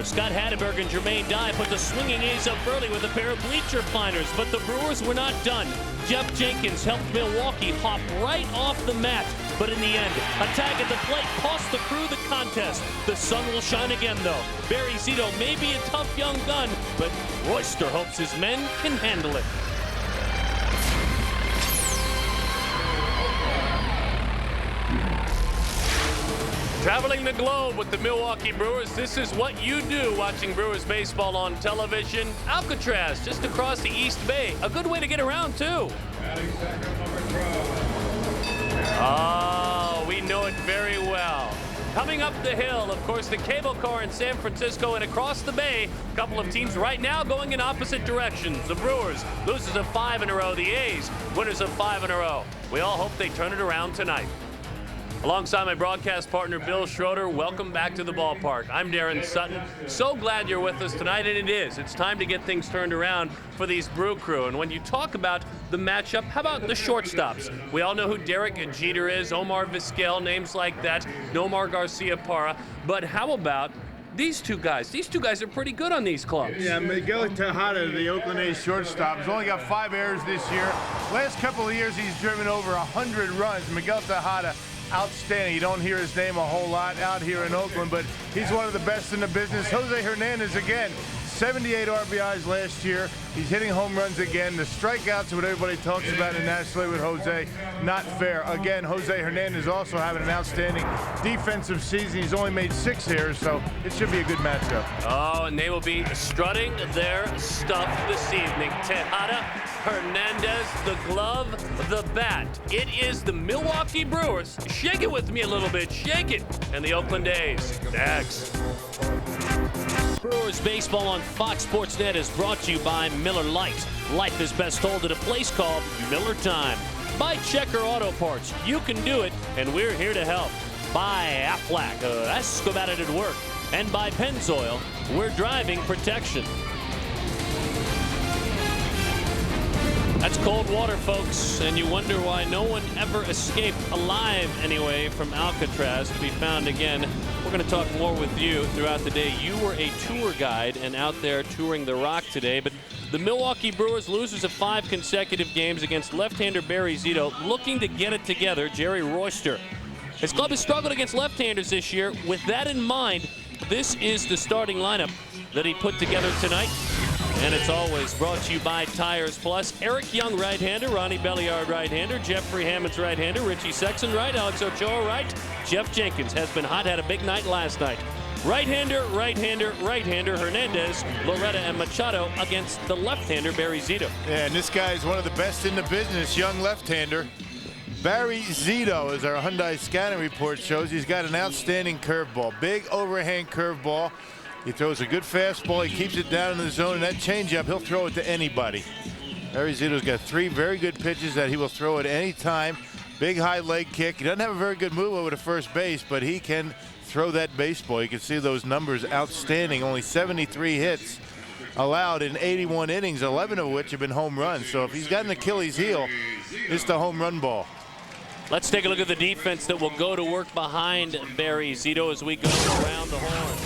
Scott Hatteberg and Jermaine Dye put the swinging A's up early with a pair of bleacher finders, but the Brewers were not done. Jeff Jenkins helped Milwaukee hop right off the mat, but in the end, a tag at the plate cost the Crew the contest. The sun will shine again, though. Barry Zito may be a tough young gun, but Royster hopes his men can handle it. Traveling the globe with the Milwaukee Brewers, this is what you do watching Brewers baseball on television. Alcatraz, just across the East Bay. A good way to get around, too. Oh, we know it very well. Coming up the hill, of course, the cable car in San Francisco, and across the bay, a couple of teams right now going in opposite directions. The Brewers, losers of 5 in a row. The A's, winners of 5 in a row. We all hope they turn it around tonight. Alongside my broadcast partner, Bill Schroeder, welcome back to the ballpark. I'm Darren Sutton. So glad you're with us tonight, and it is. It's time to get things turned around for these Brew Crew. And when you talk about the matchup, how about the shortstops? We all know who Derek Jeter is, Omar Vizquel, names like that, Nomar Garcia-Parra. But how about these two guys? These two guys are pretty good on these clubs. Yeah, Miguel Tejada, the Oakland A's shortstop, has only got 5 errors this year. Last couple of years, he's driven over 100 runs. Miguel Tejada, outstanding. You don't hear his name a whole lot out here in Oakland, but he's one of the best in the business. Jose Hernandez again, 78 RBIs last year. He's hitting home runs again. The strikeouts, what everybody talks about in the National League with Jose, not fair. Again, Jose Hernandez also having an outstanding defensive season. He's only made 6 errors, so it should be a good matchup. Oh, and they will be strutting their stuff this evening. Tejada, Hernandez, the glove, the bat. It is the Milwaukee Brewers. Shake it with me a little bit. Shake it. And the Oakland A's. Next. Brewers baseball on Fox Sports Net is brought to you by Miller Lite. Life is best told at a place called Miller Time. By Checker Auto Parts. You can do it, and we're here to help. By Aflac. That's about it at work. And by Pennzoil. We're driving protection. That's cold water, folks, and you wonder why no one ever escaped alive anyway from Alcatraz to be found again. We're going to talk more with you throughout the day. You were a tour guide and out there touring the Rock today, but the Milwaukee Brewers, losers of 5 consecutive games against left-hander Barry Zito, looking to get it together, Jerry Royster. His club has struggled against left-handers this year. With that in mind, this is the starting lineup that he put together tonight. And it's always brought to you by Tires Plus. Eric Young, right-hander. Ronnie Belliard, right-hander. Jeffrey Hammond's right-hander. Richie Sexton, right. Alex Ochoa, right. Jeff Jenkins has been hot, had a big night last night. Right-hander, right-hander, right-hander. Hernandez, Loretta, and Machado against the left-hander, Barry Zito. Yeah, and this guy is one of the best in the business, young left-hander. Barry Zito, as our Hyundai scouting report shows, he's got an outstanding curveball. Big overhand curveball. He throws a good fastball. He keeps it down in the zone, and that changeup, he'll throw it to anybody. Barry Zito's got 3 very good pitches that he will throw at any time. Big high leg kick. He doesn't have a very good move over to first base, but he can throw that baseball. You can see those numbers outstanding. Only 73 hits allowed in 81 innings, 11 of which have been home runs. So if he's got an Achilles heel, it's the home run ball. Let's take a look at the defense that will go to work behind Barry Zito as we go around the horn.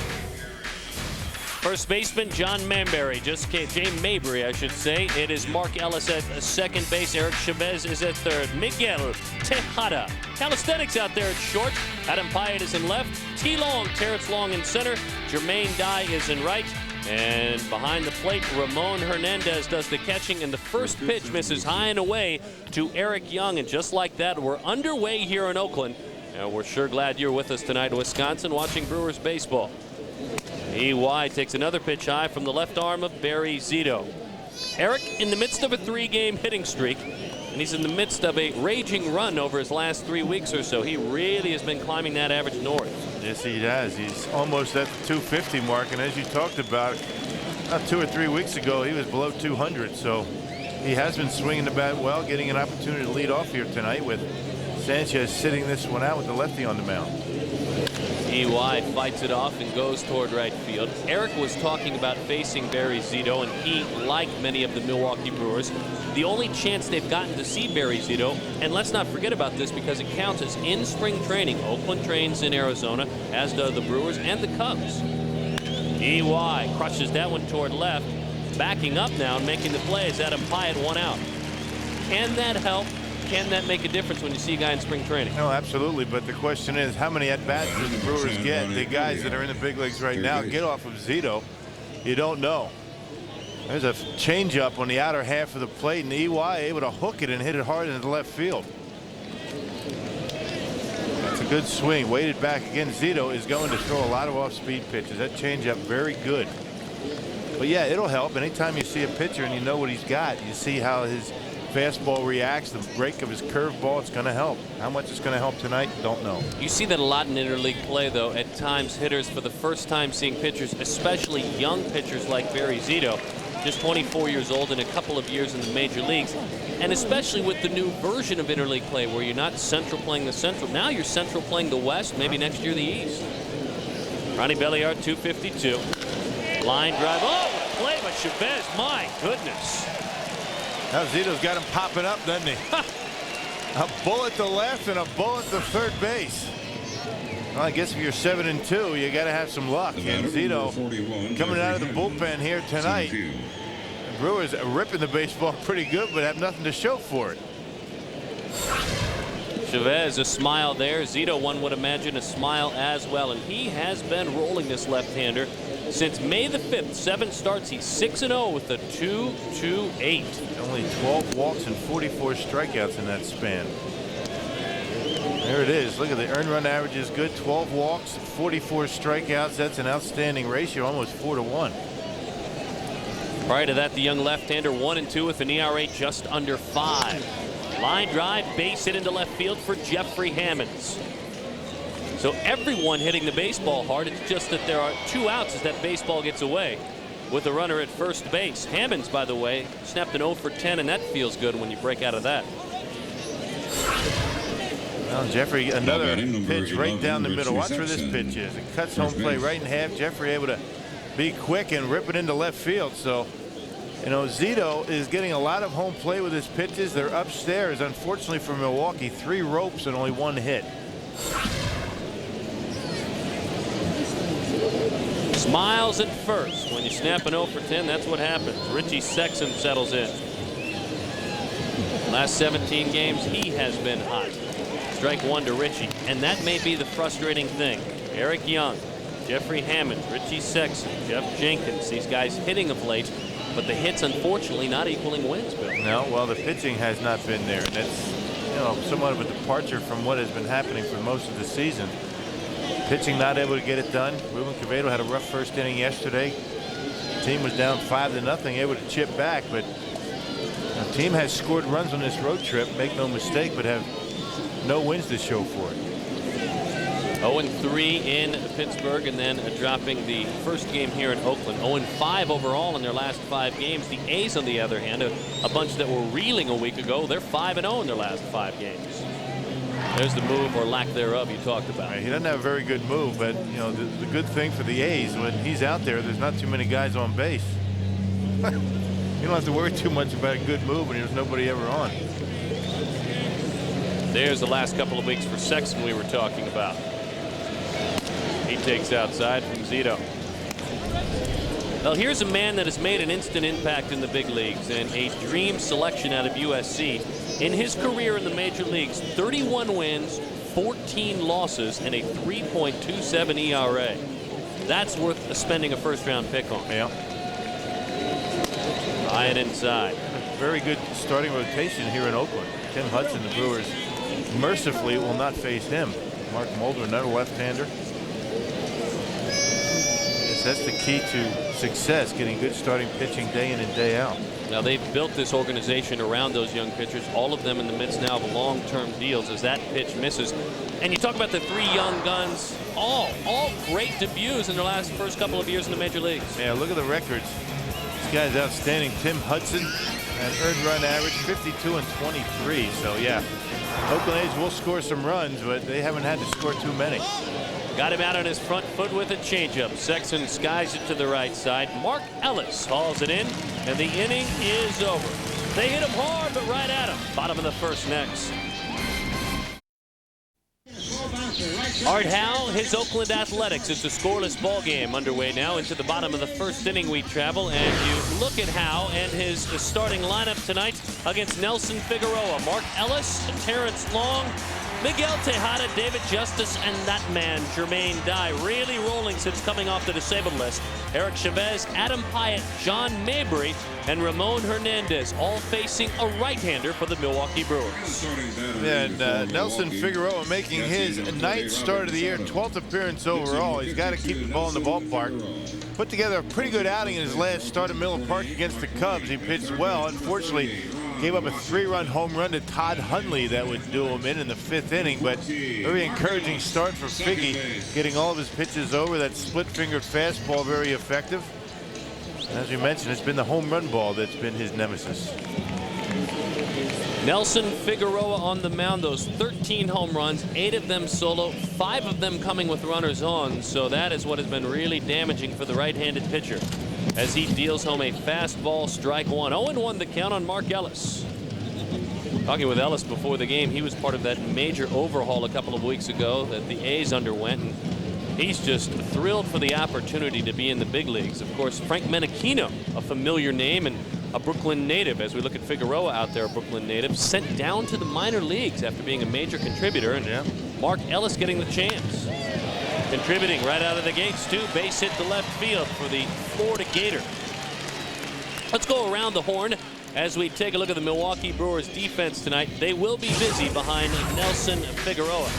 First baseman, John Mayberry, Jay Mabry, I should say. It is Mark Ellis at second base. Eric Chavez is at third. Miguel Tejada. Calisthenics out there at short. Adam Pyatt is in left. T. Long, Terrence Long in center. Jermaine Dye is in right. And behind the plate, Ramon Hernandez does the catching, and the first pitch misses high and away to Eric Young. And just like that, we're underway here in Oakland. And we're sure glad you're with us tonight in Wisconsin watching Brewers baseball. EY takes another pitch high from the left arm of Barry Zito. Eric in the midst of a 3-game hitting streak, and he's in the midst of a raging run over his last 3 weeks or so. He really has been climbing that average north. Yes, he has. He's almost at the 250 mark, and as you talked about, about 2 or 3 weeks ago, he was below 200. So he has been swinging the bat well, getting an opportunity to lead off here tonight with Sanchez sitting this one out with the lefty on the mound. EY fights it off and goes toward right field. Eric was talking about facing Barry Zito, and he, like many of the Milwaukee Brewers, the only chance they've gotten to see Barry Zito, and let's not forget about this because it counts as in spring training. Oakland trains in Arizona, as do the Brewers and the Cubs. EY crushes that one toward left. Backing up now and making the play is Adam Pyatt, 1 out. Can that help? Can that make a difference when you see a guy in spring training? No, absolutely. But the question is, how many at-bats do the Brewers get? The guys that are in the big leagues right now get off of Zito. You don't know. There's a changeup on the outer half of the plate, and EY able to hook it and hit it hard into left field. That's a good swing. Weighted back again. Zito is going to throw a lot of off-speed pitches. That changeup very good. But yeah, it'll help. Anytime you see a pitcher and you know what he's got, you see how his fastball reacts, the break of his curveball, it's going to help. How much it's going to help tonight, don't know. You see that a lot in interleague play, though. At times, hitters, for the first time seeing pitchers, especially young pitchers like Barry Zito, just 24 years old and a couple of years in the major leagues, and especially with the new version of interleague play where you're not central playing the central. Now you're central playing the west, maybe next year the east. Ronnie Belliard, 252. Line drive. Oh, play by Chavez. My goodness. Now Zito's got him popping up, doesn't he? A bullet to left and a bullet to third base. Well, I guess if you're 7-2, you got to have some luck. And Zito coming out of the bullpen here tonight. The Brewers are ripping the baseball pretty good, but have nothing to show for it. Chavez, a smile there. Zito, one would imagine, a smile as well. And he has been rolling this left-hander since May the 5th. 7 starts. He's 6-0 with a 2.28. Only 12 walks and 44 strikeouts in that span. There it is. Look at the earned run average is good. 12 walks, 44 strikeouts. That's an outstanding ratio, almost 4-1. Prior to that, the young left-hander 1-2 with an ERA just under 5. Line drive, base hit into left field for Jeffrey Hammonds. So everyone hitting the baseball hard. It's just that there are 2 outs as that baseball gets away with a runner at first base. Hammonds, by the way, snapped an 0 for 10, and that feels good when you break out of that. Well, Jeffrey, another pitch right down the middle. Watch where this pitch is. It cuts home plate right in half. Jeffrey able to be quick and rip it into left field. So, you know, Zito is getting a lot of home play with his pitches. They're upstairs, unfortunately for Milwaukee. 3 ropes and only 1 hit. Smiles at first. When you snap an 0 for 10, that's what happens. Richie Sexson settles in. Last 17 games, he has been hot. Strike 1 to Richie, and that may be the frustrating thing. Eric Young, Jeffrey Hammond, Richie Sexson, Jeff Jenkins, these guys hitting of late, but the hits unfortunately not equaling wins, Bill. No, well, the pitching has not been there, and that's, you know, somewhat of a departure from what has been happening for most of the season. Pitching not able to get it done. Ruben Quevedo had a rough first inning yesterday. The team was down 5-0, able to chip back, but the team has scored runs on this road trip, make no mistake, but have no wins to show for it. 0-3 in Pittsburgh, and then dropping the first game here in Oakland. 0-5 overall in their last 5 games. The A's, on the other hand, a bunch that were reeling a week ago, they're 5-0 in their last 5 games. There's the move, or lack thereof, you talked about. He doesn't have a very good move, but you know the good thing for the A's, when he's out there, there's not too many guys on base. You don't have to worry too much about a good move when there's nobody ever on. There's the last couple of weeks for Sexton we were talking about. He takes outside from Zito. Well, here's a man that has made an instant impact in the big leagues and a dream selection out of USC. In his career in the major leagues, 31 wins, 14 losses, and a 3.27 ERA. That's worth spending a first-round pick on. Yeah. High and inside. Very good starting rotation here in Oakland. Tim Hudson, the Brewers, mercifully will not face him. Mark Mulder, another left-hander. I guess that's the key to success, getting good starting pitching day in and day out. Now they've built this organization around those young pitchers, all of them in the midst now of long-term deals as that pitch misses. And you talk about the 3 young guns, all great debuts in their first couple of years in the major leagues. Yeah, look at the records. This guy's outstanding. Tim Hudson, an earned run average 52-23. So yeah, Oakland A's will score some runs, but they haven't had to score too many. Got him out on his front foot with a changeup. Sexton skies it to the right side. Mark Ellis hauls it in, and the inning is over. They hit him hard, but right at him. Bottom of the first next. Art Howe, his Oakland Athletics. It's a scoreless ball game underway now. Into the bottom of the first inning we travel, and you look at Howe and his starting lineup tonight against Nelson Figueroa, Mark Ellis, Terrence Long, Miguel Tejada, David Justice, and that man, Jermaine Dye, really rolling since coming off the disabled list. Eric Chavez, Adam Pyatt, John Mabry, and Ramon Hernandez, all facing a right-hander for the Milwaukee Brewers. And Nelson Figueroa making his 9th start of the year, 12th appearance overall. He's got to keep the ball in the ballpark. Put together a pretty good outing in his last start at Miller Park against the Cubs. He pitched well. Unfortunately, gave up a 3-run home run to Todd Hundley that would do him in the 5th inning, but very encouraging start for Figgy, getting all of his pitches over. That split-fingered fastball very effective. As we mentioned, it's been the home run ball that's been his nemesis. Nelson Figueroa on the mound, those 13 home runs, 8 of them solo, 5 of them coming with runners on. So that is what has been really damaging for the right-handed pitcher, as he deals home a fastball, strike one. 0-1 the count on Mark Ellis. Talking with Ellis before the game, he was part of that major overhaul a couple of weeks ago that the A's underwent, and he's just thrilled for the opportunity to be in the big leagues. Of course, Frank Menachino, a familiar name and a Brooklyn native. As we look at Figueroa out there, a Brooklyn native, sent down to the minor leagues after being a major contributor, and Mark Ellis getting the chance. Contributing right out of the gates, too. Base hit to left field for the Florida Gator. Let's go around the horn as we take a look at the Milwaukee Brewers defense tonight. They will be busy behind Nelson Figueroa.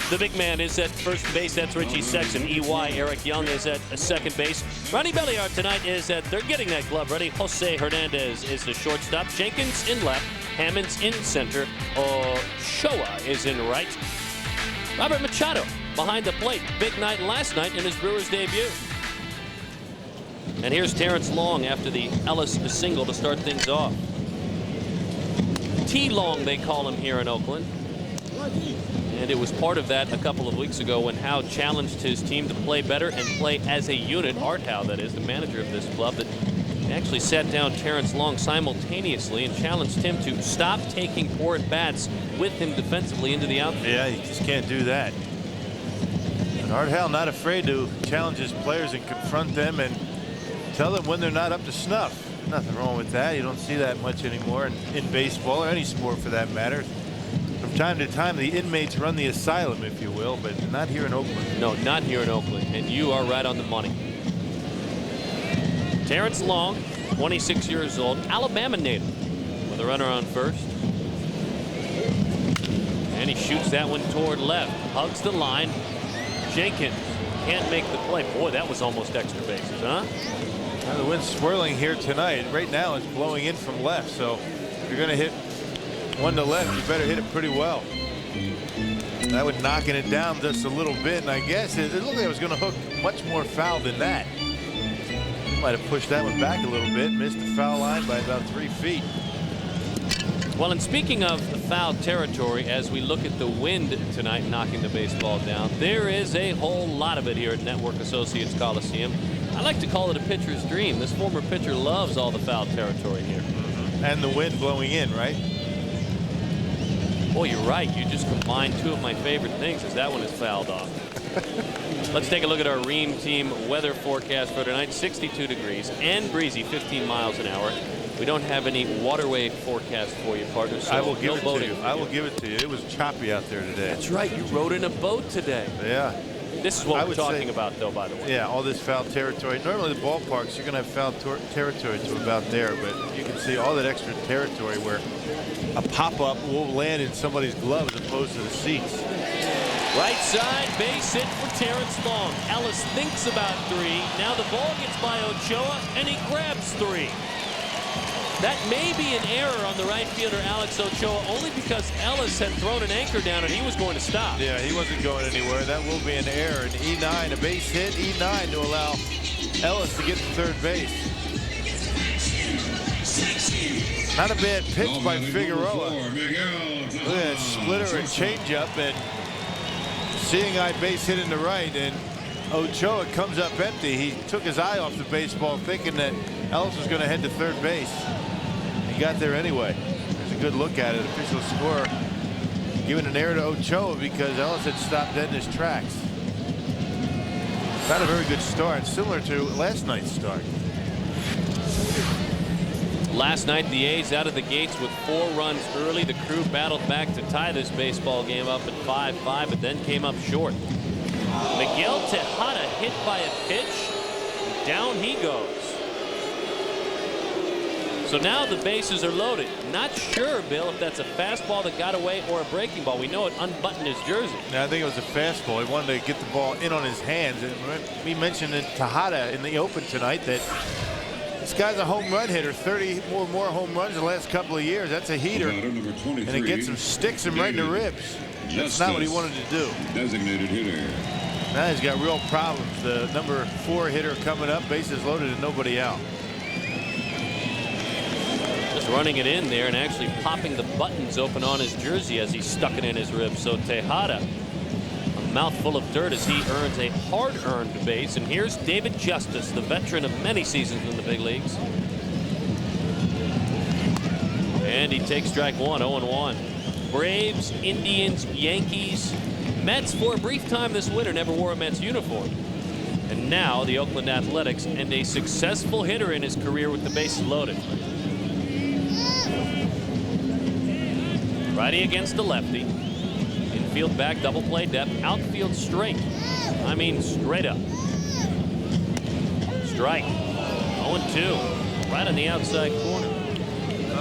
The big man is at first base. That's Richie Sexton. EY, Eric Young, is at second base. Ronnie Belliard tonight is at, they're getting that glove ready. Jose Hernandez is the shortstop. Jenkins in left. Hammonds in center. Ochoa is in right. Robert Machado behind the plate. Big night last night in his Brewers debut. And here's Terrence Long after the Ellis single to start things off. T-Long, they call him here in Oakland. And it was part of that a couple of weeks ago when Howe challenged his team to play better and play as a unit. Art Howe, that is, the manager of this club, that actually sat down Terrence Long simultaneously and challenged him to stop taking poor at-bats with him defensively into the outfield. Yeah, you just can't do that. And Art Howe not afraid to challenge his players and confront them and tell them when they're not up to snuff. Nothing wrong with that. You don't see that much anymore in baseball or any sport for that matter. From time to time, the inmates run the asylum, if you will, but not here in Oakland. No, not here in Oakland, and you are right on the money. Terrence Long, 26 years old, Alabama native, with a runner on first. And he shoots that one toward left, hugs the line. Jenkins can't make the play. Boy, that was almost extra bases, huh? Now the wind's swirling here tonight. Right now, it's blowing in from left, so if you're going to hit one to left, you better hit it pretty well. That would knocking it down just a little bit, and I guess it looked like it was going to hook much more foul than that. Might have pushed that one back a little bit, missed the foul line by about 3 feet. Well, and speaking of the foul territory, as we look at the wind tonight knocking the baseball down, there is a whole lot of it here at Network Associates Coliseum. I like to call it a pitcher's dream. This former pitcher loves all the foul territory here. And the wind blowing in, right? Boy, you're right. You just combined two of my favorite things as that one is fouled off. Let's take a look at our Ream team weather forecast for tonight. 62 degrees and breezy, 15 miles an hour. We don't have any waterway forecast for you, partner. So I will give no it to you. I will you. give it to you. It was choppy out there today. That's right. You rode in a boat today. Yeah. This is what we're talking about, though, by the way. Yeah, all this foul territory. Normally the ballparks, you're going to have foul territory to about there, but you can see all that extra territory where a pop-up will land in somebody's glove as opposed to the seats. Right side, base hit for Terrence Long. Ellis thinks about 3. Now the ball gets by Ochoa, and he grabs 3. That may be an error on the right fielder, Alex Ochoa, only because Ellis had thrown an anchor down and he was going to stop. Yeah, he wasn't going anywhere. That will be an error. An E9, a base hit, E9 to allow Ellis to get to third base. Not a bad pitch by Figueroa. Look at that splitter and changeup, and seeing eye base hit in the right, and Ochoa comes up empty. He took his eye off the baseball thinking that Ellis was going to head to third base. He got there anyway. There's a good look at it. Official score giving an error to Ochoa because Ellis had stopped dead in his tracks. Not a very good start, similar to last night's start. Last night, the A's out of the gates with 4 runs early. The crew battled back to tie this baseball game up at 5-5, but then came up short. Miguel Tejada hit by a pitch. Down he goes. So now the bases are loaded. Not sure, Bill, if that's a fastball that got away or a breaking ball. We know it unbuttoned his jersey. Now, I think it was a fastball. He wanted to get the ball in on his hands. And we mentioned in Tejada in the open tonight that this guy's a home run hitter. 30 or more home runs in the last couple of years. That's a heater. And it gets him, sticks him right in the ribs. That's not what he wanted to do. Designated hitter. Now he's got real problems. The number 4 hitter coming up, bases loaded and nobody out. Just running it in there and actually popping the buttons open on his jersey as he stuck it in his ribs. So Tejada, a mouthful of dirt as he earns a hard-earned base. And here's David Justice, the veteran of many seasons in the big leagues. And he takes strike 1, 0-1. Braves, Indians, Yankees, Mets for a brief time this winter never wore a Mets uniform. And now the Oakland Athletics and a successful hitter in his career with the bases loaded. Righty against the lefty. Infield back, double play depth, outfield straight. I mean straight up. Strike. 0-2. Right on the outside corner.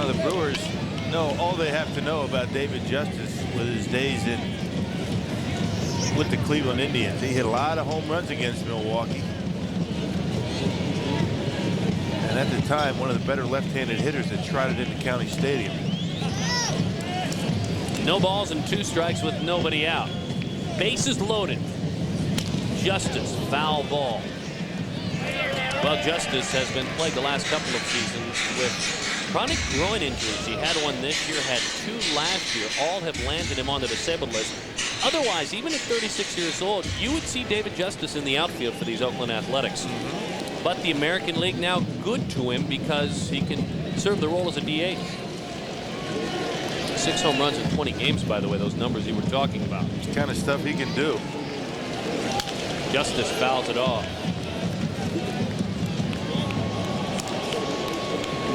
The Brewers know all they have to know about David Justice with his days with the Cleveland Indians. He hit a lot of home runs against Milwaukee. And at the time, one of the better left-handed hitters that trotted into County Stadium. No balls and 2 strikes with nobody out. Bases loaded. Justice, foul ball. Well, Justice has been plagued the last couple of seasons with chronic groin injuries. He had one this year, had 2 last year. All have landed him on the disabled list. Otherwise, even at 36 years old, you would see David Justice in the outfield for these Oakland Athletics. But the American League now good to him because he can serve the role as a DH. 6 home runs in 20 games, by the way, those numbers you were talking about. It's the kind of stuff he can do. Justice fouls it off.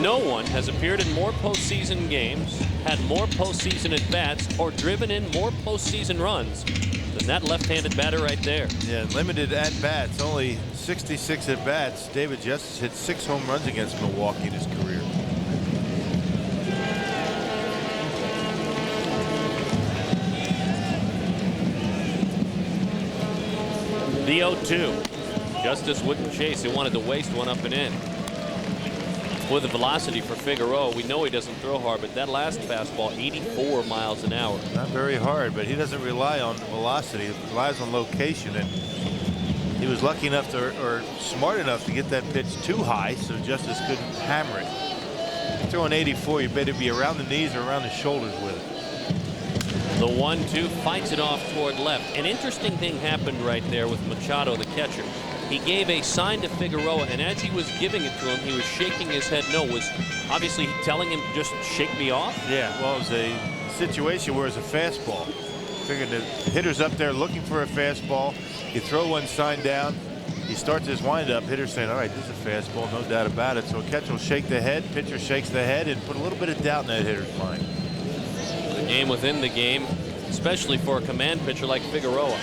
No one has appeared in more postseason games, had more postseason at-bats, or driven in more postseason runs than that left-handed batter right there. Yeah, limited at-bats, only 66 at-bats. David Justice hit 6 home runs against Milwaukee in his career. The 0-2. Justice wouldn't chase. He wanted to waste one up and in. With the velocity for Figueroa, we know he doesn't throw hard, but that last fastball, 84 miles an hour. Not very hard, but he doesn't rely on velocity. He relies on location, and he was lucky enough to, or smart enough to get that pitch too high so Justice couldn't hammer it. Throwing 84, you better be around the knees or around the shoulders with it. The 1-2 fights it off toward left. An interesting thing happened right there with Machado, the catcher. He gave a sign to Figueroa, and as he was giving it to him, he was shaking his head no. Was obviously telling him, just shake me off? Yeah, well, it was a situation where it's a fastball. Figured the hitter's up there looking for a fastball. You throw one sign down. He starts his windup. Hitter's saying, all right, this is a fastball, no doubt about it. So a catcher will shake the head, pitcher shakes the head, and put a little bit of doubt in that hitter's mind. The game within the game, especially for a command pitcher like Figueroa.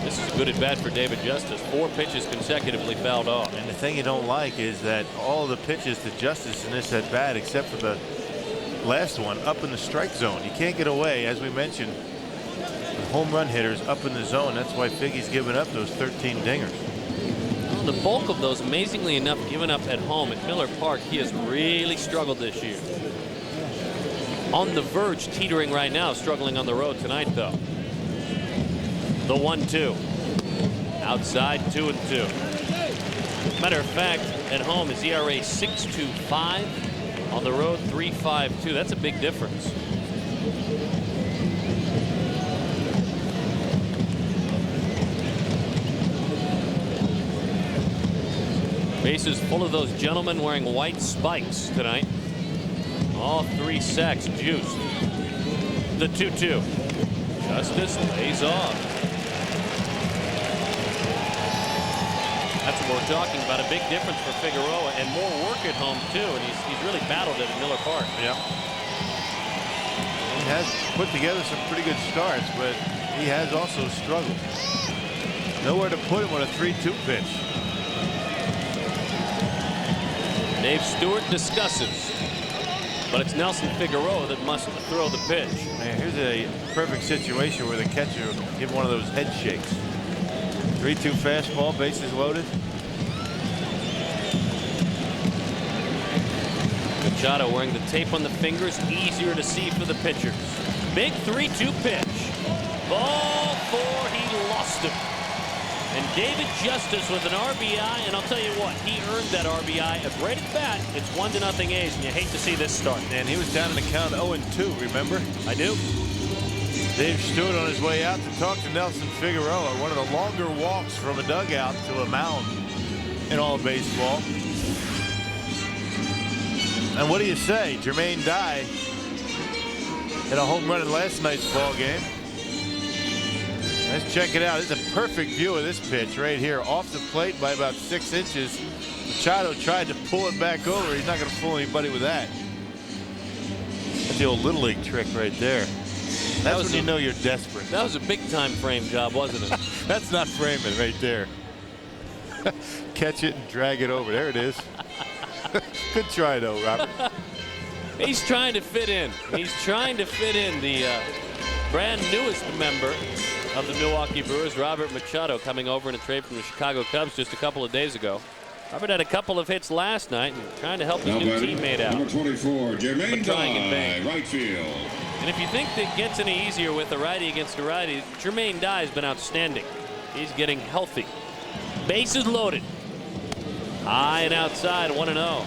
This is a good at bat for David Justice. 4 pitches consecutively fouled off. And the thing you don't like is that all the pitches to Justice in this at bat, except for the last one, up in the strike zone. You can't get away, as we mentioned, with home run hitters up in the zone. That's why Figgy's given up those 13 dingers. Well, the bulk of those, amazingly enough, given up at home at Miller Park. He has really struggled this year. On the verge, teetering right now, struggling on the road tonight, though. The 1-2. Outside, 2-2. Matter of fact, at home, his ERA 6.25. On the road, 3.52. That's a big difference. Bases full of those gentlemen wearing white spikes tonight. All 3 sacks juiced. The 2-2. Justice lays off. That's what we're talking about. A big difference for Figueroa and more work at home too. And he's really battled it at Miller Park. Yeah. He has put together some pretty good starts, but he has also struggled. Nowhere to put him on a 3-2 pitch. Dave Stewart discusses, but it's Nelson Figueroa that must throw the pitch. Man, here's a perfect situation where the catcher will give one of those head shakes. 3-2 fastball, bases loaded. Tejada wearing the tape on the fingers, easier to see for the pitchers. Big 3-2 pitch. Ball 4, he lost him. And David Justice with an RBI, and I'll tell you what, he earned that RBI. At right at bat, it's 1-0 A's, and you hate to see this start. And he was down in the count 0-2, remember? I do. Dave Stewart on his way out to talk to Nelson Figueroa, one of the longer walks from a dugout to a mound in all of baseball. And what do you say? Jermaine Dye hit a home run in last night's ball game. Let's check it out. This is a perfect view of this pitch right here, off the plate by about 6 inches. Machado tried to pull it back over. He's not going to fool anybody with that. That's the old Little League trick right there. That's when you know you're desperate. That was a big time frame job, wasn't it? That's not framing right there. Catch it and drag it over. There it is. Good try, though, Robert. He's trying to fit in. He's trying to fit in. The brand newest member of the Milwaukee Brewers, Robert Machado, coming over in a trade from the Chicago Cubs just a couple of days ago. Robert had a couple of hits last night and trying to help his new teammate out. Number 24, Jermaine, trying in vain. right field. And if you think that gets any easier with a righty against a righty, Jermaine Dye has been outstanding. He's getting healthy. Bases loaded. High and outside, 1-0.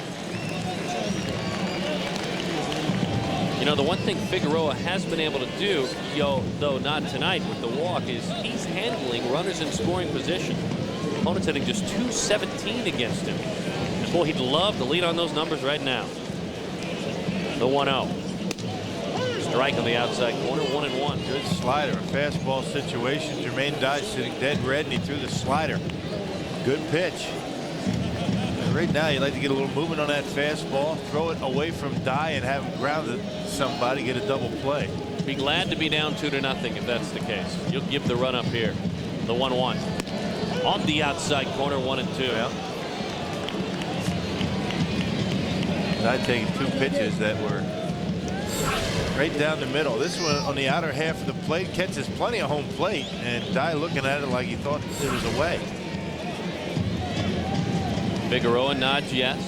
You know, the one thing Figueroa has been able to do, though not tonight with the walk, is he's handling runners in scoring position. Opponent's hitting just .217 against him. And boy, he'd love to lead on those numbers right now. The 1-0. Strike on the outside corner, 1-1. Good slider, a fastball situation. Jermaine Dye sitting dead red, and he threw the slider. Good pitch. And right now, you'd like to get a little movement on that fastball, throw it away from Dye, and have him grounded somebody, get a double play. Be glad to be down 2-0 if that's the case. You'll give the run up here. The 1-1. On the outside corner, 1-2. Yeah. Dye taking 2 pitches that were right down the middle. This one on the outer half of the plate catches plenty of home plate, and Dye looking at it like he thought it was away. Figueroa nods yes.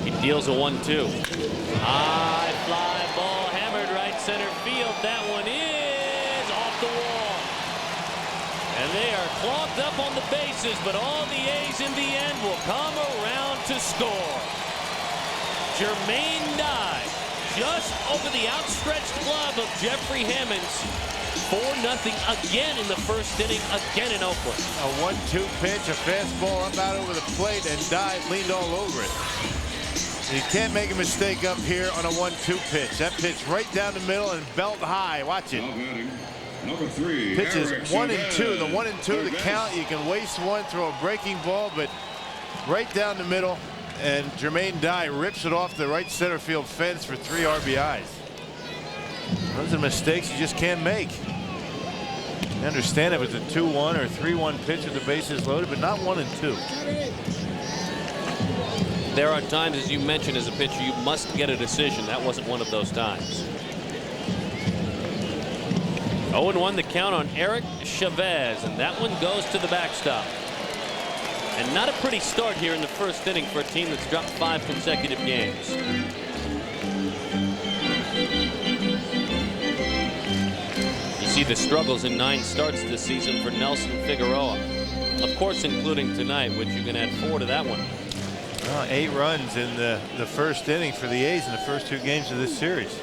He deals a 1-2. High fly ball hammered right center field. That one is off the wall. And they are clogged up on the bases, but all the A's in the end will come around to score. Jermaine Dye just over the outstretched glove of Jeffrey Hammonds. 4-0 again in the first inning, again in Oakland. A 1-2 pitch, a fastball up out over the plate, and Dye leaned all over it. You can't make a mistake up here on a 1-2 pitch. That pitch right down the middle and belt high. Watch it. Number 3, pitches 1 and 2. The 1 and 2 the count. You can waste one, throw a breaking ball, but right down the middle, and Jermaine Dye rips it off the right center field fence for 3 RBIs. Those are mistakes you just can't make. I understand it was a 2-1 or 3-1 pitch with the bases loaded, but not 1 and 2. There are times, as you mentioned, as a pitcher, you must get a decision. That wasn't one of those times. 0-1 the count on Eric Chavez, and that one goes to the backstop. And not a pretty start here in the first inning for a team that's dropped 5 consecutive games. You see the struggles in 9 starts this season for Nelson Figueroa. Of course, including tonight, which you can add 4 to that one. 8 runs in the first inning for the A's in the first 2 games of this series.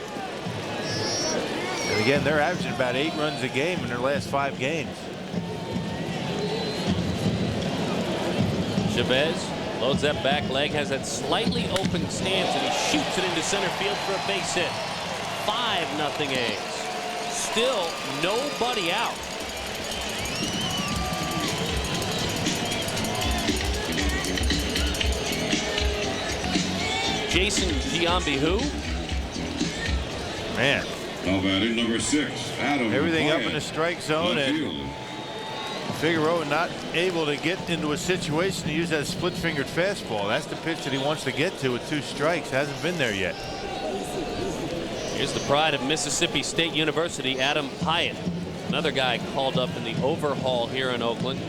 And again, they're averaging about 8 runs a game in their last 5 games. Chavez loads that back leg, has that slightly open stance, and he shoots it into center field for a base hit. 5 5-0 A's. Still nobody out. Jason Giambi, who? Man. Now batting number 6, Adam. Everything up Hyatt. in the strike zone, Left and field. Figueroa not able to get into a situation to use that split-fingered fastball. That's the pitch that he wants to get to with 2 strikes. Hasn't been there yet. Here's the pride of Mississippi State University, Adam Hyatt. Another guy called up in the overhaul here in Oakland.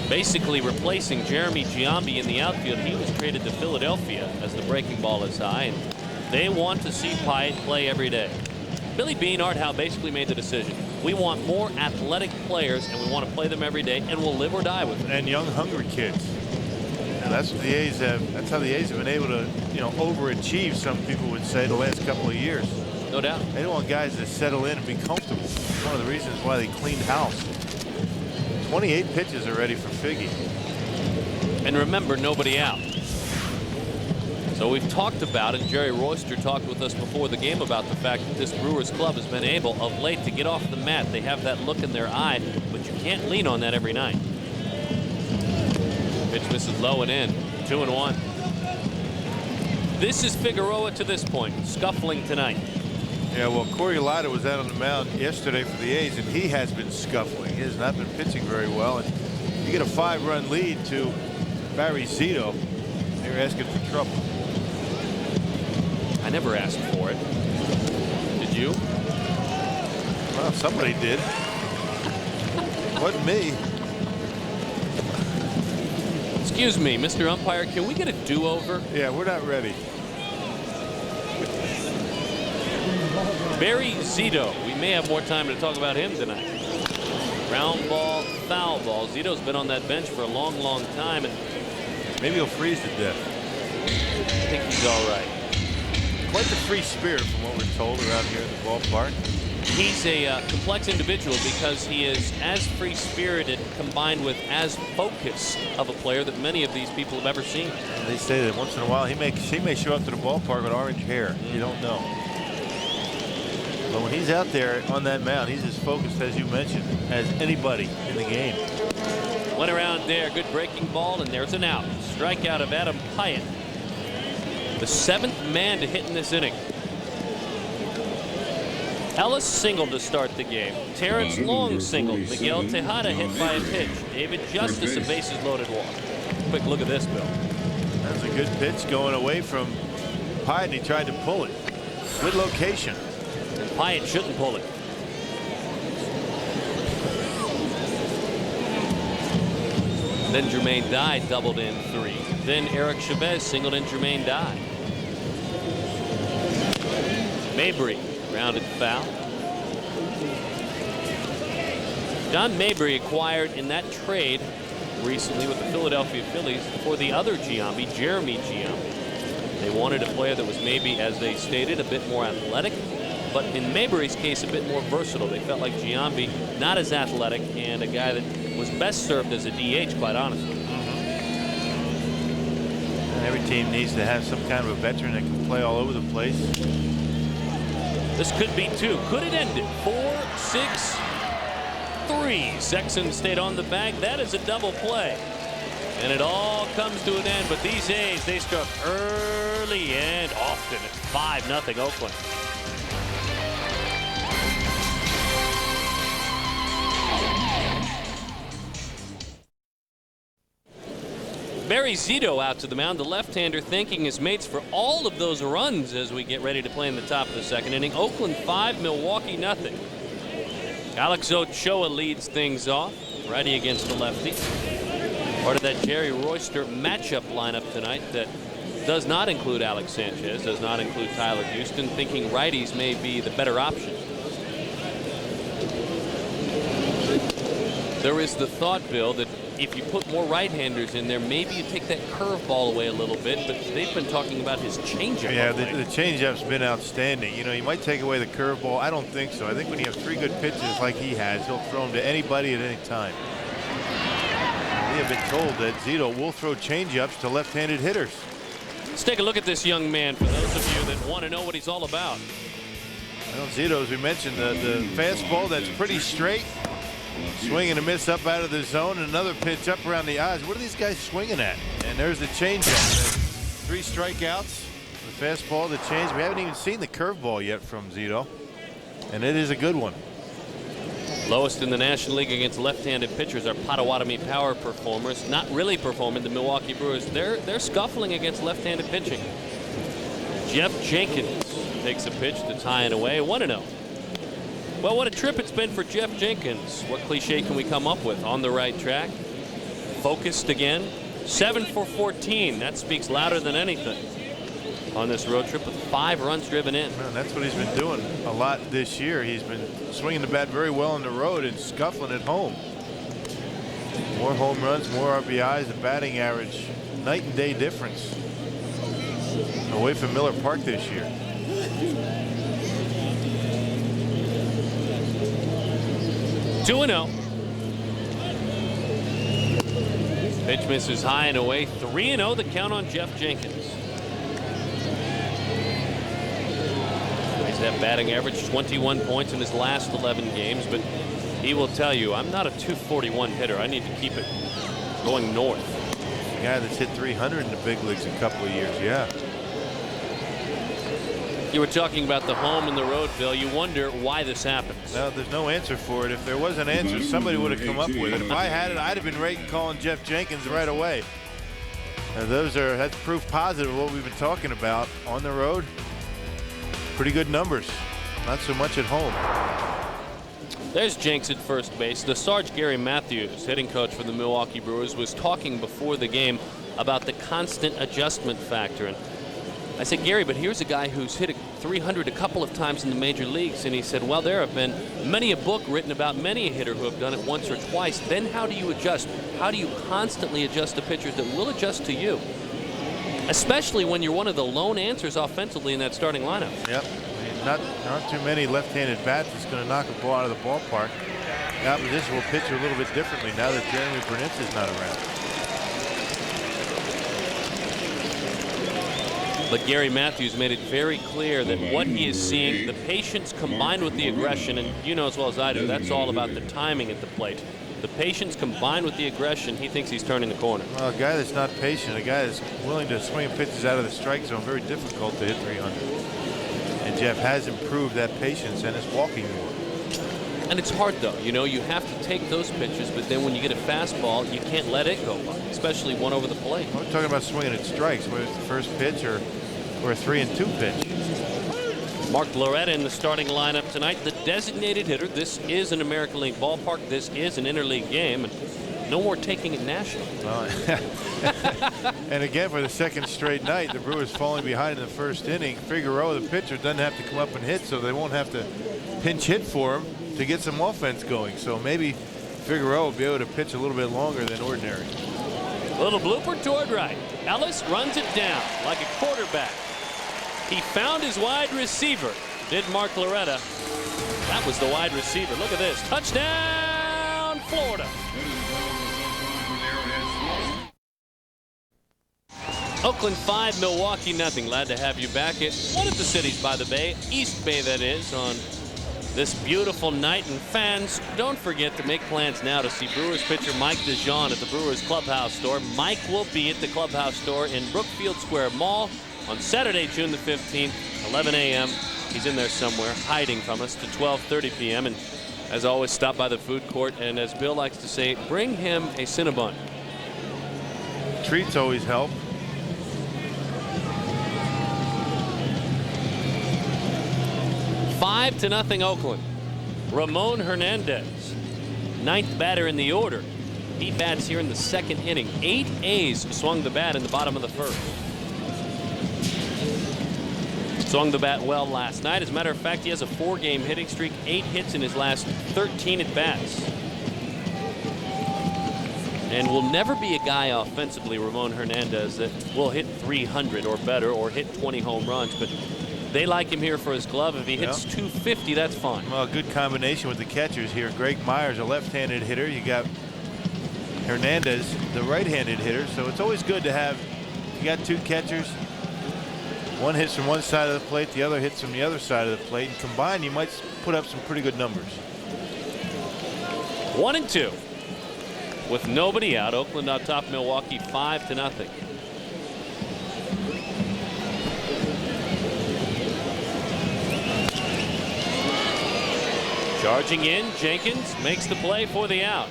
Basically replacing Jeremy Giambi in the outfield. He was traded to Philadelphia as the breaking ball is high, and they want to see Hyatt play every day. Billy Beane, Art Howe basically made the decision. We want more athletic players, and we want to play them every day, and we'll live or die with them. And young, hungry kids. And that's what the A's have. That's how the A's have been able to, overachieve, some people would say, the last couple of years. No doubt. They don't want guys to settle in and be comfortable. It's one of the reasons why they cleaned house. 28 pitches already for Figgy. And remember, nobody out. So we've talked about it. Jerry Royster talked with us before the game about the fact that this Brewers club has been able of late to get off the mat. They have that look in their eye, but you can't lean on that every night. Pitch misses low and in. 2-1. This is Figueroa to this point, scuffling tonight. Yeah, well, Corey Lada was out on the mound yesterday for the A's, and he has been scuffling. He has not been pitching very well. And you get a 5-run lead to Barry Zito, you're asking for trouble. I never asked for it. Did you? Well, somebody did. Wasn't me. Excuse me, Mr. Umpire, can we get a do-over? Yeah, we're not ready. Barry Zito. We may have more time to talk about him tonight. Ground ball, foul ball. Zito's been on that bench for a long, long time, and maybe he'll freeze to death. I think he's all right. Quite the free spirit from what we're told around here in the ballpark. He's a complex individual because he is as free-spirited combined with as focused of a player that many of these people have ever seen. They say that once in a while he may show up to the ballpark with orange hair. You don't know. But when he's out there on that mound, he's as focused, as you mentioned, as anybody in the game. Went around there, good breaking ball, and there's an out. Strikeout of Adam Hyatt. The 7th man to hit in this inning. Ellis singled to start the game. Terrence Long singled. Miguel Tejada hit by a pitch. David Justice a bases loaded walk. Quick look at this, Bill. That was a good pitch going away from Hyatt, and he tried to pull it. Good location. And Hyatt shouldn't pull it. Then Jermaine Dye doubled in 3. Then Eric Chavez singled in Jermaine Dye. Mabry grounded foul. John Mabry acquired in that trade recently with the Philadelphia Phillies for the other Giambi, Jeremy Giambi. They wanted a player that was maybe, as they stated, a bit more athletic, but in Mabry's case, a bit more versatile. They felt like Giambi not as athletic and a guy that was best served as a DH, quite honestly. And every team needs to have some kind of a veteran that can play all over the place. This could be 2. Could it end it? 4-6-3. Sexton stayed on the bag. That is a double play. And it all comes to an end. But these A's, they struck early and often. It's 5-0 Oakland. Barry Zito out to the mound, the left-hander thanking his mates for all of those runs as we get ready to play in the top of the 2nd inning. Oakland 5, Milwaukee 0. Alex Ochoa leads things off, righty against the lefty. Part of that Jerry Royster matchup lineup tonight that does not include Alex Sanchez, does not include Tyler Houston, thinking righties may be the better option. There is the thought, Bill, that if you put more right-handers in there, maybe you take that curveball away a little bit, but they've been talking about his changeup. Yeah, the changeup's been outstanding. You know, you might take away the curveball. I don't think so. I think when you have 3 good pitches like he has, he'll throw them to anybody at any time. We have been told that Zito will throw changeups to left-handed hitters. Let's take a look at this young man for those of you that want to know what he's all about. Well, Zito, as we mentioned, the fastball that's pretty straight. Swing and a miss up out of the zone. And another pitch up around the eyes. What are these guys swinging at? And there's the changeup. 3 strikeouts. The fastball, the change. We haven't even seen the curveball yet from Zito. And it is a good one. Lowest in the National League against left-handed pitchers are Potawatomi Power performers. Not really performing. The Milwaukee Brewers, they're scuffling against left-handed pitching. Jeff Jenkins takes a pitch to tie it away. 1-0. Well, what a trip it's been for Jeff Jenkins. What cliche can we come up with? On the right track. Focused again. 7 for 14. That speaks louder than anything. On this road trip with 5 runs driven in. Man, that's what he's been doing a lot this year. He's been swinging the bat very well on the road and scuffling at home. More home runs, more RBIs, the batting average, night and day difference away from Miller Park this year. Two and 0. Pitch misses high and away. 3-0. The count on Jeff Jenkins. He's that batting average, 21 points in his last 11 games, but he will tell you, I'm not a 241 hitter. I need to keep it going north. A guy that's hit 300 in the big leagues a couple of years, yeah. You were talking about the home and the road, Bill. You wonder why this happens. No, there's no answer for it. If there was an answer, somebody would have come up with it. If I had it, I'd have been right calling Jeff Jenkins right away. That's proof positive of what we've been talking about. On the road, pretty good numbers. Not so much at home. There's Jenks at first base. The Sarge Gary Matthews, hitting coach for the Milwaukee Brewers, was talking before the game about the constant adjustment factor. And I said, Gary, but here's a guy who's hit 300 a couple of times in the major leagues. And he said, well, there have been many a book written about many a hitter who have done it once or twice. Then how do you adjust? How do you constantly adjust the pitchers that will adjust to you? Especially when you're one of the lone answers offensively in that starting lineup. Yep. Not too many left-handed bats that's going to knock a ball out of the ballpark. The opposition will pitch a little bit differently now that Jeremy Brunitz is not around. But Gary Matthews made it very clear that what he is seeing, the patience combined with the aggression, and you know as well as I do, that's all about the timing at the plate. The patience combined with the aggression, he thinks he's turning the corner. Well, a guy that's not patient, a guy that's willing to swing pitches out of the strike zone, very difficult to hit 300. And Jeff has improved that patience and is walking more. And it's hard, though. You know, you have to take those pitches, but then when you get a fastball, you can't let it go by, especially one over the plate. We're talking about swinging at strikes, whether it's the first pitch or a 3-2 pitch. Mark Loretta in the starting lineup tonight, the designated hitter. This is an American League ballpark. This is an interleague game, and no more taking it national. And again, for the second straight night, the Brewers falling behind in the first inning. Figueroa, the pitcher, doesn't have to come up and hit, so they won't have to pinch hit for him to get some offense going. So maybe Figueroa will be able to pitch a little bit longer than ordinary. A little blooper toward right. Ellis runs it down like a quarterback. He found his wide receiver. Did Mark Loretta. That was the wide receiver. Look at this. Touchdown, Florida. Oakland 5, Milwaukee nothing. Glad to have you back at one of the cities by the bay, East Bay that is, on this beautiful night. And fans, don't forget to make plans now to see Brewers pitcher Mike DeJean at the Brewers Clubhouse store. Mike will be at the Clubhouse store in Brookfield Square Mall on Saturday, June the 15th, 11 a.m. He's in there somewhere, hiding from us, to 12:30 p.m. And as always, stop by the food court. And as Bill likes to say, bring him a Cinnabon. Treats always help. Five to nothing Oakland. Ramon Hernandez, ninth batter in the order. He bats here in the second inning. 8 A's swung the bat in the bottom of the first. Swung the bat well last night. As a matter of fact, he has a 4-game hitting streak, 8 hits in his last 13 at bats. And will never be a guy offensively, Ramon Hernandez, that will hit 300 or better or hit 20 home runs. But they like him here for his glove. If he hits 250, that's fine. Well, a good combination with the catchers here. Greg Myers, a left-handed hitter. You got Hernandez, the right-handed hitter. So it's always good to have, you got 2 catchers. One hits from one side of the plate, the other hits from the other side of the plate, and combined you might put up some pretty good numbers. 1-2 with nobody out. Oakland on top Milwaukee 5-0. Charging in, Jenkins makes the play for the out.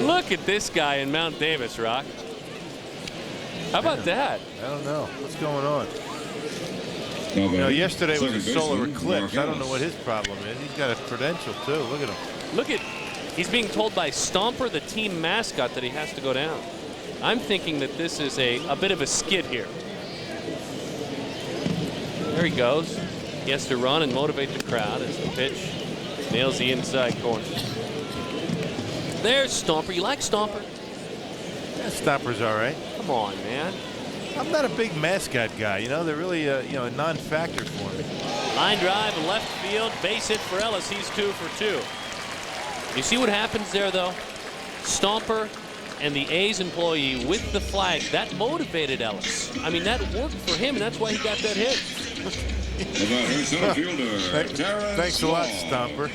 Look at this guy in Mount Davis, Rock. How about that? I don't know. What's going on? You know, yesterday was a solar eclipse. I don't know what his problem is. He's got a credential, too. Look at him. Look at, he's being told by Stomper, the team mascot, that he has to go down. I'm thinking that this is a bit of a skid here. There he goes. He has to run and motivate the crowd as the pitch nails the inside corner. There's Stomper. You like Stomper? Yeah, Stomper's all right. Come on, man. I'm not a big mascot guy. You know, they're really you know, a non-factor for me. Line drive, left field, base hit for Ellis. He's 2 for 2. You see what happens there, though? Stomper and the A's employee with the flag, that motivated Ellis. I mean, that worked for him, and that's why he got that hit. About her center fielder, Thanks a lot, Stomper.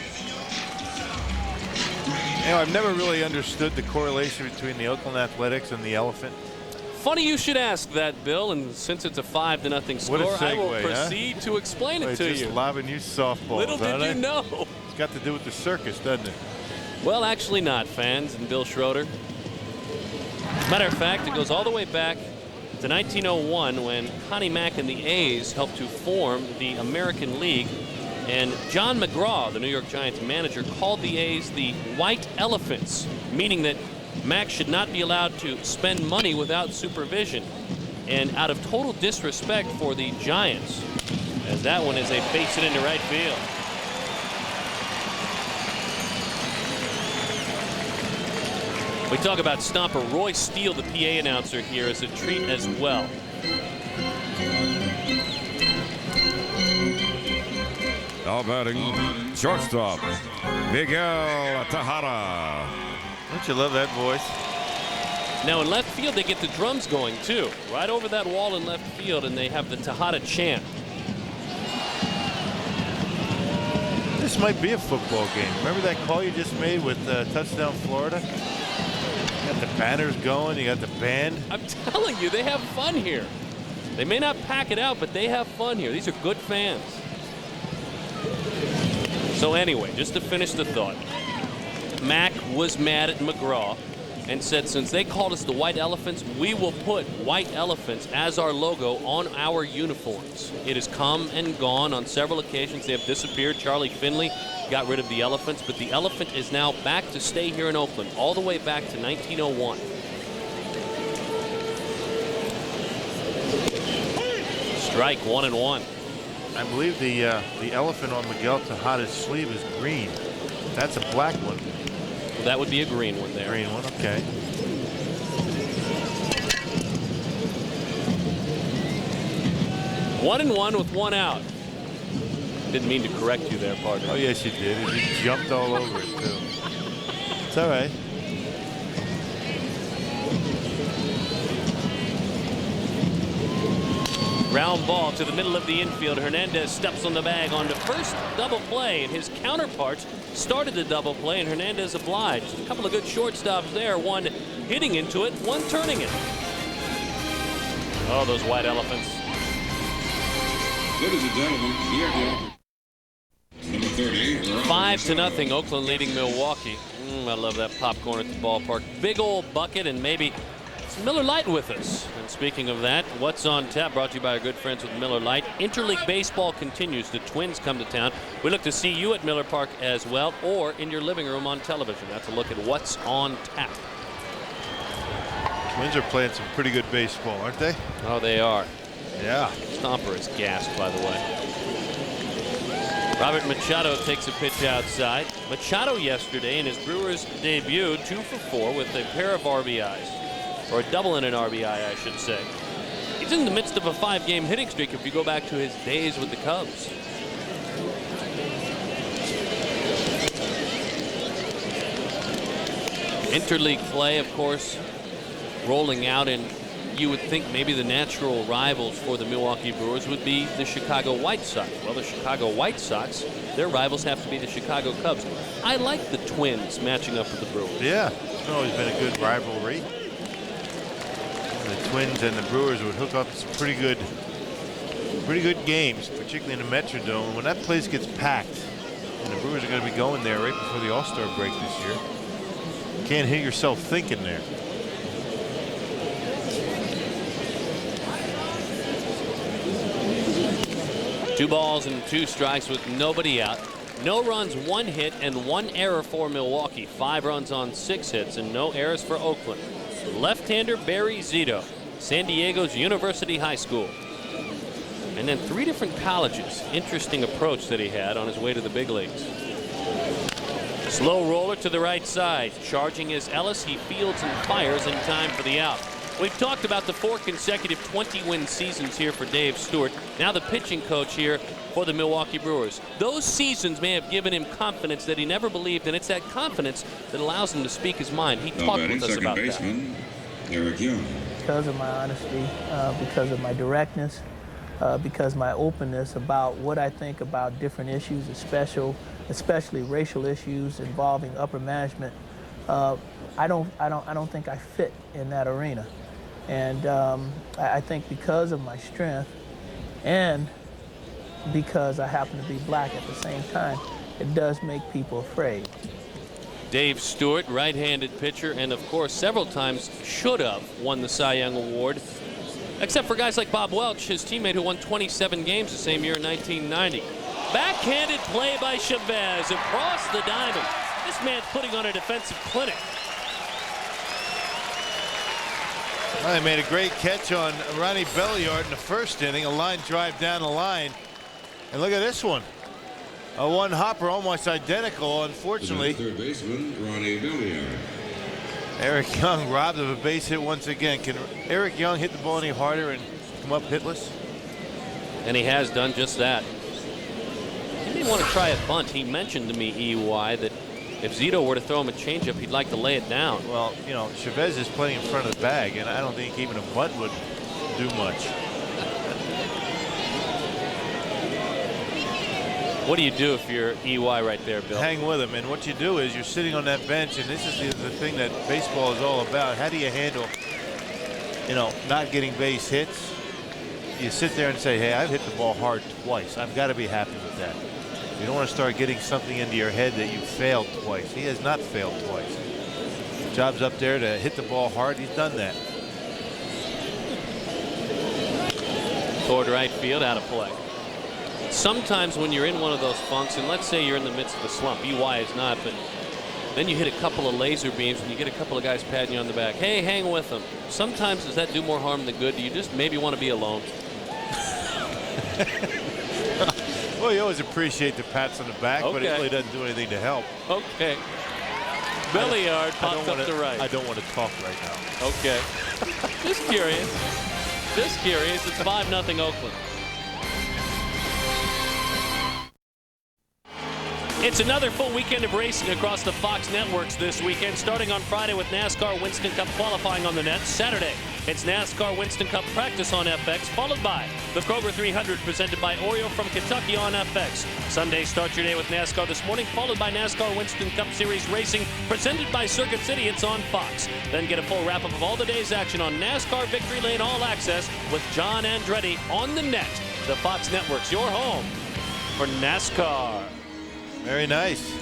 You know, I've never really understood the correlation between the Oakland Athletics and the Elephant. Funny you should ask that, Bill, and since it's a 5-0 score, What a segue, I will proceed to explain it to you. Just lobbing you softballs. Little did you know. It's got to do with the circus, doesn't it? Well, actually not, fans and Bill Schroeder. Matter of fact, it goes all the way back to 1901 when Connie Mack and the A's helped to form the American League. And John McGraw, the New York Giants manager, called the A's the White Elephants, meaning that Mack should not be allowed to spend money without supervision. And out of total disrespect for the Giants, as that one is a base hit into right field. We talk about Stomper. Roy Steele, the PA announcer here, is a treat as well. Now batting, shortstop, Miguel Tejada. Don't you love that voice? Now in left field, they get the drums going too. Right over that wall in left field, and they have the Tejada chant. This might be a football game. Remember that call you just made with Touchdown Florida? You got the banners going, you got the band. I'm telling you, they have fun here. They may not pack it out, but they have fun here. These are good fans. So anyway, just to finish the thought, Mack was mad at McGraw and said, since they called us the White Elephants, we will put White Elephants as our logo on our uniforms. It has come and gone on several occasions. They have disappeared. Charlie Finley got rid of the Elephants, but the Elephant is now back to stay here in Oakland, all the way back to 1901. Strike, 1-1. I believe the elephant on Miguel Tejada's sleeve is green. That's a black one. Well, that would be a green one there. Green one, okay. One and one with one out. Didn't mean to correct you there, partner. Oh, yes, you did. You jumped all over it, too. It's all right. Ground ball to the middle of the infield. Hernandez steps on the bag on the first double play, and his counterparts started the double play, and Hernandez obliged. A couple of good shortstops there. One hitting into it, one turning it. Oh, those White Elephants. Ladies and gentlemen, here the number 30. 5-0, Oakland leading Milwaukee. I love that popcorn at the ballpark. Big old bucket, and maybe some Miller Lite with us. And speaking of that, what's on tap? Brought to you by our good friends with Miller Lite. Interleague baseball continues. The Twins come to town. We look to see you at Miller Park as well, or in your living room on television. That's a look at what's on tap. Twins are playing some pretty good baseball, aren't they? Oh, they are. Yeah. Stomper is gassed, by the way. Robert Machado takes a pitch outside. Machado yesterday in his Brewers debut, 2 for 4 with a pair of RBIs. Or a double and an RBI, I should say. He's in the midst of a 5-game hitting streak if you go back to his days with the Cubs. Interleague play, of course, rolling out, and you would think maybe the natural rivals for the Milwaukee Brewers would be the Chicago White Sox. Well, the Chicago White Sox, their rivals have to be the Chicago Cubs. I like the Twins matching up with the Brewers. Yeah, it's always been a good rivalry. The Twins and the Brewers would hook up some pretty good games, particularly in the Metrodome. When that place gets packed, and the Brewers are going to be going there right before the All-Star break this year, you can't hear yourself thinking there. Two balls and 2 strikes with nobody out. No runs, 1 hit, and 1 error for Milwaukee. 5 runs on 6 hits, and no errors for Oakland. Left-hander Barry Zito, San Diego's University High School. And then 3 different colleges. Interesting approach that he had on his way to the big leagues. Slow roller to the right side. Charging is Ellis. He fields and fires in time for the out. We've talked about the 4 consecutive 20-win seasons here for Dave Stewart. Now the pitching coach here for the Milwaukee Brewers. Those seasons may have given him confidence that he never believed, and it's that confidence that allows him to speak his mind. He talked with us about baseman, Eric Young. Because of my honesty, because of my directness, because of my openness about what I think about different issues, especially racial issues involving upper management. I don't think I fit in that arena. And I think because of my strength and because I happen to be black at the same time, it does make people afraid. Dave Stewart, right-handed pitcher, and of course several times should have won the Cy Young Award, except for guys like Bob Welch, his teammate who won 27 games the same year in 1990. Backhanded play by Chavez across the diamond. This man's putting on a defensive clinic. Well, they made a great catch on Ronnie Belliard in the first inning. A line drive down the line. And look at this one. A one hopper, almost identical, unfortunately. Third baseman, Ronnie Belliard. Eric Young robbed of a base hit once again. Can Eric Young hit the ball any harder and come up hitless? And he has done just that. He may want to try a bunt. He mentioned to me, EY, that if Zito were to throw him a changeup, he'd like to lay it down. Well, you know, Chavez is playing in front of the bag, and I don't think even a bunt would do much. What do you do if you're EY right there, Bill? Hang with him, and what you do is you're sitting on that bench, and this is the thing that baseball is all about. How do you handle, you know, not getting base hits? You sit there and say, hey, I've hit the ball hard twice. I've got to be happy with that. You don't want to start getting something into your head that you failed twice. He has not failed twice. The job's up there to hit the ball hard. He's done that. Toward right field, out of play. Sometimes when you're in one of those funks, and let's say you're in the midst of a slump, EY is not, but then you hit a couple of laser beams and you get a couple of guys patting you on the back. Hey, hang with them. Sometimes does that do more harm than good? Do you just maybe want to be alone? Well, you always appreciate the pats on the back, but it really doesn't do anything to help. Okay. Belliard pops up to right. I don't want to talk right now. Okay. Just curious. Just curious. It's 5-0 Oakland. It's another full weekend of racing across the Fox networks this weekend, starting on Friday with NASCAR Winston Cup qualifying on the net. Saturday, it's NASCAR Winston Cup practice on FX, followed by the Kroger 300 presented by Oreo from Kentucky on FX. Sunday, start your day with NASCAR this morning, followed by NASCAR Winston Cup Series Racing presented by Circuit City. It's on Fox. Then get a full wrap-up of all the day's action on NASCAR Victory Lane All Access with John Andretti on the net. The Fox networks, your home for NASCAR. Very nice.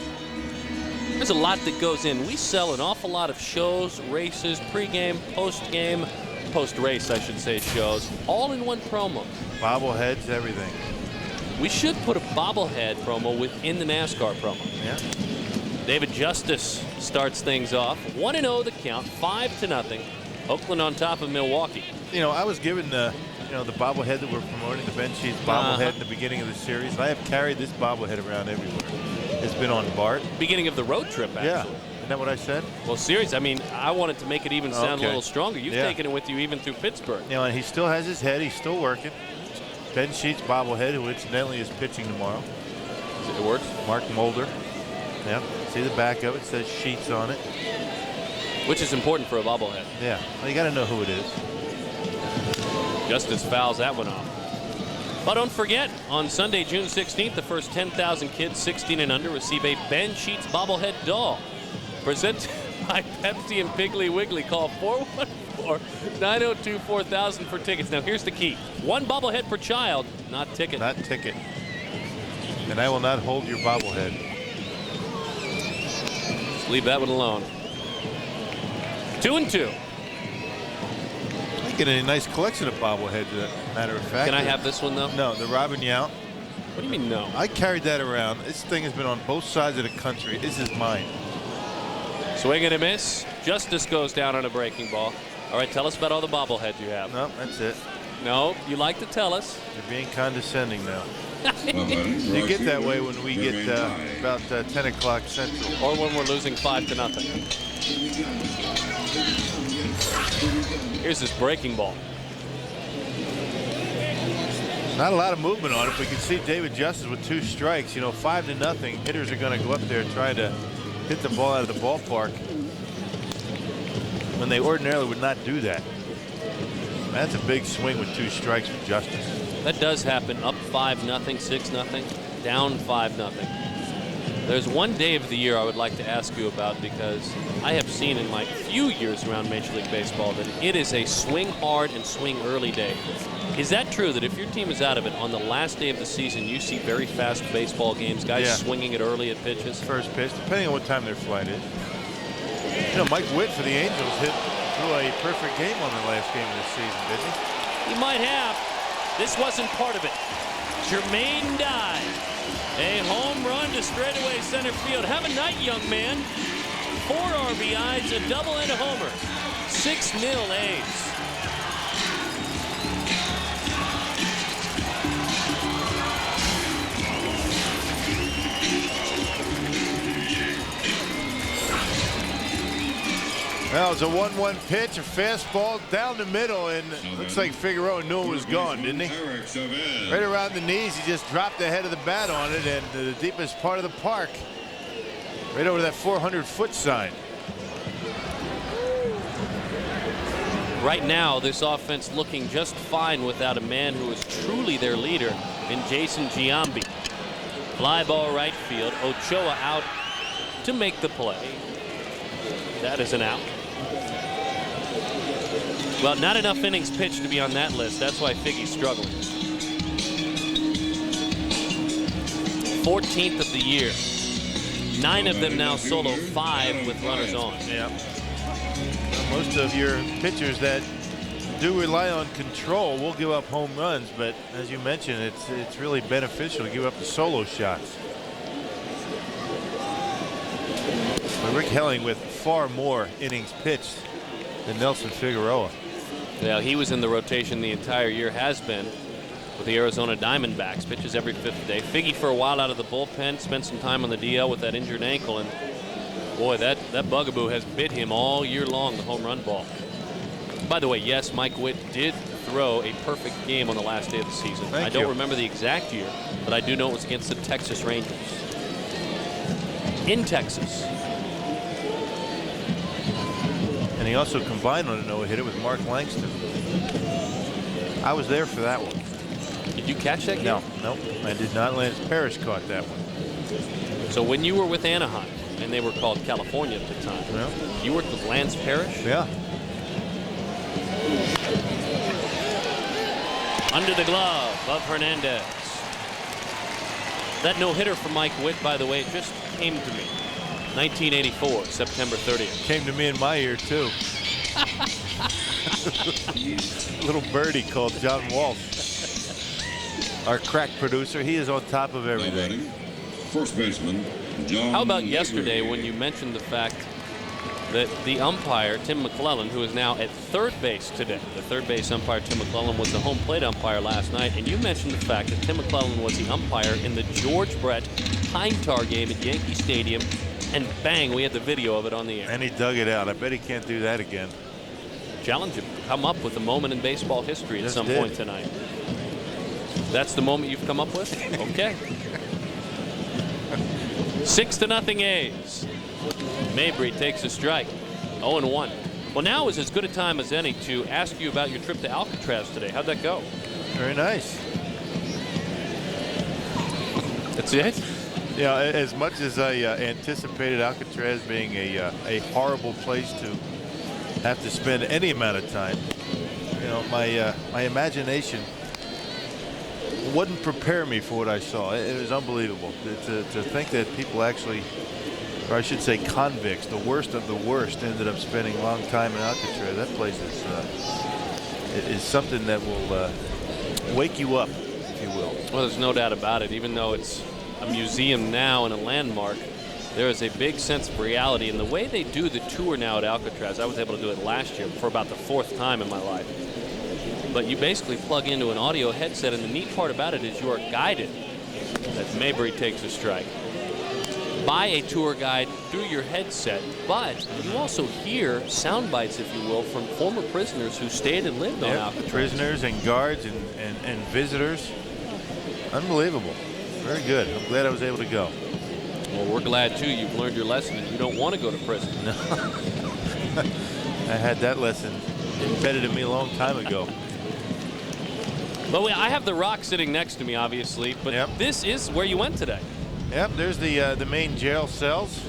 There's a lot that goes in. We sell an awful lot of shows, races, pregame, postgame, post-race, I should say, shows, all in one promo. Bobbleheads, everything. We should put a bobblehead promo within the NASCAR promo. Yeah. David Justice starts things off. 1-0 the count, 5-0. Oakland on top of Milwaukee. You know, I was given the bobblehead that we're promoting, the Ben Sheets bobblehead in the beginning of the series. I have carried this bobblehead around everywhere. It's been on Bart. Beginning of the road trip, actually. Yeah. Isn't that what I said? Well, seriously, I mean, I wanted to make it even sound a little stronger. You've taken it with you even through Pittsburgh. You know, and he still has his head. He's still working. Ben Sheets bobblehead, who incidentally is pitching tomorrow. It works. Mark Mulder. Yeah. See the back of it. It says Sheets on it. Which is important for a bobblehead. Yeah, well, you got to know who it is. Justice fouls that one off. But don't forget, on Sunday, June 16th, the first 10,000 kids 16 and under receive a Ben Sheets bobblehead doll. Presented by Pepsi and Piggly Wiggly. Call 414-902-4000 for tickets. Now, here's the key. One bobblehead per child, not ticket. Not ticket. And I will not hold your bobblehead. Just leave that one alone. 2-2. I get a nice collection of bobbleheads, as a matter of fact. Can I have this one, though? No, the Robin Yount. What do you mean, no? I carried that around. This thing has been on both sides of the country. This is mine. Swing and a miss. Justice goes down on a breaking ball. All right, tell us about all the bobbleheads you have. No, that's it. No, you like to tell us. You're being condescending now. You get that way when we get about 10 o'clock Central. Or when we're losing 5-0. Here's this breaking ball. Not a lot of movement on it, but you can see David Justice with 2 strikes. You know, 5-0. Hitters are going to go up there trying to hit the ball out of the ballpark when they ordinarily would not do that. That's a big swing with 2 strikes for Justice. That does happen. Up 5-0, 6-0, down 5-0. There's one day of the year I would like to ask you about, because I have seen in my few years around Major League Baseball that it is a swing hard and swing early day. Is that true, that if your team is out of it on the last day of the season, you see very fast baseball games, guys swinging it early at pitches? First pitch, depending on what time their flight is. You know, Mike Witt for the Angels threw a perfect game on the last game of the season, didn't he? He might have. This wasn't part of it. Jermaine dive. A home run to straightaway center field. Have a night, young man. 4 RBIs, a double and a homer. 6-0 A's. Well, it's a 1-1 pitch, a fastball down the middle, and looks like Figueroa knew it was gone, didn't he? Right around the knees, he just dropped the head of the bat on it, and to the deepest part of the park, right over that 400-foot sign. Right now, this offense looking just fine without a man who is truly their leader in Jason Giambi. Fly ball right field. Ochoa out to make the play. That is an out. Well, not enough innings pitched to be on that list. That's why Figgy's struggling. 14th of the year. 9 of them now solo, 5 with runners on. Yeah. Well, most of your pitchers that do rely on control will give up home runs, but as you mentioned, it's really beneficial to give up the solo shots. But Rick Helling with far more innings pitched than Nelson Figueroa. Yeah, he was in the rotation the entire year, has been, with the Arizona Diamondbacks. Pitches every 5th day. Figgy for a while out of the bullpen, spent some time on the DL with that injured ankle, and boy, that bugaboo has bit him all year long, the home run ball. By the way, yes, Mike Witt did throw a perfect game on the last day of the season. I don't remember the exact year, but I do know it was against the Texas Rangers. In Texas. And he also combined on a no-hitter with Mark Langston. I was there for that one. Did you catch that game? No, I did not. Lance Parrish caught that one. So when you were with Anaheim, and they were called California at the time, you worked with Lance Parrish? Yeah. Under the glove of Hernandez. That no-hitter for Mike Witt, by the way, it just came to me. 1984, September 30th. Came to me in my ear, too. Little birdie called John Walsh. Our crack producer. He is on top of everything. First baseman, John. How about yesterday when you mentioned the fact that the umpire, Tim McClellan, who is now at third base today, the third base umpire, Tim McClellan, was the home plate umpire last night, and you mentioned the fact that Tim McClellan was the umpire in the George Brett Pine Tar game at Yankee Stadium, and bang, we had the video of it on the air. And he dug it out. I bet he can't do that again. Challenge him. Come up with a moment in baseball history at some point tonight. That's the moment you've come up with? Okay. 6-0 A's. Mabry takes a strike. 0-1. Well, now is as good a time as any to ask you about your trip to Alcatraz today. How'd that go? Very nice. That's it? Yeah, as much as I anticipated Alcatraz being a horrible place to have to spend any amount of time, you know, my imagination wouldn't prepare me for what I saw. It was unbelievable to think that people actually, or I should say convicts, the worst of the worst, ended up spending a long time in Alcatraz. That place is something that will wake you up, if you will. Well, there's no doubt about it. Even though it's a museum now and a landmark, there is a big sense of reality. And the way they do the tour now at Alcatraz, I was able to do it last year for about the 4th time in my life. But you basically plug into an audio headset, and the neat part about it is you are guided as Mabry takes a strike by a tour guide through your headset, but you also hear sound bites, if you will, from former prisoners who stayed and lived on Alcatraz. Prisoners and guards and visitors. Unbelievable. Very good. I'm glad I was able to go. Well, we're glad too. You've learned your lesson and you don't want to go to prison. No. I had that lesson embedded in me a long time ago. But I have the Rock sitting next to me, obviously, but this is where you went today. Yep, there's the main jail cells.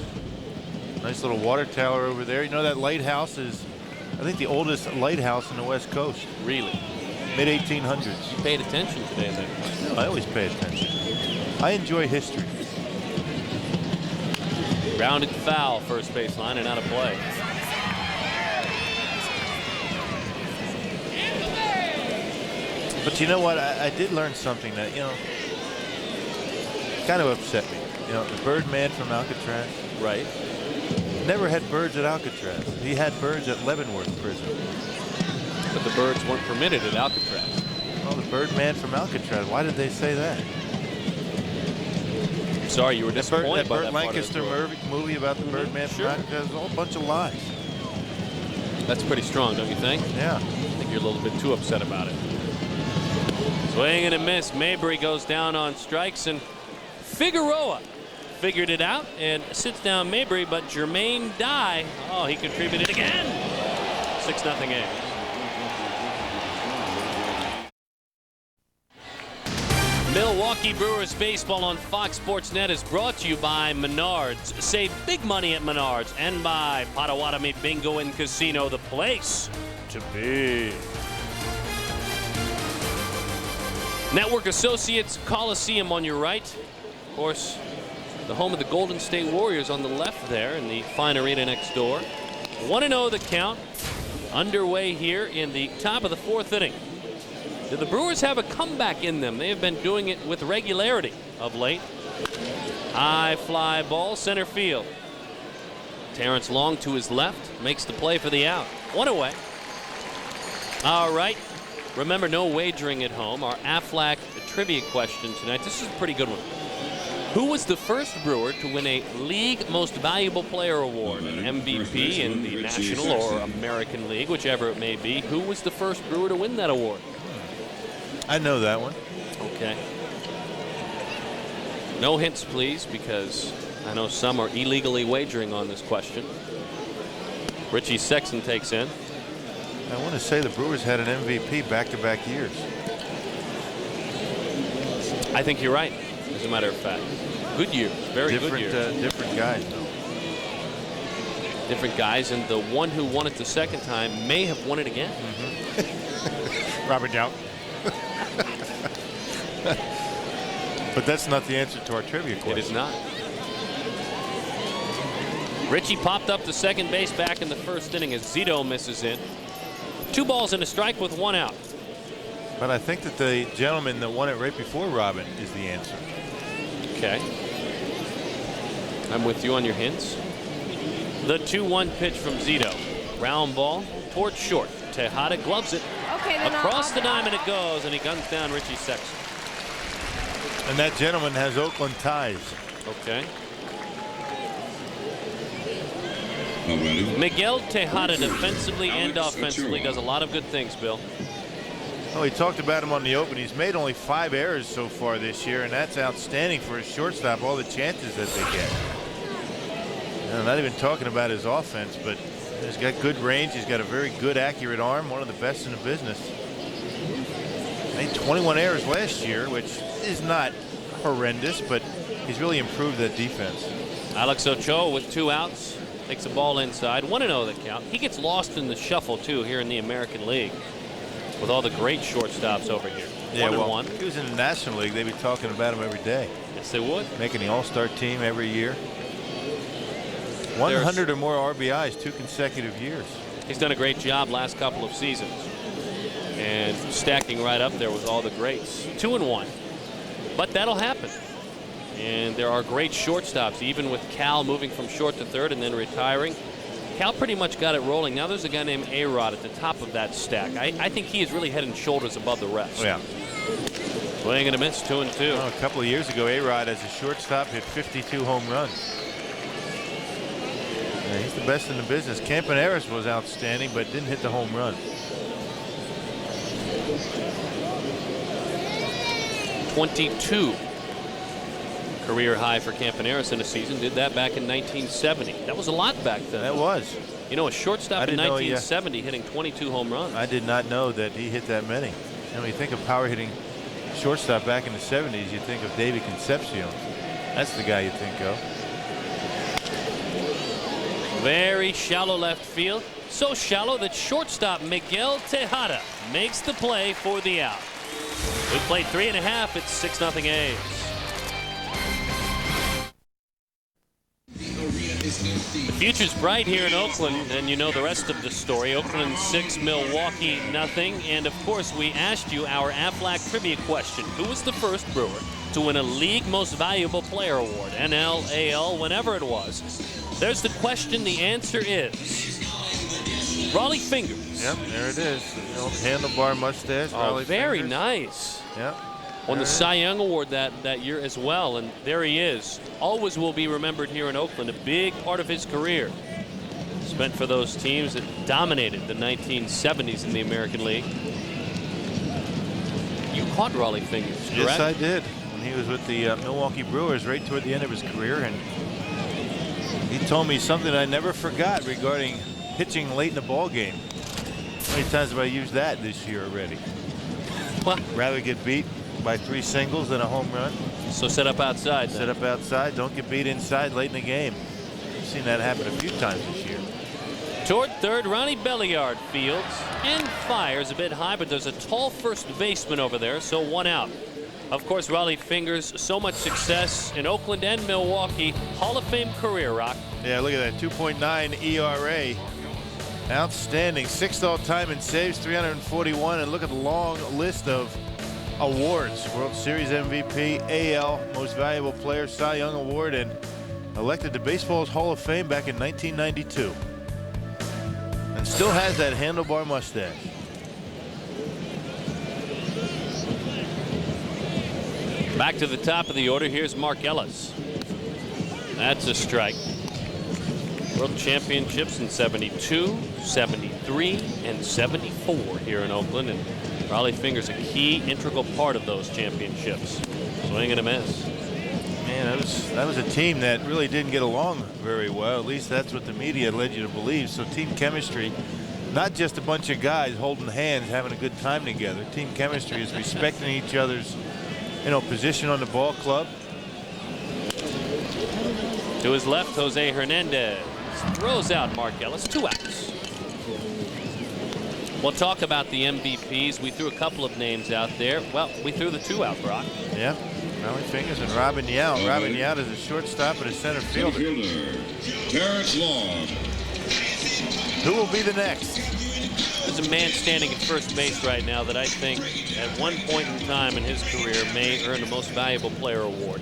Nice little water tower over there. You know that lighthouse is, I think, the oldest lighthouse in the West Coast. Really? Mid-1800s. You paid attention today then. I always pay attention. I enjoy history. Grounded foul, first baseline, and out of play. But you know what? I did learn something that, you know, kind of upset me. You know, the Birdman from Alcatraz. Right. Never had birds at Alcatraz. He had birds at Leavenworth Prison. But the birds weren't permitted at Alcatraz. Oh, the Birdman from Alcatraz. Why did they say that? I'm sorry, you were disappointed by that Burt Lancaster movie about the Birdman from Alcatraz. All a bunch of lies. That's pretty strong, don't you think? Yeah. I think you're a little bit too upset about it. Swing and a miss. Mabry goes down on strikes, and Figueroa figured it out and sits down Mabry, but Jermaine Dye, oh, he contributed again. 6-0 A's. Milwaukee Brewers baseball on Fox Sports Net is brought to you by Menards. Save big money at Menards, and by Potawatomi Bingo and Casino, the place to be. Network Associates Coliseum on your right. Of course, the home of the Golden State Warriors on the left there in the fine arena next door. 1-0 the count. Underway here in the top of the 4th inning. Do the Brewers have a comeback in them? They have been doing it with regularity of late. High fly ball, center field. Terrence Long to his left makes the play for the out. 1 away. All right. Remember, no wagering at home. Our Aflac trivia question tonight. This is a pretty good one. Who was the first Brewer to win a League Most Valuable Player award, an MVP in the National or American League, whichever it may be? Who was the first Brewer to win that award? I know that one. Okay. No hints, please, because I know some are illegally wagering on this question. Richie Sexton takes in. I want to say the Brewers had an MVP back-to-back years. I think you're right, as a matter of fact. Good years, very good years. Different guys, though. Different guys, and the one who won it the second time may have won it again. Robert Dow. But that's not the answer to our trivia question. It is not. Richie popped up to second base back in the 1st inning as Zito misses in. 2 balls and a strike with 1 out. But I think that the gentleman that won it right before Robin is the answer. Okay. I'm with you on your hints. The 2-1 pitch from Zito. Round ball towards short. Tejada gloves it. Okay, then across the diamond it goes, and he guns down Richie Sexton. And that gentleman has Oakland ties. Okay. Miguel Tejada defensively and offensively does a lot of good things, Bill. Oh, we talked about him on the open. He's made only 5 errors so far this year, and that's outstanding for a shortstop, all the chances that they get. And I'm not even talking about his offense, but He's got good range. He's got a very good, accurate arm. One of the best in the business. Made 21 errors last year, which is not horrendous, but he's really improved that defense. Alex Ochoa with 2 outs. Takes a ball inside. 1-0 the count. He gets lost in the shuffle, too, here in the American League with all the great shortstops over here. Yeah, 1-1. if he was in the National League, they'd be talking about him every day. Yes, they would. Making the All-Star team every year. 100 or more RBIs 2 consecutive years. He's done a great job last couple of seasons. And stacking right up there with all the greats. 2-1. But that'll happen. And there are great shortstops, even with Cal moving from short to third and then retiring. Cal pretty much got it rolling. Now there's a guy named A-Rod at the top of that stack. I think he is really head and shoulders above the rest. Yeah. Swing and a miss, 2-2. Well, a couple of years ago, A-Rod as a shortstop hit 52 home runs. Yeah, he's the best in the business. Campaneris was outstanding, but didn't hit the home run. '22 career high for Campaneris in a season. Did that back in 1970. That was a lot back then. That was. You know, a shortstop in 1970 hitting 22 home runs. I did not know that he hit that many. And when you think of power hitting shortstop back in the 70s, you think of David Concepcion. That's the guy you think of. Very shallow left field. So shallow that shortstop Miguel Tejada makes the play for the out. We played 3.5. It's 6-0 A's. The future's bright here in Oakland, and you know the rest of the story. Oakland 6, Milwaukee nothing. And of course, we asked you our Aflac trivia question. Who was the first Brewer to win a League Most Valuable Player Award? NL, AL, whenever it was. There's the question. The answer is Raleigh Fingers. Yep, there it is. The old handlebar mustache. Oh, very Fingers. nice. Yep. Won the Cy Young Award that year as well, and there he is. Always will be remembered here in Oakland. A big part of his career spent for those teams that dominated the 1970s in the American League. You caught Raleigh Fingers, correct? Yes, I did. When he was with the Milwaukee Brewers right toward the end of his career, and he told me something I never forgot regarding pitching late in the ball game. How many times have I used that this year already? Well, rather get beat by 3 singles than a home run. So set up outside. Set up outside. Don't get beat inside late in the game. I've seen that happen a few times this year. Toward third, Ronnie Belliard fields and fires a bit high, but there's a tall first baseman over there, so 1 out. Of course, Raleigh Fingers, so much success in Oakland and Milwaukee. Hall of Fame career, Rock. Yeah, look at that, 2.9 ERA. Outstanding. 6th all-time in saves, 341, and look at the long list of awards. World Series MVP, AL Most Valuable Player, Cy Young Award, and elected to baseball's Hall of Fame back in 1992. And still has that handlebar mustache. Back to the top of the order. Here's Mark Ellis. That's a strike. World Championships in 72, 73, and 74 here in Oakland. And Raleigh Fingers a key, integral part of those championships. Swing and a miss. Man, that was a team that really didn't get along very well. At least that's what the media led you to believe. So team chemistry, not just a bunch of guys holding hands, having a good time together. Team chemistry is respecting each other's, position on the ball club. To his left, Jose Hernandez throws out Mark Ellis. 2 outs. We'll talk about the MVPs. We threw a couple of names out there. Well, we threw the 2 out, Brock. Yeah, Raleigh Fingers and Robin Yount. Robin Yount is a shortstop and a center fielder. Terrence Long. Who will be the next? There's a man standing at first base right now that I think at one point in time in his career may earn the Most Valuable Player Award.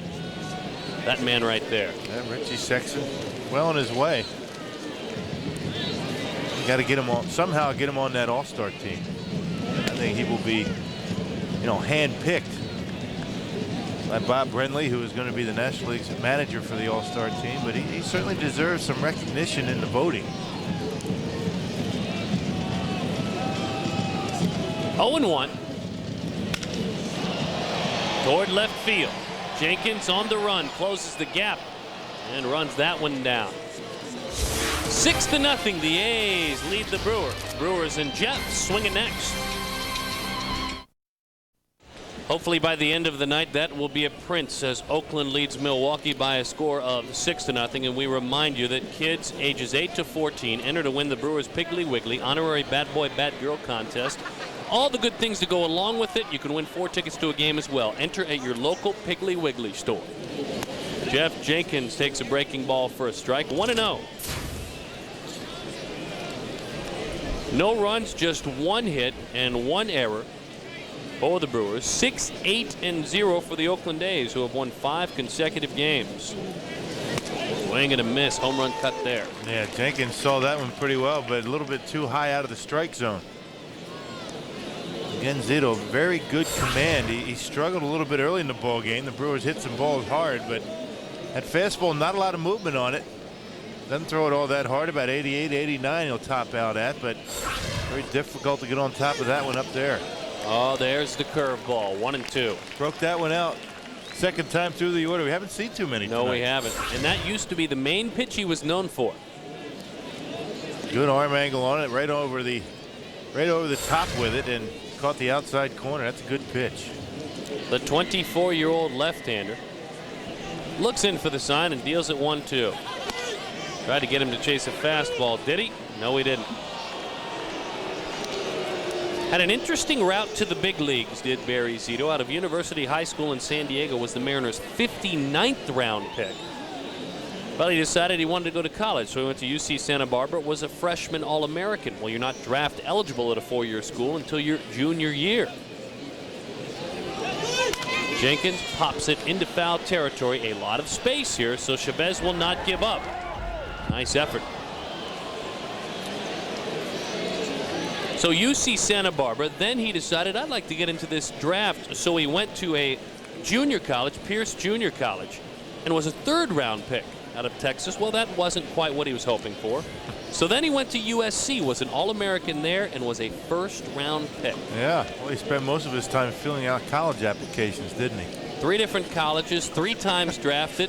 That man right there. Yeah, Richie Sexton, well on his way. You got to get him on, somehow get him on that All-Star team. I think he will be, hand-picked by Bob Brenly, who is going to be the National League's manager for the All-Star team. But he certainly deserves some recognition in the voting. 0-1. Toward left field. Jenkins on the run, closes the gap and runs that one down. 6-0, the A's lead the Brewers. Brewers and Jeff swinging next. Hopefully by the end of the night, that will be a prince as Oakland leads Milwaukee by a score of 6-0. And we remind you that kids ages 8 to 14 enter to win the Brewers Piggly Wiggly honorary Bad Boy Bad Girl contest. All the good things that go along with it. You can win 4 tickets to a game as well. Enter at your local Piggly Wiggly store. Jeff Jenkins takes a breaking ball for a strike. 1-0. No runs, just 1 hit and 1 error for the Brewers. 6-8-0 for the Oakland A's, who have won 5 consecutive games. Swing and a miss. Home run cut there. Yeah, Jenkins saw that one pretty well, but a little bit too high out of the strike zone. Again, Zito, very good command. He struggled a little bit early in the ball game. The Brewers hit some balls hard, but that fastball, not a lot of movement on it. Doesn't throw it all that hard. About 88, 89 he'll top out at, but very difficult to get on top of that one up there. Oh, there's the curveball. 1-2. Broke that one out. Second time through the order. We haven't seen too many tonight. No, we haven't. And that used to be the main pitch he was known for. Good arm angle on it, right over the top with it, and caught the outside corner. That's a good pitch. The 24-year-old left-hander looks in for the sign and deals it 1-2. Tried to get him to chase a fastball. Did he? No, he didn't. Had an interesting route to the big leagues, did Barry Zito. Out of University High School in San Diego was the Mariners' 59th round pick. Well, he decided he wanted to go to college, so he went to UC Santa Barbara, was a freshman All-American. Well, you're not draft eligible at a 4-year school until your junior year. Jenkins pops it into foul territory. A lot of space here, so Chavez will not give up. Nice effort. So UC Santa Barbara, then he decided, I'd like to get into this draft. So he went to a junior college, Pierce Junior College, and was a 3rd round pick out of Texas. Well, that wasn't quite what he was hoping for. So then he went to USC, was an All-American there, and was a 1st round pick. Yeah, well, he spent most of his time filling out college applications, didn't he? 3 different colleges, 3 times drafted.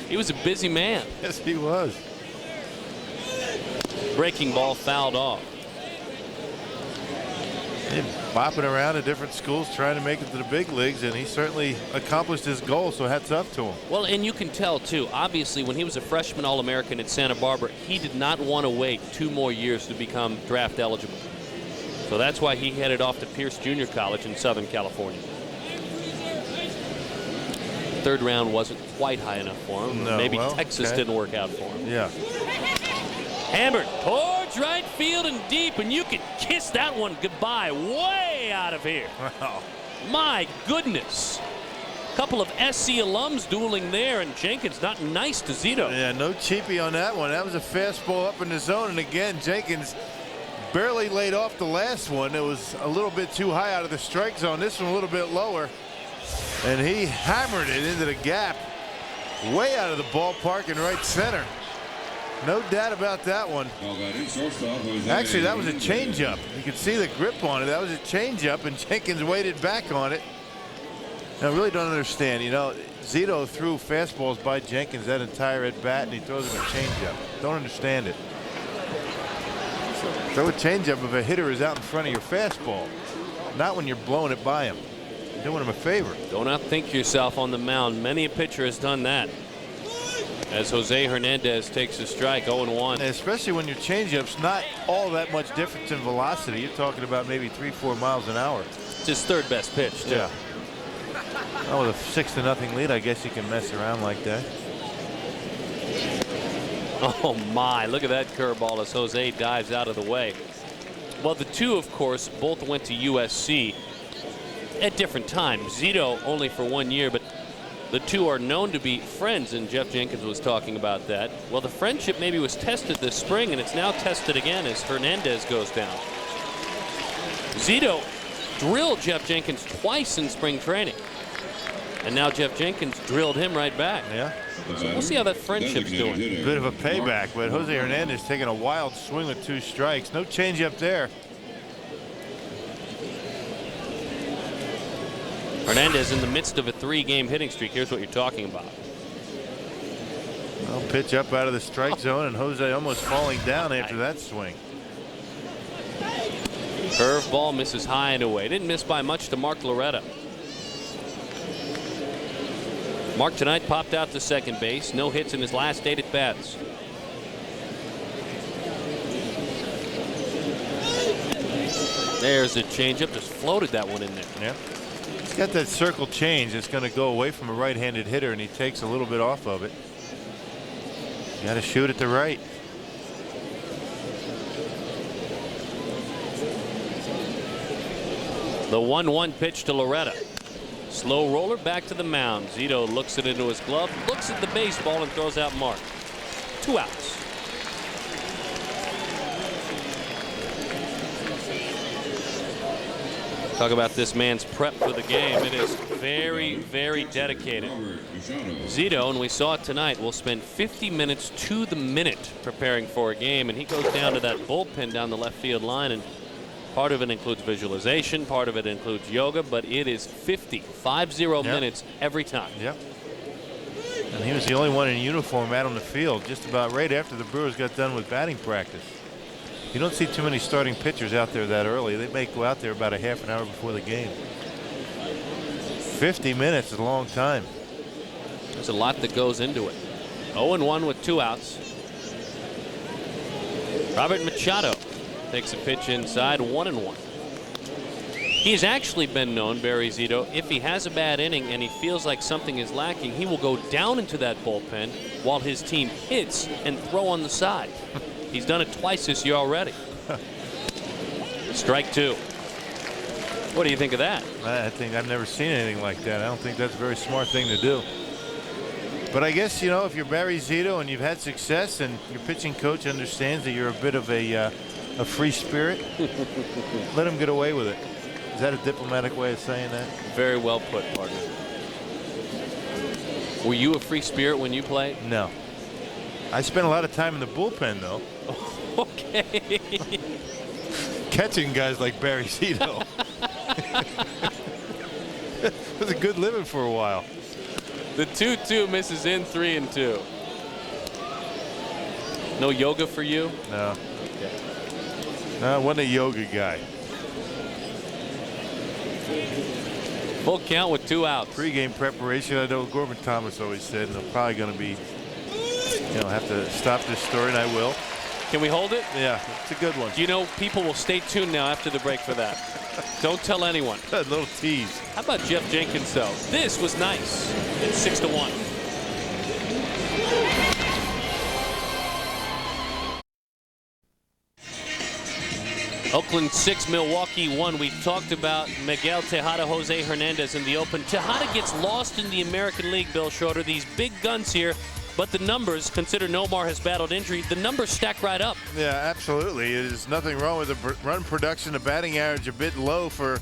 He was a busy man. Yes, he was. Breaking ball fouled off. He's bopping around at different schools trying to make it to the big leagues, and he certainly accomplished his goal, so hats up to him. Well, and you can tell, too, obviously, when he was a freshman All-American at Santa Barbara, he did not want to wait 2 more years to become draft eligible. So that's why he headed off to Pierce Junior College in Southern California. 3rd round wasn't quite high enough for him. No, Maybe well, Texas okay. didn't work out for him. Yeah. Hammered towards right field and deep, and you can kiss that one goodbye way out of here. Wow. My goodness. Couple of SC alums dueling there, and Jenkins not nice to Zito. Yeah, no cheapie on that one. That was a fastball up in the zone, and again, Jenkins barely laid off the last one. It was a little bit too high out of the strike zone. This one a little bit lower, and he hammered it into the gap, way out of the ballpark in right center. No doubt about that one. Actually, that was a changeup. You could see the grip on it. That was a changeup, and Jenkins waited back on it. I really don't understand. You know, Zito threw fastballs by Jenkins that entire at bat, and he throws him a changeup. Don't understand it. Throw a changeup if a hitter is out in front of your fastball, not when you're blowing it by him. You're doing him a favor. Don't outthink yourself on the mound. Many a pitcher has done that. As Jose Hernandez takes a strike, 0-1. And especially when your changeup's not all that much difference in velocity. You're talking about maybe 3-4 miles an hour. It's his 3rd best pitch, too. Yeah. Oh, with a 6-0 lead, I guess you can mess around like that. Oh my, look at that curveball as Jose dives out of the way. Well, the 2, of course, both went to USC at different times. Zito only for 1 year, but the 2 are known to be friends, and Jeff Jenkins was talking about that. Well, the friendship maybe was tested this spring, and it's now tested again as Hernandez goes down. Zito drilled Jeff Jenkins twice in spring training, and now Jeff Jenkins drilled him right back. Yeah. So we'll see how that friendship's doing. Bit of a payback, but Jose Hernandez taking a wild swing with 2 strikes. No changeup there. Hernandez in the midst of a 3-game hitting streak. Here's what you're talking about. Well, pitch up out of the strike zone, and Jose almost falling down after that swing. Curveball misses high and away. Didn't miss by much to Mark Loretta. Mark tonight popped out to second base. No hits in his last 8 at bats. There's a changeup. Just floated that one in there. Yeah. He's got that circle change. It's going to go away from a right-handed hitter, and he takes a little bit off of it. You got to shoot at the right. The 1-1 pitch to Loretta. Slow roller back to the mound. Zito looks it into his glove, looks at the baseball, and throws out Mark. 2 outs. Talk about this man's prep for the game. It is very, very dedicated. Zito, and we saw it tonight, will spend 50 minutes to the minute preparing for a game, and he goes down to that bullpen down the left field line, and part of it includes visualization, part of it includes yoga, but it is 50 minutes every time. Yep. And he was the only one in uniform out on the field just about right after the Brewers got done with batting practice. You don't see too many starting pitchers out there that early. They may go out there about a half an hour before the game. 50 minutes is a long time. There's a lot that goes into it. 0-1 with 2 outs. Robert Machado takes a pitch inside, 1-1. He's actually been known, Barry Zito, if he has a bad inning and he feels like something is lacking, he will go down into that bullpen while his team hits and throw on the side. He's done it twice this year already. Strike 2. What do you think of that? I think I've never seen anything like that. I don't think that's a very smart thing to do. But I guess, you know, if you're Barry Zito and you've had success and your pitching coach understands that you're a bit of a free spirit, let him get away with it. Is that a diplomatic way of saying that? Very well put, partner. Were you a free spirit when you played? No. I spent a lot of time in the bullpen, though. Okay. Catching guys like Barry Zito. It was a good living for a while. The 2-2 misses in, 3-2. No yoga for you? No. No, I wasn't a yoga guy. Full count with 2 outs. Pre-game preparation, I know Gorman Thomas always said, and I'm probably going to be, you know, have to stop this story, and I will. Can we hold it? Yeah, it's a good one. You know, people will stay tuned now after the break for that. Don't tell anyone. A little tease. How about Jeff Jenkins, though? This was nice. It's 6-1. Oakland 6, Milwaukee 1. We talked about Miguel, Tejada, Jose Hernandez in the open. Tejada gets lost in the American League, Bill Schroeder. These big guns here, but the numbers, consider Nomar has battled injury, the numbers stack right up. Yeah, absolutely. There's nothing wrong with the run production. The batting average a bit low for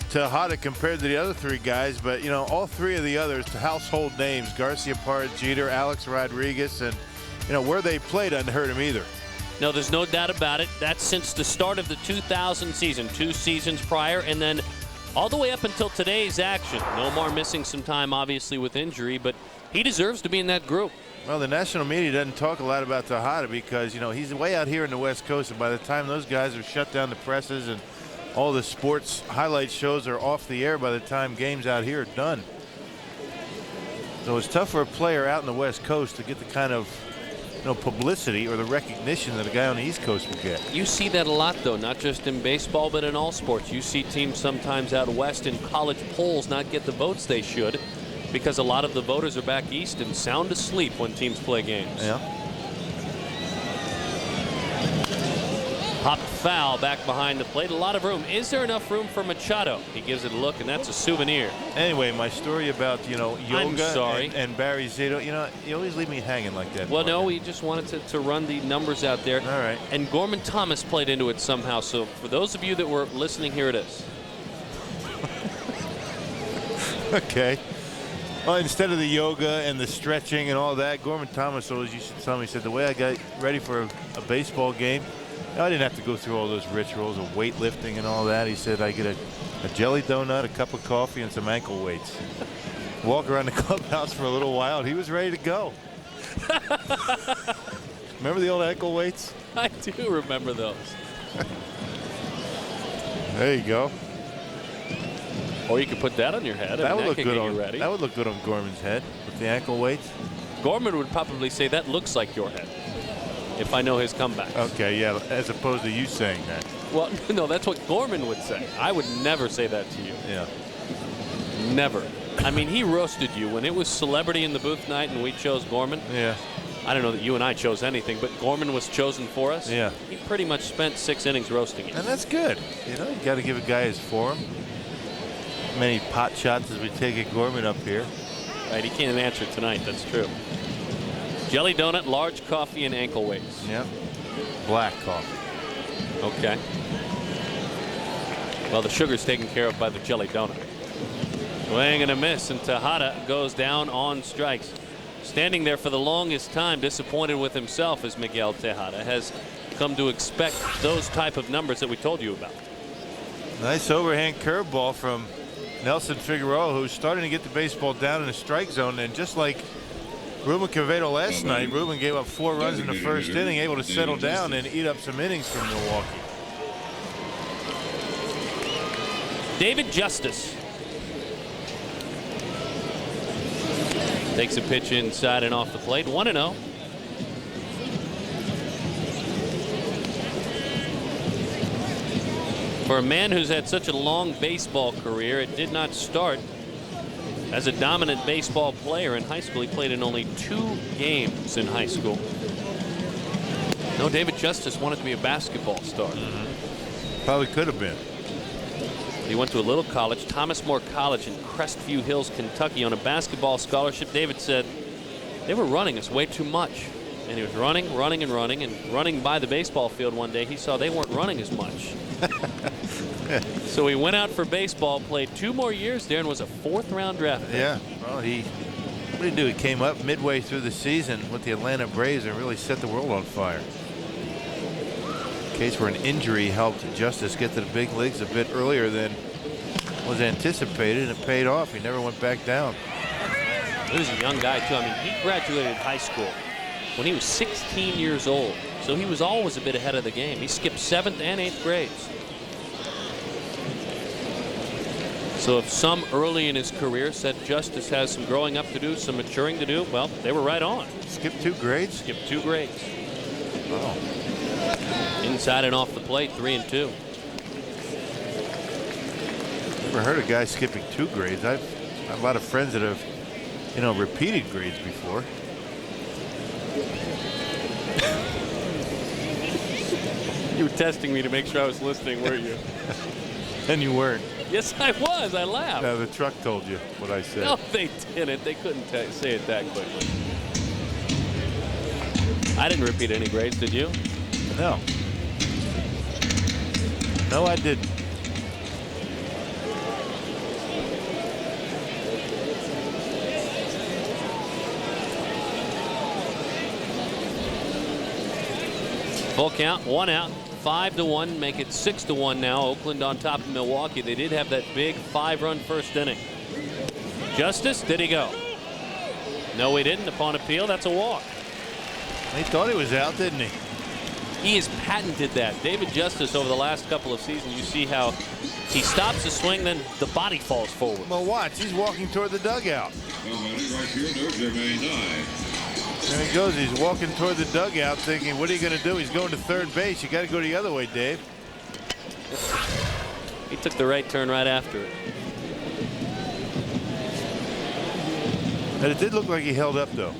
Tejada compared to the other 3 guys, but, you know, all 3 of the others, household names, Garcia Parra, Jeter, Alex Rodriguez, and, you know, where they played doesn't hurt him either. No, there's no doubt about it. That's since the start of the 2000 season, 2 seasons prior, and then all the way up until today's action. Nomar missing some time, obviously, with injury, but he deserves to be in that group. Well, the national media doesn't talk a lot about Tejada because, you know, he's way out here in the West Coast, and by the time those guys have shut down the presses and all the sports highlight shows are off the air by the time games out here are done. So it's tough for a player out in the West Coast to get the kind of, you know, publicity or the recognition that a guy on the East Coast will get. You see that a lot, though, not just in baseball, but in all sports. You see teams sometimes out west in college polls not get the votes they should because a lot of the voters are back east and sound asleep when teams play games. Yeah. Popped foul back behind the plate. A lot of room. Is there enough room for Machado? He gives it a look, and that's a souvenir. Anyway, my story about, you know, yoga and Barry Zito, you know, you always leave me hanging like that. Well, no, we just wanted to run the numbers out there. All right. And Gorman Thomas played into it somehow. So for those of you that were listening, here it is. Okay. Well, instead of the yoga and the stretching and all that, Gorman Thomas always used to tell me, he said, the way I got ready for a baseball game, I didn't have to go through all those rituals of weightlifting and all that. He said I get a jelly donut, a cup of coffee, and some ankle weights. Walk around the clubhouse for a little while, and he was ready to go. Remember the old ankle weights? I do remember those. There you go. Or you could put that on your head. That would look good on. Ready. That would look good on Gorman's head with the ankle weights. Gorman would probably say that looks like your head, if I know his comeback. Okay, yeah, as opposed to you saying that. Well, no, that's what Gorman would say. I would never say that to you. Yeah. Never. I mean, he roasted you when it was celebrity in the booth night and we chose Gorman. Yeah. I don't know that you and I chose anything, but Gorman was chosen for us. Yeah. He pretty much spent 6 innings roasting you. And that's good. You know, you got to give a guy his form. Many pot shots as we take at Gorman up here. Right, he can't answer tonight. That's true. Jelly donut, large coffee, and ankle weights. Yep. Black coffee. Okay. Well, the sugar's taken care of by the jelly donut. Swing and a miss, and Tejada goes down on strikes. Standing there for the longest time, disappointed with himself, as Miguel Tejada has come to expect those type of numbers that we told you about. Nice overhand curveball from Nelson Figueroa, who's starting to get the baseball down in the strike zone. And just like Ruben Quevedo last night, Ruben gave up 4 runs in the first inning, able to settle down and eat up some innings from Milwaukee. David Justice takes a pitch inside and off the plate. 1-0. For a man who's had such a long baseball career, it did not start as a dominant baseball player in high school. He played in only 2 games in high school. No, David Justice wanted to be a basketball star. Probably could have been. He went to a little college, Thomas More College in Crestview Hills, Kentucky, on a basketball scholarship. David said they were running us way too much. And he was running, and running by the baseball field one day. He saw they weren't running as much. So he went out for baseball, played 2 more years there, and was a 4th-round draft pick. Yeah, well, what did he do? He came up midway through the season with the Atlanta Braves and really set the world on fire. A case where an injury helped Justice get to the big leagues a bit earlier than was anticipated, and it paid off. He never went back down. He was a young guy, too. I mean, he graduated high school when he was 16 years old. So he was always a bit ahead of the game. He skipped 7th and 8th grades. So if some early in his career said Justice has some growing up to do, some maturing to do, well, they were right on. Skipped 2 grades? Skipped 2 grades. Oh. Inside and off the plate, 3 and 2. Never heard of guys skipping 2 grades. I've a lot of friends that have, you know, repeated grades before. You were testing me to make sure I was listening, weren't you? And you weren't. Yes, I was. I laughed. No, the truck told you what I said. No, they didn't. They couldn't say it that quickly. I didn't repeat any grades, did you? No. No, I didn't. Full count, 1 out, 5-1, make it 6-1 now. Oakland on top of Milwaukee. They did have that big 5-run first inning. Justice, did he go? No, he didn't. Upon appeal, that's a walk. He thought he was out, didn't he? He has patented that. David Justice, over the last couple of seasons, you see how he stops the swing, then the body falls forward. Well, watch. He's walking toward the dugout. Right fielder, Jermaine. There he goes. He's walking toward the dugout thinking, what are you going to do? He's going to third base. You got to go the other way, Dave. He took the right turn right after it. And it did look like he held up, though.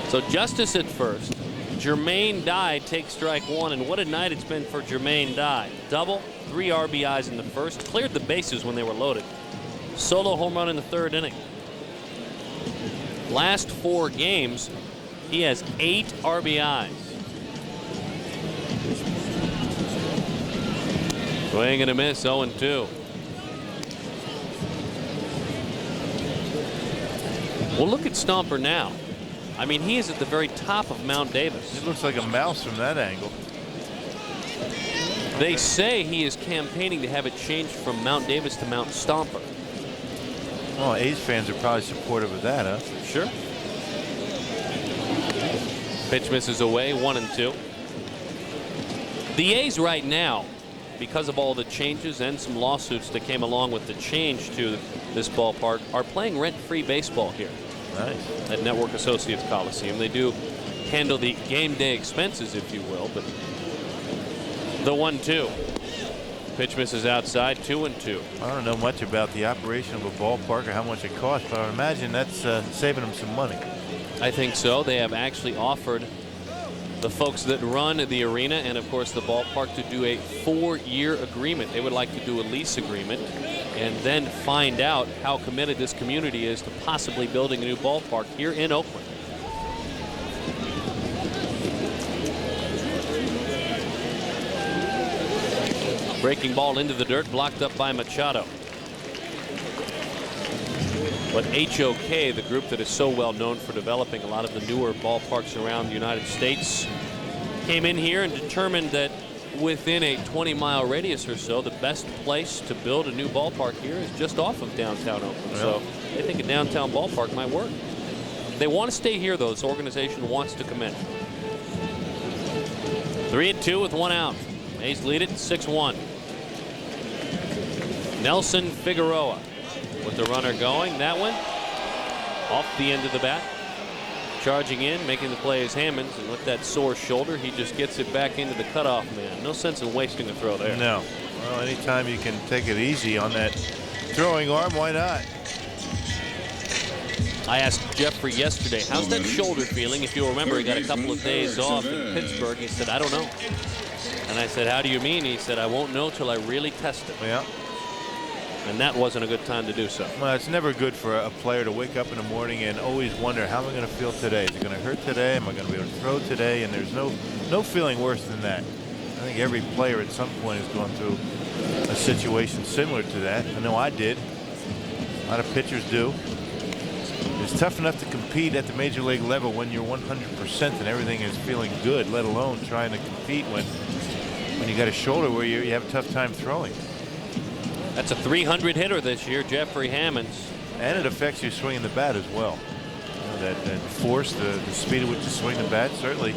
So Justice at first. Jermaine died, takes strike 1, and what a night it's been for Jermaine died. Double, 3 RBIs in the first, cleared the bases when they were loaded. Solo home run in the 3rd inning. Last 4 games, he has 8 RBIs. Swing and a miss, 0-2. Well, look at Stomper now. I mean, he is at the very top of Mount Davis. He looks like a mouse from that angle. They say he is campaigning to have it changed from Mount Davis to Mount Stomper. Well, A's fans are probably supportive of that, huh? Sure. Pitch misses away, 1-2. The A's right now, because of all the changes and some lawsuits that came along with the change to this ballpark, are playing rent-free baseball here. Nice. At Network Associates Coliseum. They do handle the game day expenses, if you will, but the 1-2. Pitch misses outside, 2-2. I don't know much about the operation of a ballpark or how much it costs, but I would imagine that's saving them some money. I think so. They have actually offered the folks that run the arena and, of course, the ballpark to do a 4-year agreement. They would like to do a lease agreement and then find out how committed this community is to possibly building a new ballpark here in Oakland. Breaking ball into the dirt, blocked up by Machado. But HOK, the group that is so well known for developing a lot of the newer ballparks around the United States, came in here and determined that within a 20-mile radius or so, the best place to build a new ballpark here is just off of downtown Oakland. Yeah. So they think a downtown ballpark might work. They want to stay here, though. This organization wants to commit. 3-2 with 1 out. A's lead it 6-1. Nelson Figueroa with the runner going. That one off the end of the bat. Charging in, making the play is Hammonds, and with that sore shoulder, he just gets it back into the cutoff man. No sense in wasting a throw there. No. Well, anytime you can take it easy on that throwing arm, why not? I asked Jeffrey yesterday, how's that shoulder feeling? If you'll remember, he got a couple of days off in Pittsburgh. He said, I don't know. And I said, how do you mean? He said, I won't know till I really test it. Yeah. And that wasn't a good time to do so. Well, it's never good for a player to wake up in the morning and always wonder, how am I going to feel today? Is it going to hurt today? Am I going to be able to throw today? And there's no feeling worse than that. I think every player at some point has gone through a situation similar to that. I know I did. A lot of pitchers do. It's tough enough to compete at the major league level when you're 100% and everything is feeling good, let alone trying to compete when you got a shoulder where you have a tough time throwing. That's a .300 hitter this year, Jeffrey Hammonds. And it affects you swinging the bat as well. You know, that force, the speed at which you swing the bat, certainly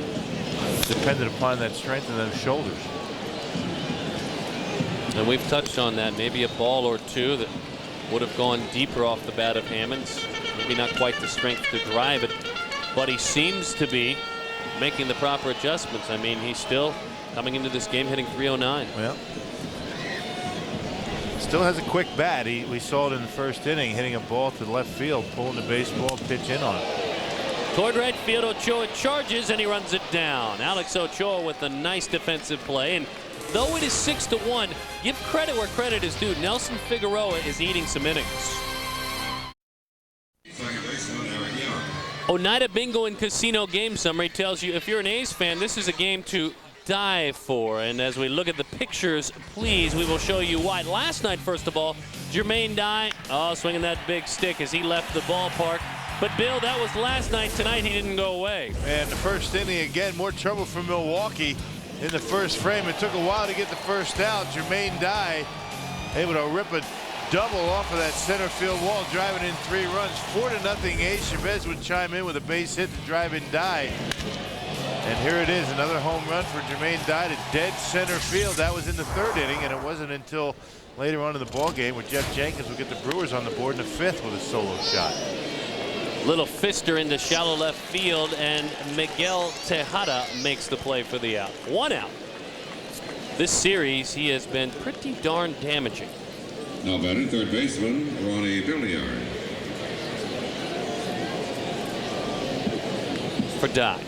dependent upon that strength in those shoulders. And we've touched on that. Maybe a ball or two that would have gone deeper off the bat of Hammonds. Maybe not quite the strength to drive it, but he seems to be making the proper adjustments. I mean, he's still coming into this game hitting .309. Well, still has a quick bat. We saw it in the first inning, hitting a ball to the left field, pulling the baseball, pitch in on it. Toward right field, Ochoa charges and he runs it down. Alex Ochoa with a nice defensive play, and though it is 6-1, give credit where credit is due. Nelson Figueroa is eating some innings. Oneida Bingo and Casino Game Summary tells you if you're an A's fan, this is a game to die for. And as we look at the pictures, please, we will show you why. Last night, first of all, Jermaine Dye, swinging that big stick as he left the ballpark. But Bill, that was last night. Tonight, he didn't go away. And the first inning, again, more trouble for Milwaukee in the first frame. It took a while to get the first out. Jermaine Dye able to rip a double off of that center field wall, driving in 3 runs. 4-0 A's. Chavez would chime in with a base hit to drive in Dye. And here it is, another home run for Jermaine Dye to dead center field. That was in the 3rd inning, and it wasn't until later on in the ball game where Jeff Jenkins would get the Brewers on the board in the 5th with a solo shot. Little fister into shallow left field, and Miguel Tejada makes the play for the out. 1 out. This series, he has been pretty darn damaging. Now batting third baseman, Ronnie Billiard. For Dye.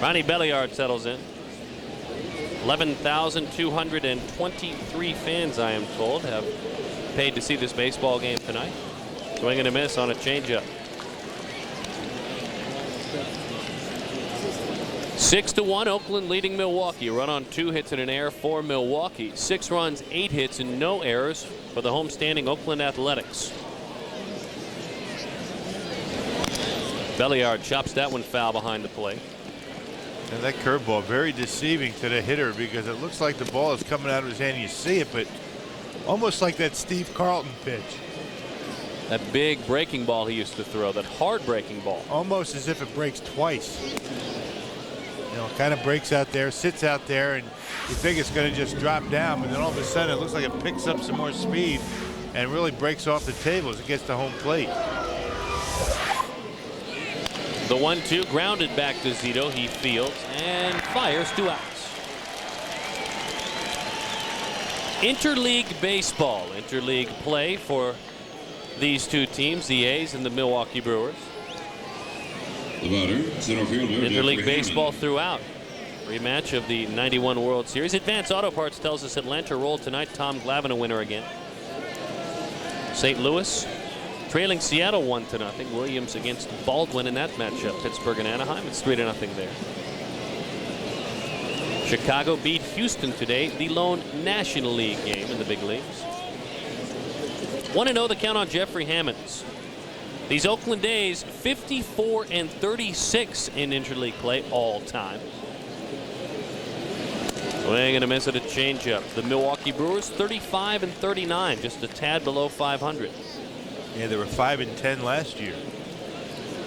Ronnie Belliard settles in. 11,223 fans, I am told, have paid to see this baseball game tonight. Swing and a miss on a changeup. 6-1, Oakland leading Milwaukee. Run on 2 hits and an error for Milwaukee. 6 runs, 8 hits, and no errors for the homestanding Oakland Athletics. Belliard chops that one foul behind the plate. And that curveball very deceiving to the hitter because it looks like the ball is coming out of his hand. You see it, but almost like that Steve Carlton pitch. That big breaking ball he used to throw, that hard breaking ball. Almost as if it breaks twice. You know, it kind of breaks out there, sits out there, and you think it's going to just drop down, but then all of a sudden it looks like it picks up some more speed and really breaks off the table as it gets to home plate. The 1-2 grounded back to Zito. He fields and fires 2 outs. Interleague baseball, interleague play for these two teams, the A's and the Milwaukee Brewers. The batter, center fielder. Interleague baseball throughout. Rematch of the '91 World Series. Advance Auto Parts tells us Atlanta rolled tonight. Tom Glavine a winner again. St. Louis trailing Seattle 1-0. Williams against Baldwin in that matchup. Pittsburgh and Anaheim. It's 3-0 there. Chicago beat Houston today, the lone National League game in the big leagues. 1-0 the count on Jeffrey Hammonds. These Oakland A's 54-36 in interleague play all time. Swing and a miss at a changeup. The Milwaukee Brewers 35-39, just a tad below 500. Yeah, they were 5-10 last year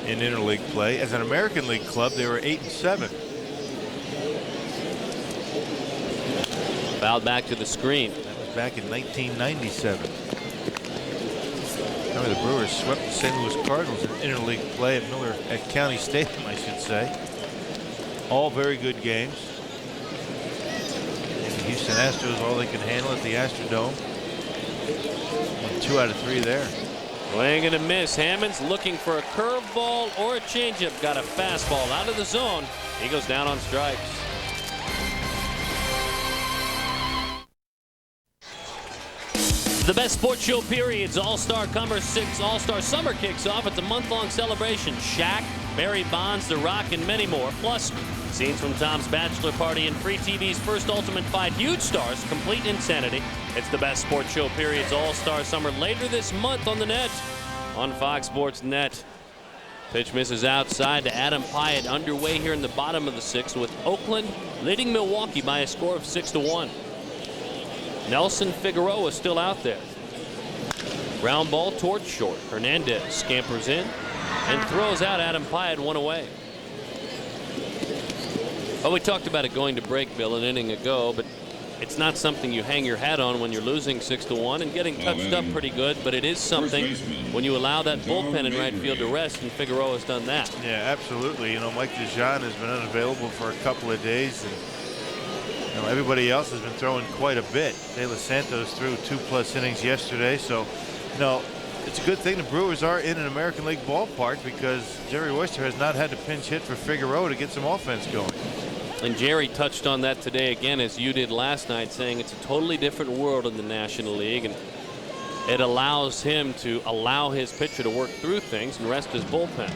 in interleague play. As an American League club, they were 8-7. Fouled back to the screen. That was back in 1997. Remember, the Brewers swept the St. Louis Cardinals in interleague play at County Stadium, I should say. All very good games. And the Houston Astros, all they can handle at the Astrodome. Won 2 out of 3 there. Swing and a miss. Hammonds looking for a curveball or a changeup. Got a fastball out of the zone. He goes down on strikes. The best sports show periods, All-Star Summer kicks off. It's a month-long celebration. Shaq, Barry Bonds, The Rock, and many more. Plus, scenes from Tom's bachelor party and Free TV's first Ultimate Fight. Huge stars, complete insanity. It's the best sports show periods, All-Star Summer, later this month on the net, on Fox Sports Net. Pitch misses outside to Adam Pyatt, underway here in the bottom of the 6th, with Oakland leading Milwaukee by a score of 6-1. Nelson Figueroa still out there. Ground ball towards short. Hernandez scampers in and throws out Adam Pyatt 1 away. Well, we talked about it going to break, Bill, an inning ago, but it's not something you hang your hat on when you're losing 6-1 and getting touched up pretty good, but it is something when you allow that bullpen in right field to rest, and Figueroa's done that. Yeah, absolutely. You know, Mike DeJean has been unavailable for a couple of days, and you know, everybody else has been throwing quite a bit. De Los Santos threw 2+ innings yesterday, so you know, it's a good thing the Brewers are in an American League ballpark, because Jerry Oyster has not had to pinch hit for Figueroa to get some offense going. And Jerry touched on that today again, as you did last night, saying it's a totally different world in the National League, and it allows him to allow his pitcher to work through things and rest his bullpen.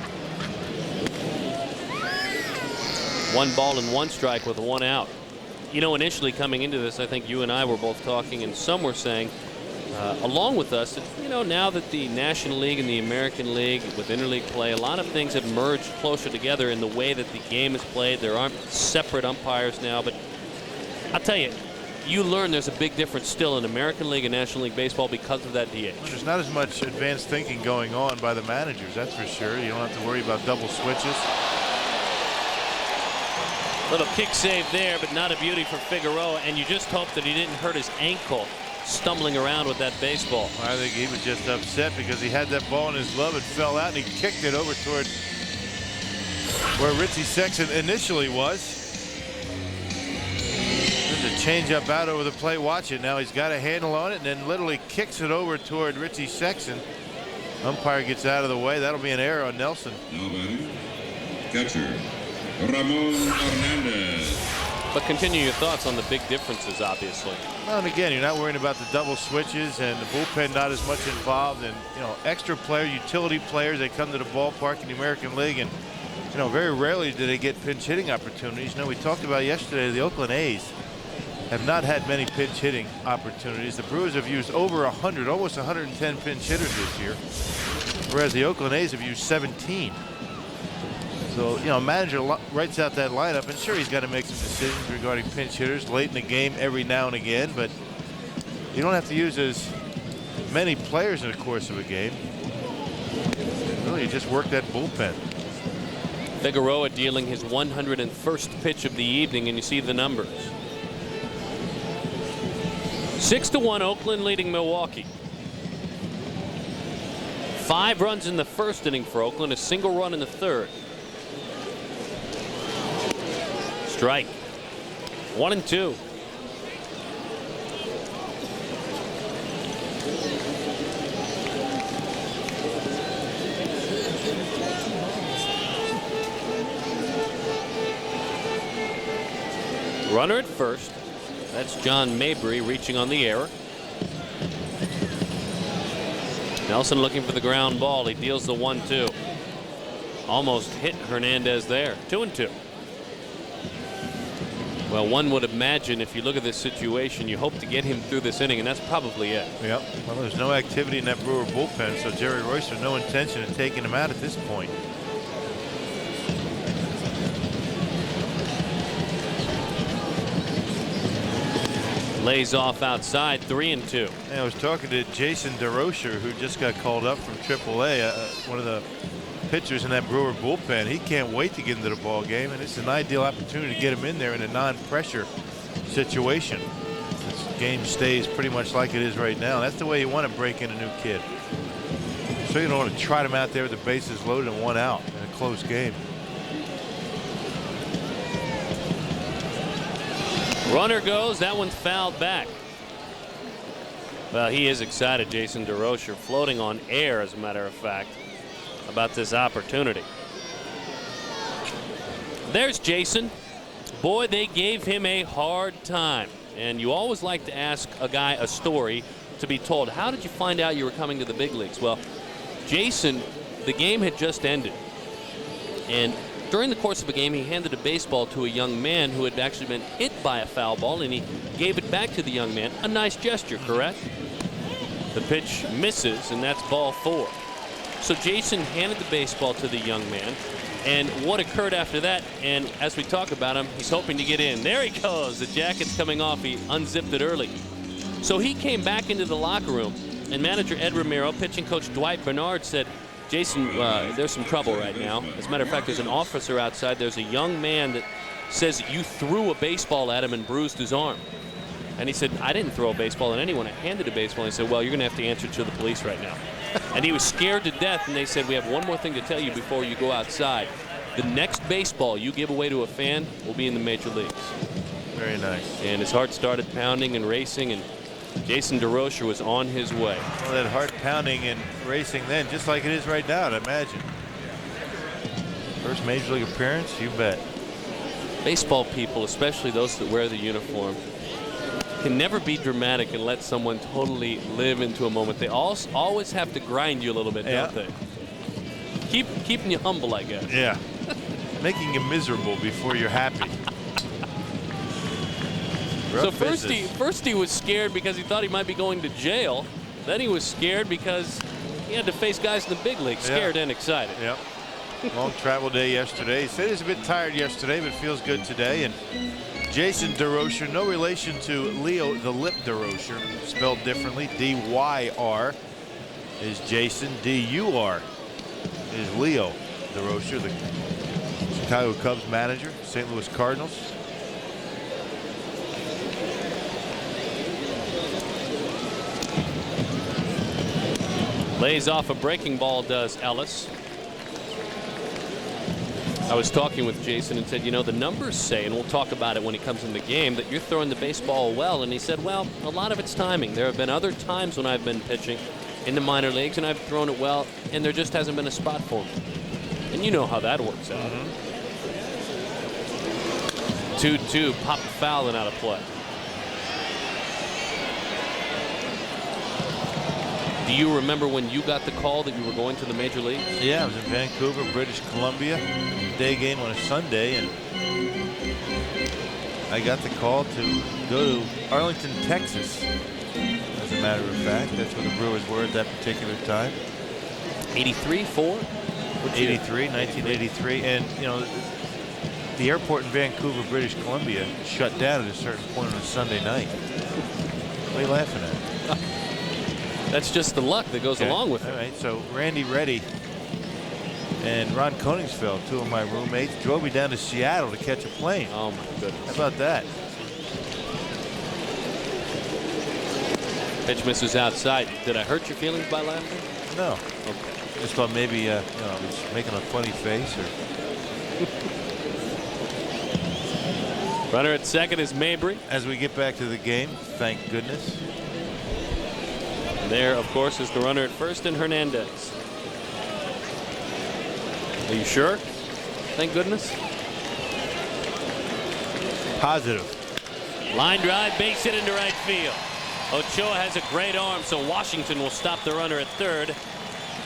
1 ball and 1 strike with 1 out. You know, initially coming into this, I think you and I were both talking, and some were saying, along with us, that, you know, now that the National League and the American League with interleague play, a lot of things have merged closer together in the way that the game is played. There aren't separate umpires now, but I'll tell you, you learn there's a big difference still in American League and National League baseball because of that DH. There's not as much advanced thinking going on by the managers, that's for sure. You don't have to worry about double switches. Little kick save there, but not a beauty for Figueroa, and you just hope that he didn't hurt his ankle stumbling around with that baseball. I think he was just upset because he had that ball in his glove and fell out, and he kicked it over toward where Richie Sexson initially was. There's a changeup out over the plate. Watch it now. He's got a handle on it and then literally kicks it over toward Richie Sexson. Umpire gets out of the way. That'll be an error on Nelson. Now batting, catcher Ramon Hernandez. But continue your thoughts on the big differences, obviously. Well, and again, you're not worrying about the double switches and the bullpen not as much involved, and you know, extra player, utility players, they come to the ballpark in the American League, and you know, very rarely do they get pinch hitting opportunities. You know, we talked about yesterday, the Oakland A's have not had many pinch hitting opportunities. The Brewers have used over 100, almost 110 pinch hitters this year, whereas the Oakland A's have used 17. So, you know, manager writes out that lineup, and sure, he's got to make some decisions regarding pinch hitters late in the game every now and again, but you don't have to use as many players in the course of a game. Really, he just worked that bullpen. Figueroa dealing his 101st pitch of the evening, and you see the numbers. 6-1 Oakland leading Milwaukee. 5 runs in the first inning for Oakland, a single run in the third. Strike. 1-2. Runner at first. That's John Mabry reaching on the error. Nelson looking for the ground ball. He deals the 1-2. Almost hit Hernandez there. 2-2. Well, one would imagine if you look at this situation, you hope to get him through this inning, and that's probably it. Yep. Well, there's no activity in that Brewer bullpen, so Jerry Royce had no intention of taking him out at this point. Lays off outside, 3-2. And I was talking to Jason DeRocher, who just got called up from AAA, one of the pitchers in that Brewer bullpen. He can't wait to get into the ball game, and it's an ideal opportunity to get him in there in a non-pressure situation. This game stays pretty much like it is right now. That's the way you want to break in a new kid. So you don't want to trot him out there with the bases loaded and 1 out in a close game. Runner goes. That one's fouled back. Well, he is excited, Jason DeRocher, floating on air, as a matter of fact, about this opportunity. There's Jason. Boy, they gave him a hard time. And you always like to ask a guy a story to be told, how did you find out you were coming to the big leagues? Well, Jason, the game had just ended. And during the course of a game, he handed a baseball to a young man who had actually been hit by a foul ball, and he gave it back to the young man. A nice gesture, correct? The pitch misses, and that's ball 4. So Jason handed the baseball to the young man, and what occurred after that, and as we talk about him, he's hoping to get in. There he goes. The jacket's coming off. He unzipped it early. So he came back into the locker room, and manager Ed Ramiro, pitching coach Dwight Bernard said, Jason, there's some trouble right now. As a matter of fact, there's an officer outside. There's a young man that says you threw a baseball at him and bruised his arm. And he said, I didn't throw a baseball at anyone. I handed a baseball. And he said, well, you're going to have to answer to the police right now. And he was scared to death. And they said, we have one more thing to tell you before you go outside. The next baseball you give away to a fan will be in the major leagues. Very nice. And his heart started pounding and racing, and Jason DeRocher was on his way. Well, that heart pounding and racing then, just like it is right now, I'd imagine. First major league appearance, you bet. Baseball people, especially those that wear the uniform, can never be dramatic and let someone totally live into a moment. They always have to grind you a little bit, don't they? Keeping you humble, I guess. Yeah. Making you miserable before you're happy. So first he was scared because he thought he might be going to jail. Then he was scared because he had to face guys in the big league, scared and excited. Yep. Long travel day yesterday. He said he was a bit tired yesterday, but feels good today. And Jason DeRocher, no relation to Leo the Lip DeRocher, spelled differently. D-Y-R is Jason. D-U-R is Leo DeRocher, the Chicago Cubs manager, St. Louis Cardinals. Lays off a breaking ball, does Ellis. I was talking with Jason and said, you know, the numbers say, and we'll talk about it when he comes in the game, that you're throwing the baseball well. And he said, well, a lot of it's timing. There have been other times when I've been pitching in the minor leagues and I've thrown it well, and there just hasn't been a spot for me. And you know how that works out. 2-2, pop a foul and out of play. Do you remember when you got the call that you were going to the major league? Yeah, I was in Vancouver, British Columbia. Day game on a Sunday, and I got the call to go to Arlington, Texas. As a matter of fact, that's where the Brewers were at that particular time. 83, 4? 83, 1983. And, you know, the airport in Vancouver, British Columbia shut down at a certain point on a Sunday night. What are you laughing at? That's just the luck that goes along with it. All right, so Randy Reddy And Ron Koningsfeld, two of my roommates, drove me down to Seattle to catch a plane. Oh my goodness. How about that? Pitch misses outside. Did I hurt your feelings by laughing? No. Okay. Just thought maybe I was making a funny face or. Runner at second is Mabry. As we get back to the game, thank goodness. And there, of course, is the runner at first and Hernandez. Are you sure? Thank goodness. Positive. Line drive, base hit into right field. Ochoa has a great arm, so Washington will stop the runner at third.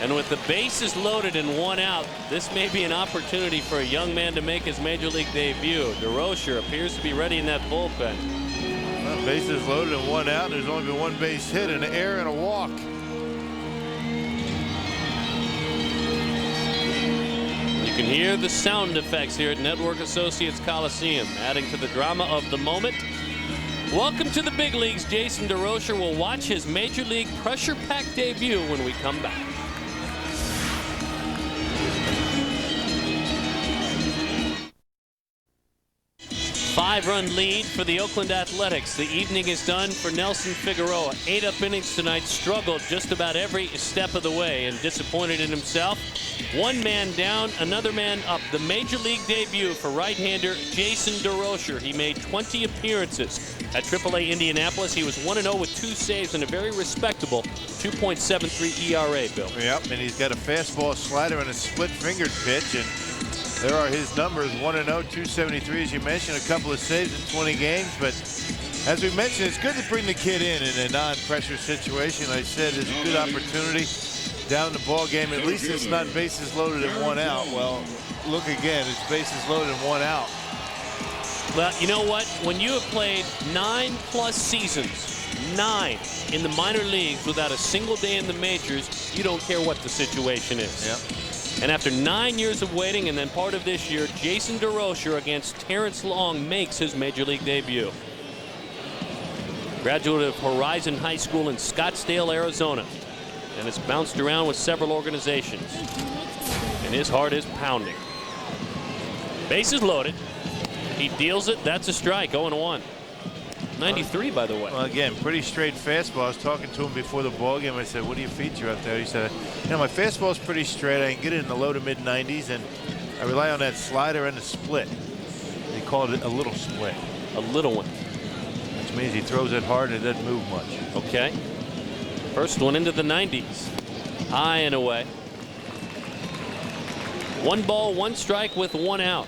And with the bases loaded and one out, this may be an opportunity for a young man to make his major league debut. DeRocher appears to be ready in that bullpen. Well, bases loaded and one out. There's only been one base hit, an error and a walk. You can hear the sound effects here at Network Associates Coliseum, adding to the drama of the moment. Welcome to the big leagues. Jason DeRocher will watch his major league pressure-packed debut when we come back. 5-run lead for the Oakland Athletics. The evening is done for Nelson Figueroa. 8 innings tonight, struggled just about every step of the way and disappointed in himself. One man down, another man up. The major league debut for right-hander Jason DeRocher. He made 20 appearances at AAA Indianapolis. He was 1-0 with 2 saves and a very respectable 2.73 ERA, Bill. Yep, and he's got a fastball, slider, and a split-fingered pitch, and there are his numbers: 1-0, 273, as you mentioned, a couple of saves in 20 games. But as we mentioned, it's good to bring the kid in a non-pressure situation. I said it's a good opportunity down the ball game. At least it's not bases loaded and one out. Well, look again, it's bases loaded and one out. Well, you know what? When you have played 9+ seasons, 9 in the minor leagues without a single day in the majors, you don't care what the situation is. Yep. And after 9 years of waiting and then part of this year, Jason DeRocher against Terrence Long makes his major league debut. Graduate of Horizon High School in Scottsdale, Arizona, and has bounced around with several organizations. And his heart is pounding. Bases loaded. He deals it. That's a strike. 0-1. 93, by the way. Well, again, pretty straight fastball. I was talking to him before the ball game. I said, "What do you feature up there?" He said, "You know, my fastball is pretty straight. I can get it in the low to mid 90s, and I rely on that slider and the split." They called it a little split. A little one. Which means he throws it hard and it doesn't move much. Okay. First one into the 90s. High and away. 1 ball, 1 strike with 1 out.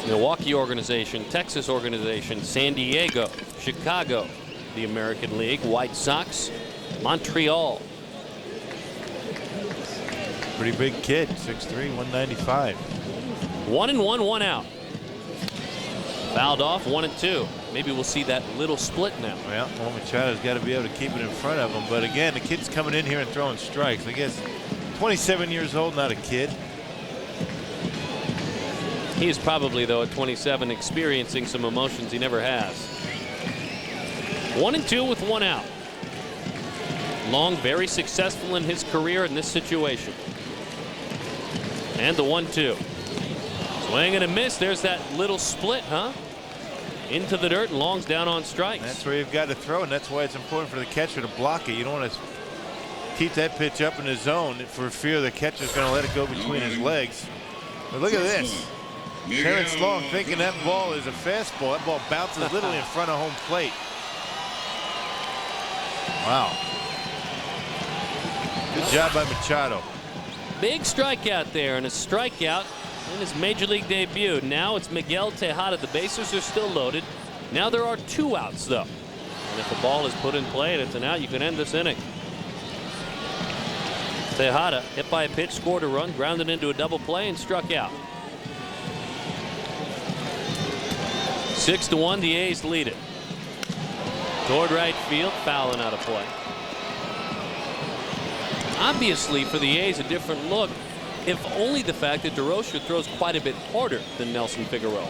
Milwaukee organization, Texas organization, San Diego, Chicago, the American League, White Sox, Montreal. Pretty big kid, 6'3", 195. 1-1, 1 out. Fouled off, 1-2. Maybe we'll see that little split now. Well, Machado's got to be able to keep it in front of him. But again, the kid's coming in here and throwing strikes. I guess 27 years old, not a kid. He is probably, though, at 27, experiencing some emotions he never has. 1-2 with 1 out. Long, very successful in his career in this situation. And the 1-2. Swing and a miss. There's that little split, huh? Into the dirt, and Long's down on strikes. That's where you've got to throw, and that's why it's important for the catcher to block it. You don't want to keep that pitch up in the zone for fear the catcher's going to let it go between his legs. But look at this. Terrence Long thinking that ball is a fastball. That ball bounces literally in front of home plate. Wow. Good job by Machado. Big strikeout there, and a strikeout in his major league debut. Now it's Miguel Tejada. The bases are still loaded. Now there are 2 outs, though. And if a ball is put in play and it's an out, you can end this inning. Tejada hit by a pitch, scored a run, grounded into a double play, and struck out. 6-1, the A's lead it. Toward right field, foul and out of play. Obviously, for the A's, a different look, if only the fact that DeRocher throws quite a bit harder than Nelson Figueroa.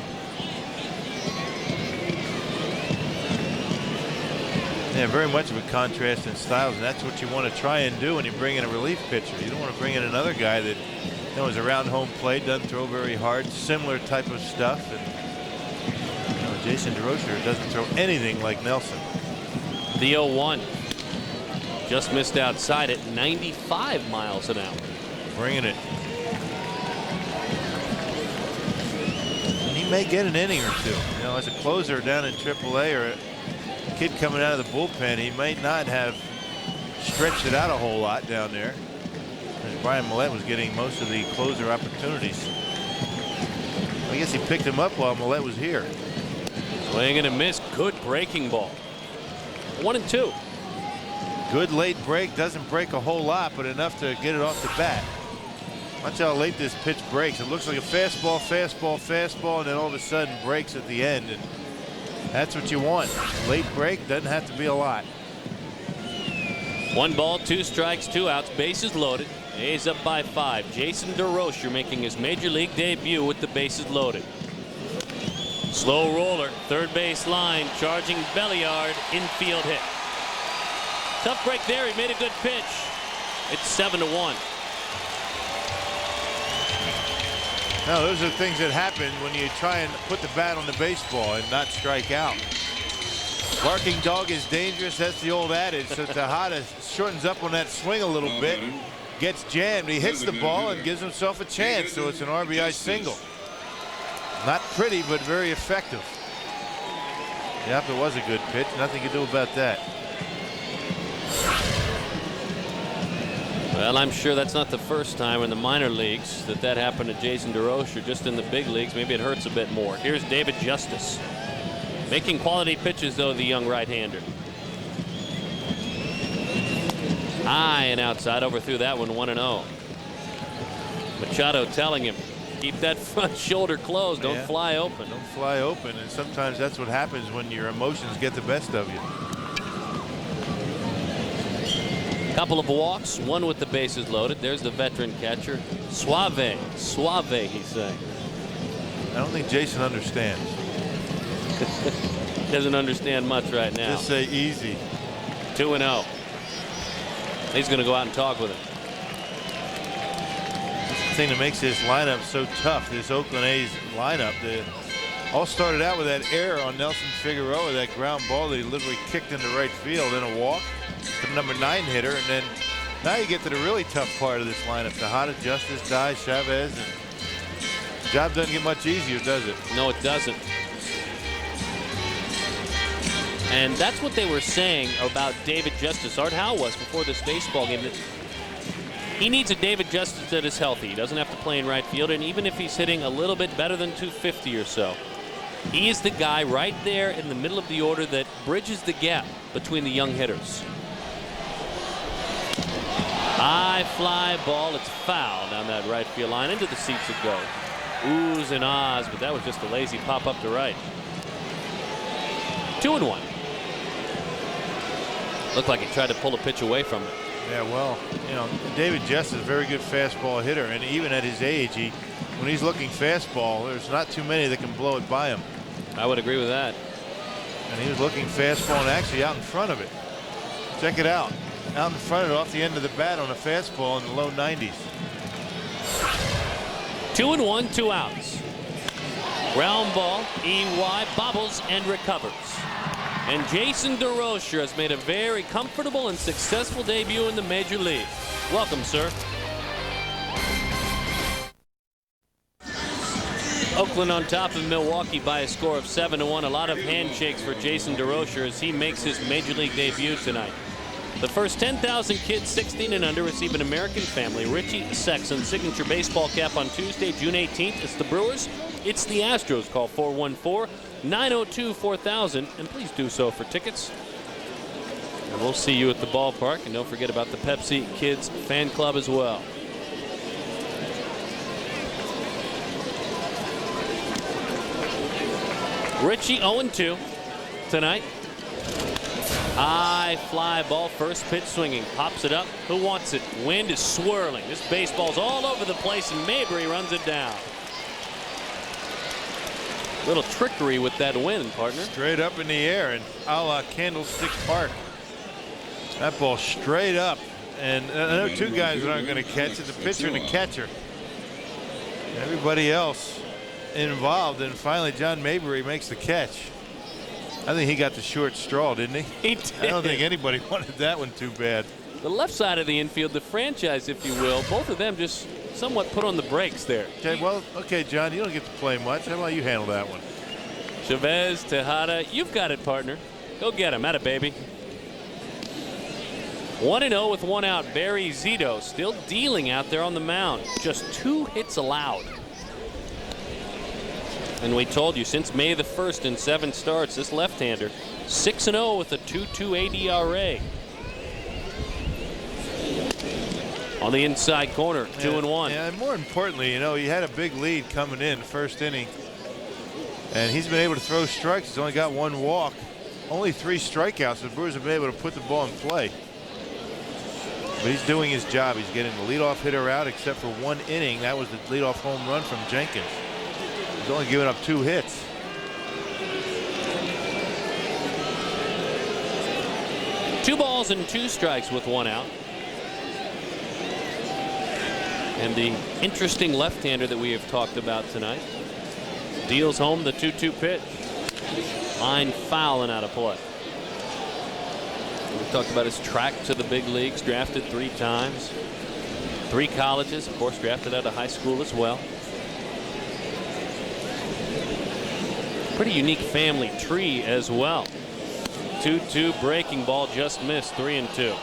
Yeah, very much of a contrast in styles, and that's what you want to try and do when you bring in a relief pitcher. You don't want to bring in another guy that is around home plate, doesn't throw very hard, similar type of stuff. And Jason DeRocher doesn't throw anything like Nelson. The 0-1 just missed outside at 95 miles an hour. Bringing it. And he may get an inning or two. As a closer down in AAA or a kid coming out of the bullpen, he might not have stretched it out a whole lot down there. Brian Millette was getting most of the closer opportunities. I guess he picked him up while Millette was here. Swing and a miss. Good breaking ball. 1-2. Good late break. Doesn't break a whole lot, but enough to get it off the bat. Watch how late this pitch breaks. It looks like a fastball, fastball, fastball, and then all of a sudden breaks at the end. And that's what you want. Late break doesn't have to be a lot. 1 ball, 2 strikes, 2 outs. Bases loaded. A's up by 5. Jason DeRocher making his major league debut with the bases loaded. Slow roller, third base line, charging Belliard, infield hit. Tough break there. He made a good pitch. It's 7-1. Now, those are things that happen when you try and put the bat on the baseball and not strike out. Barking dog is dangerous. That's the old adage. So Tejada shortens up on that swing a little bit. Gets jammed. He hits the ball and gives himself a chance. So it's an RBI single. Not pretty, but very effective. Yep, it was a good pitch. Nothing to do about that. Well, I'm sure that's not the first time in the minor leagues that happened to Jason DeRocher. Just in the big leagues, maybe it hurts a bit more. Here's David Justice. Making quality pitches, though, the young right-hander. High and outside, overthrew that one, 1-0. Machado telling him, keep that front shoulder closed. Don't fly open. Don't fly open. And sometimes that's what happens when your emotions get the best of you. Couple of walks, 1 with the bases loaded. There's the veteran catcher. Suave, he's saying. I don't think Jason understands. Doesn't understand much right now. Just say easy. 2-0. He's going to go out and talk with him. The thing that makes this lineup so tough, this Oakland A's lineup, all started out with that error on Nelson Figueroa, that ground ball that he literally kicked into right field, and a walk to the number 9 hitter, and then now you get to the really tough part of this lineup. Tejada, Justice, Dye, Chavez, and the job doesn't get much easier, does it? No, it doesn't. And that's what they were saying about David Justice. Art Howe was before this baseball game. That he needs a David Justice that is healthy. He doesn't have to play in right field, and even if he's hitting a little bit better than 250 or so, he is the guy right there in the middle of the order that bridges the gap between the young hitters. High fly ball. It's foul down that right field line. Into the seats it goes. Oohs and ahs, but that was just a lazy pop up to right. 2-1. Looked like he tried to pull a pitch away from it. Yeah, well, David Justice is a very good fastball hitter, and even at his age, when he's looking fastball, there's not too many that can blow it by him. I would agree with that. And he was looking fastball and actually out in front of it. Check it out. Out in front of it, off the end of the bat on a fastball in the low 90s. 2-1, 2 outs. Ground ball, EY bobbles and recovers. And Jason DeRocher has made a very comfortable and successful debut in the major league. Welcome, sir. Oakland on top of Milwaukee by a score of 7-1. A lot of handshakes for Jason DeRocher as he makes his major league debut tonight. The first 10,000 kids 16 and under receive an American family Richie Sexton signature baseball cap on Tuesday, June 18th. It's the Brewers. It's the Astros. Call 414-902-4000, and please do so for tickets. And we'll see you at the ballpark, and don't forget about the Pepsi Kids Fan Club as well. Richie 0-2 tonight. High fly ball, first pitch swinging, pops it up. Who wants it? Wind is swirling. This baseball's all over the place, and Mabry runs it down. Little trickery with that wind, partner. Straight up in the air, and a la Candlestick Park. That ball straight up. And I know two guys that aren't going to catch it, the pitcher and the catcher. Everybody else involved, and finally John Mabry makes the catch. I think he got the short straw, didn't he? He did. I don't think anybody wanted that one too bad. The left side of the infield, the franchise, if you will, both of them just somewhat put on the brakes there. Okay, well, okay, John, you don't get to play much. How about you handle that one? Chavez, Tejada, you've got it, partner. Go get him. Atta baby. 1-0 with one out. Barry Zito still dealing out there on the mound. Just 2 hits allowed. And we told you, since May the 1st in 7 starts, this left-hander 6-0 with a 2.28 ERA. On the inside corner, 2-1. Yeah, and more importantly, you know, he had a big lead coming in the first inning. And he's been able to throw strikes. He's only got 1 walk. Only 3 strikeouts. The Brewers have been able to put the ball in play. But he's doing his job. He's getting the leadoff hitter out, except for 1 inning. That was the leadoff home run from Jenkins. He's only given up 2 hits. Two balls and 2 strikes with 1 out. And the interesting left-hander that we have talked about tonight deals home the 2-2 pitch. Line foul and out of play. We talked about his track to the big leagues, drafted 3 times. 3 colleges, of course, drafted out of high school as well. Pretty unique family tree as well. 2-2 breaking ball, just missed. 3-2.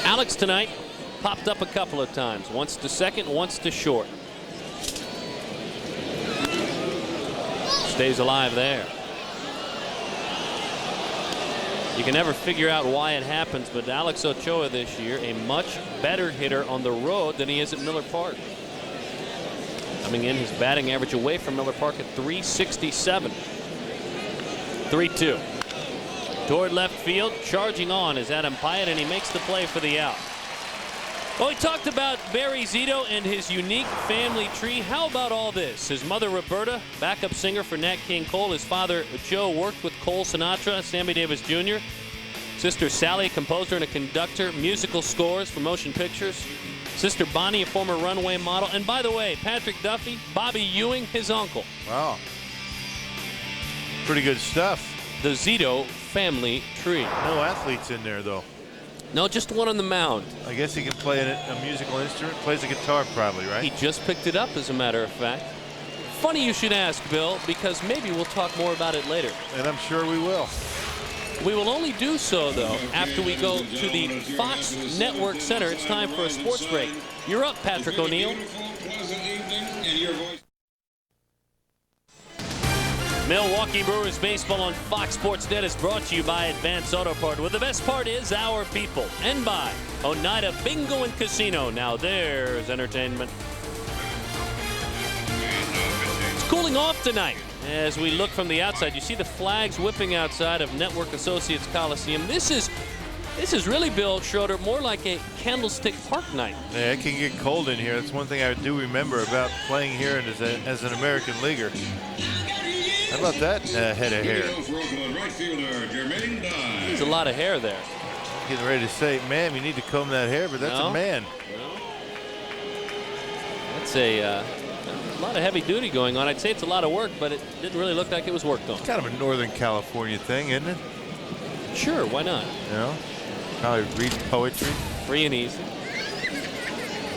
Alex tonight popped up a couple of times. Once to second, once to short. Stays alive there. You can never figure out why it happens, but Alex Ochoa this year, a much better hitter on the road than he is at Miller Park. Coming in, his batting average away from Miller Park at .367. 3-2. Toward left field, charging on is Adam Pyatt, and he makes the play for the out. Well, we talked about Barry Zito and his unique family tree. How about all this? His mother, Roberta, backup singer for Nat King Cole. His father, Joe, worked with Cole, Sinatra, Sammy Davis Jr. Sister Sally, a composer and a conductor, musical scores for motion pictures. Sister Bonnie, a former runway model. And by the way, Patrick Duffy, Bobby Ewing, his uncle. Wow. Pretty good stuff. The Zito family tree. No athletes in there, though. No, just one on the mound. I guess he can play a musical instrument. Plays a guitar, probably, right? He just picked it up, as a matter of fact. Funny you should ask, Bill, because maybe we'll talk more about it later. And I'm sure we will. We will only do so, though, after we go to the Fox Network Center. It's time for a sports break. You're up, Patrick O'Neill. Milwaukee Brewers baseball on Fox Sports Net is brought to you by Advance Auto Part, where the best part is our people, and by Oneida Bingo and Casino. Now there's entertainment. It's cooling off tonight. As we look from the outside, you see the flags whipping outside of Network Associates Coliseum. This is really, Bill Schroeder, more like a Candlestick Park night. Yeah, it can get cold in here. That's one thing I do remember about playing here as an American leaguer. How about that head of hair? There's a lot of hair there. Getting ready to say, ma'am, you need to comb that hair, but that's a man. No. That's a lot of heavy duty going on. I'd say it's a lot of work, but it didn't really look like it was worked on. Kind of a Northern California thing, isn't it? Sure, why not? You know, probably reads poetry. Free and easy.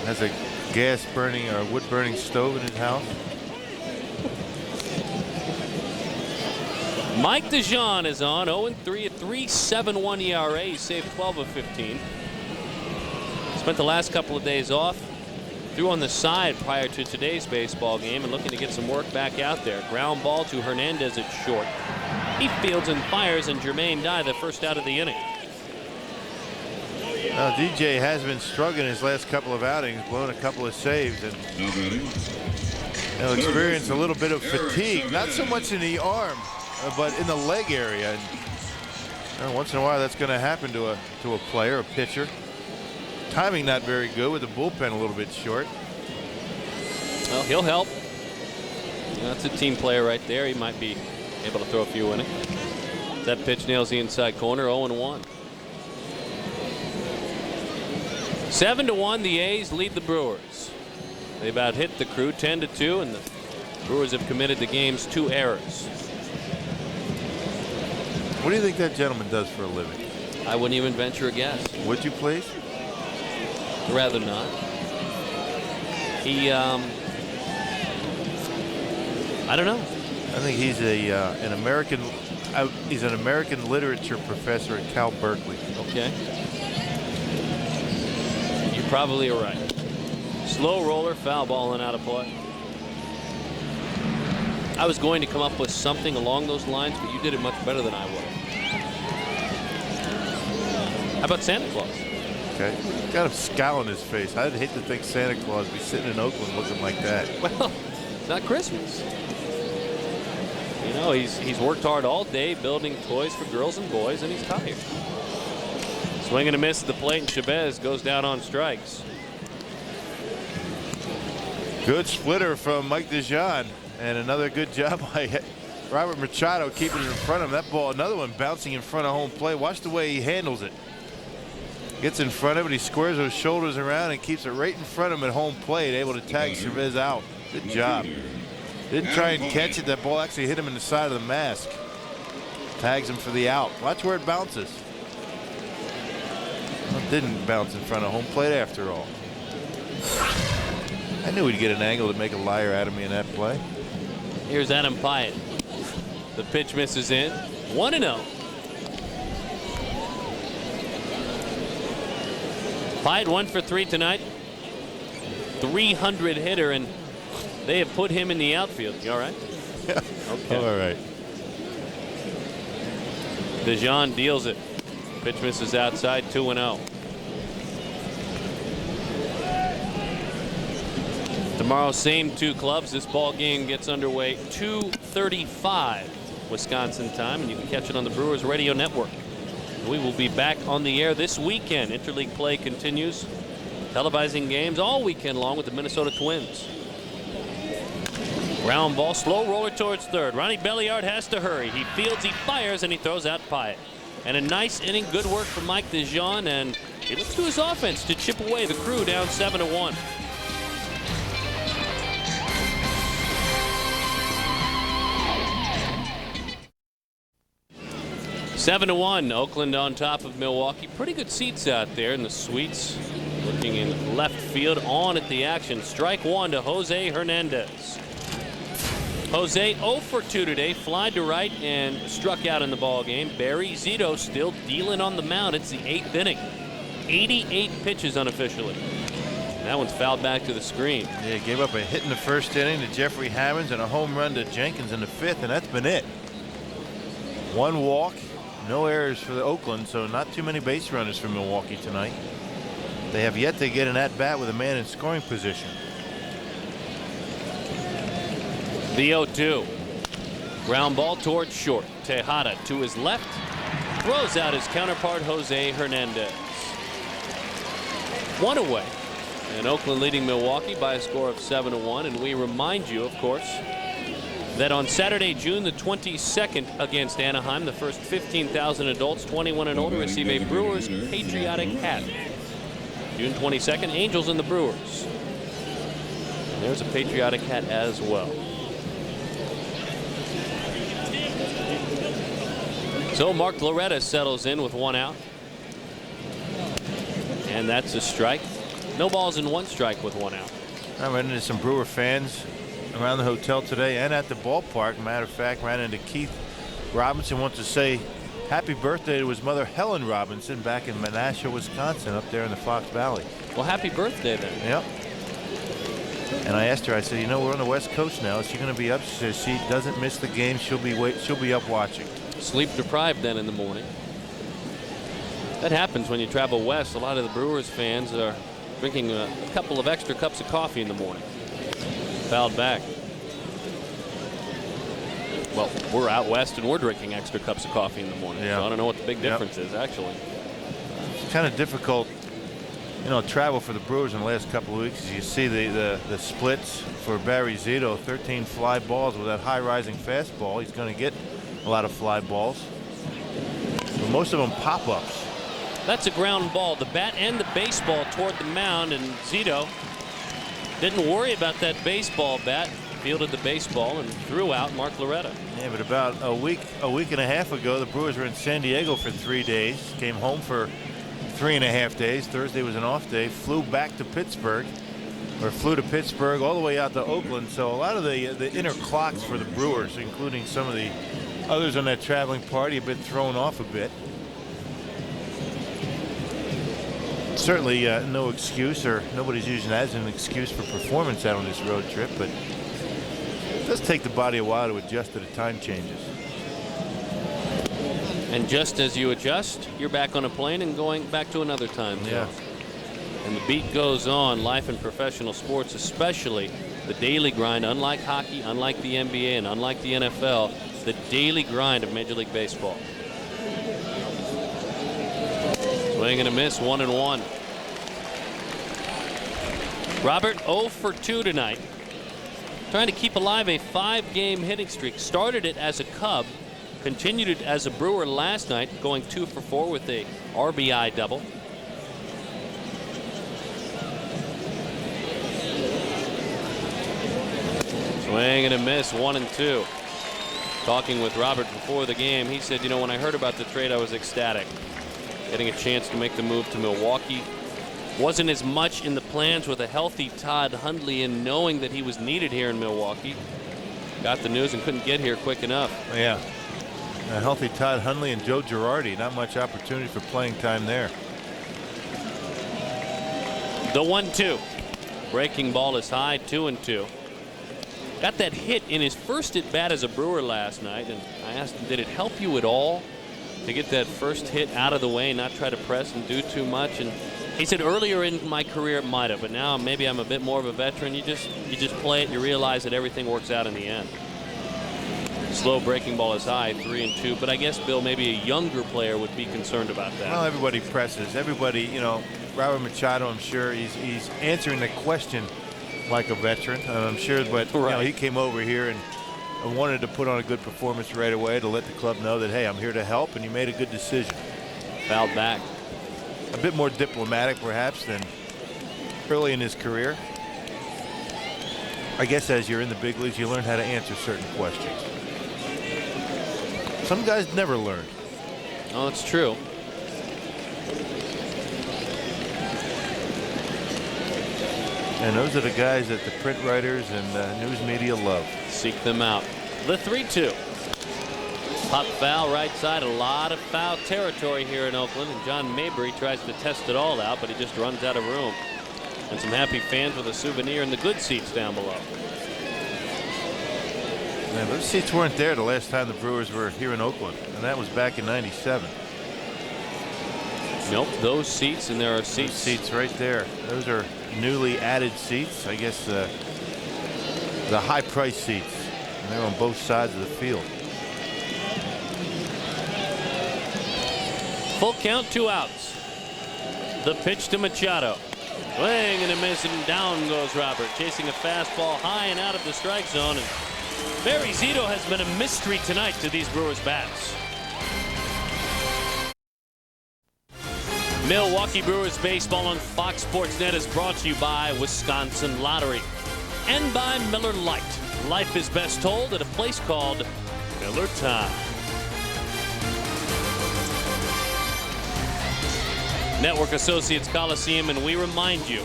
Has a gas burning or wood burning stove in his house. Mike DeJean is on 0-3 at .371 ERA. He saved 12 of 15. Spent the last couple of days off. Threw on the side prior to today's baseball game and looking to get some work back out there. Ground ball to Hernandez at short. He fields and fires, and Jermaine Dye the first out of the inning. Now, DJ has been struggling his last couple of outings, blown a couple of saves, and he'll experience a little bit of fatigue. Not so much in the arm, but in the leg area. And once in a while, that's going to happen to a player, a pitcher. Timing not very good with the bullpen a little bit short. Well, he'll help. That's a team player right there. He might be able to throw a few innings. That pitch nails the inside corner. 0-1. 7-1. The A's lead the Brewers. They've out hit the Crew 10-2, and the Brewers have committed the game's 2 errors. What do you think that gentleman does for a living? I wouldn't even venture a guess. Would you please? Rather not. He, I don't know. I think he's an American. He's an American literature professor at Cal Berkeley. Okay. You probably are right. Slow roller, foul ball, and out of play. I was going to come up with something along those lines, but you did it much better than I would. How about Santa Claus? Okay. Got a scowl on his face. I'd hate to think Santa Claus would be sitting in Oakland looking like that. Well, it's not Christmas. You know, he's worked hard all day building toys for girls and boys, and he's tired. Swing and a miss at the plate, and Chavez goes down on strikes. Good splitter from Mike DeJean, and another good job by Robert Machado keeping it in front of him. That ball, another one bouncing in front of home plate. Watch the way he handles it. Gets in front of it, he squares those shoulders around and keeps it right in front of him at home plate, able to tag Chavez out. Good job. Didn't try and catch it. That ball actually hit him in the side of the mask. Tags him for the out. Watch where it bounces. Well, it didn't bounce in front of home plate after all. I knew he'd get an angle to make a liar out of me in that play. Here's Adam Pyatt. The pitch misses in. 1-0. Pyatt 1 for 3 tonight. 300 hitter, and they have put him in the outfield. You all right? Yeah. Okay. All right. DeJean deals it. Pitch misses outside. 2-0. Tomorrow, same 2 clubs. This ball game gets underway 2:35 Wisconsin time, and you can catch it on the Brewers Radio Network. We will be back on the air this weekend. Interleague play continues. Televising games all weekend long with the Minnesota Twins. Ground ball, slow roller towards third. Ronnie Belliard has to hurry. He fields, he fires, and he throws out Pyatt. And a nice inning, good work from Mike DeJean, and he looks to his offense to chip away the Crew down 7-1. Seven to 1, Oakland on top of Milwaukee. Pretty good seats out there in the suites. Looking in left field, on at the action. Strike 1 to Jose Hernandez. Jose 0 for 2 today, flied to right and struck out in the ball game. Barry Zito still dealing on the mound. It's the 8th inning. 88 pitches unofficially. And that one's fouled back to the screen. Yeah, gave up a hit in the first inning to Jeffrey Hammonds and a home run to Jenkins in the 5th, and that's been it. 1 walk. No errors for the Oakland, so not too many base runners for Milwaukee tonight. They have yet to get an at-bat with a man in scoring position. The 0-2. Ground ball towards short. Tejada to his left. Throws out his counterpart, Jose Hernandez. 1 away. And Oakland leading Milwaukee by a score of 7-1. And we remind you, of course, that on Saturday, June the 22nd against Anaheim, the first 15,000 adults 21 and older receive a Brewers patriotic hat. June 22nd, Angels and the Brewers. And there's a patriotic hat as well. So Mark Loretta settles in with 1 out. And that's a strike. No balls and 1 strike with 1 out. I ran into some Brewer fans around the hotel today and at the ballpark. Matter of fact, ran into Keith Robinson. Wants to say happy birthday to his mother Helen Robinson back in Menasha, Wisconsin, up there in the Fox Valley. Well, happy birthday then. Yep. And I asked her, I said, you know, we're on the West Coast now. Is she going to be up? She says she doesn't miss the game. She'll be up watching. Sleep deprived then in the morning. That happens when you travel west. A lot of the Brewers fans are drinking a couple of extra cups of coffee in the morning. Fouled back. Well, we're out west and we're drinking extra cups of coffee in the morning. Yeah. So I don't know what the big difference is, actually. It's kind of difficult, you know, travel for the Brewers in the last couple of weeks. You see the splits for Barry Zito, 13 fly balls with that high rising fastball. He's going to get a lot of fly balls. most of them pop-ups. That's a ground ball. The bat and the baseball toward the mound, and Zito didn't worry about that baseball bat. Fielded the baseball and threw out Mark Loretta. Yeah, but about a week and a half ago, the Brewers were in San Diego for 3 days. Came home for 3.5 days. Thursday was an off day. Flew back to Pittsburgh, or flew to Pittsburgh all the way out to Oakland. So a lot of the inner clocks for the Brewers, including some of the others on that traveling party, have been thrown off a bit. Certainly no excuse, or nobody's using that as an excuse for performance out on this road trip, but it does take the body a while to adjust to the time changes. And just as you adjust, you're back on a plane and going back to another time zone. Yeah. And the beat goes on. Life in professional sports, especially the daily grind, unlike hockey, unlike the NBA, and unlike the NFL, the daily grind of Major League Baseball. Swing and a miss, 1-1. Robert 0 for 2 tonight. Trying to keep alive a 5-game hitting streak. Started it as a Cub, continued it as a Brewer last night, going 2 for 4 with a RBI double. Swing and a miss, 1-2. Talking with Robert before the game, he said, you know, when I heard about the trade, I was ecstatic. Getting a chance to make the move to Milwaukee. Wasn't as much in the plans with a healthy Todd Hundley and knowing that he was needed here in Milwaukee. Got the news and couldn't get here quick enough. Yeah. A healthy Todd Hundley and Joe Girardi. Not much opportunity for playing time there. The 1-2. Breaking ball is high, 2-2. Got that hit in his first at bat as a Brewer last night, and I asked him, did it help you at all to get that first hit out of the way, not try to press and do too much? And he said earlier in my career it might have, but now maybe I'm a bit more of a veteran. You just play it and you realize that everything works out in the end. Slow breaking ball is high, 3-2. But I guess, Bill, maybe a younger player would be concerned about that. Well, everybody presses. Everybody, you know, Robert Machado, I'm sure he's answering the question like a veteran, I'm sure, but you know, he came over here and wanted to put on a good performance right away to let the club know that, hey, I'm here to help, and he made a good decision. Fouled back. A bit more diplomatic, perhaps, than early in his career. I guess as you're in the big leagues, you learn how to answer certain questions. Some guys never learn. Oh, it's true. And those are the guys that the print writers and news media love. Seek them out. The 3-2. Pop foul right side. A lot of foul territory here in Oakland. And John Mabry tries to test it all out, but he just runs out of room. And some happy fans with a souvenir in the good seats down below. Man, those seats weren't there the last time the Brewers were here in Oakland, and that was back in '97. Nope, those seats, and there are seats. Those seats right there. Those are newly added seats. I guess the high price seats. And they're on both sides of the field. Full count, 2 outs. The pitch to Machado. Swing and a miss, and down goes Robert, chasing a fastball high and out of the strike zone. And Barry Zito has been a mystery tonight to these Brewers bats. Milwaukee Brewers baseball on Fox Sports Net is brought to you by Wisconsin Lottery and by Miller Lite. Life is best told at a place called Miller Time. Network Associates Coliseum, and we remind you,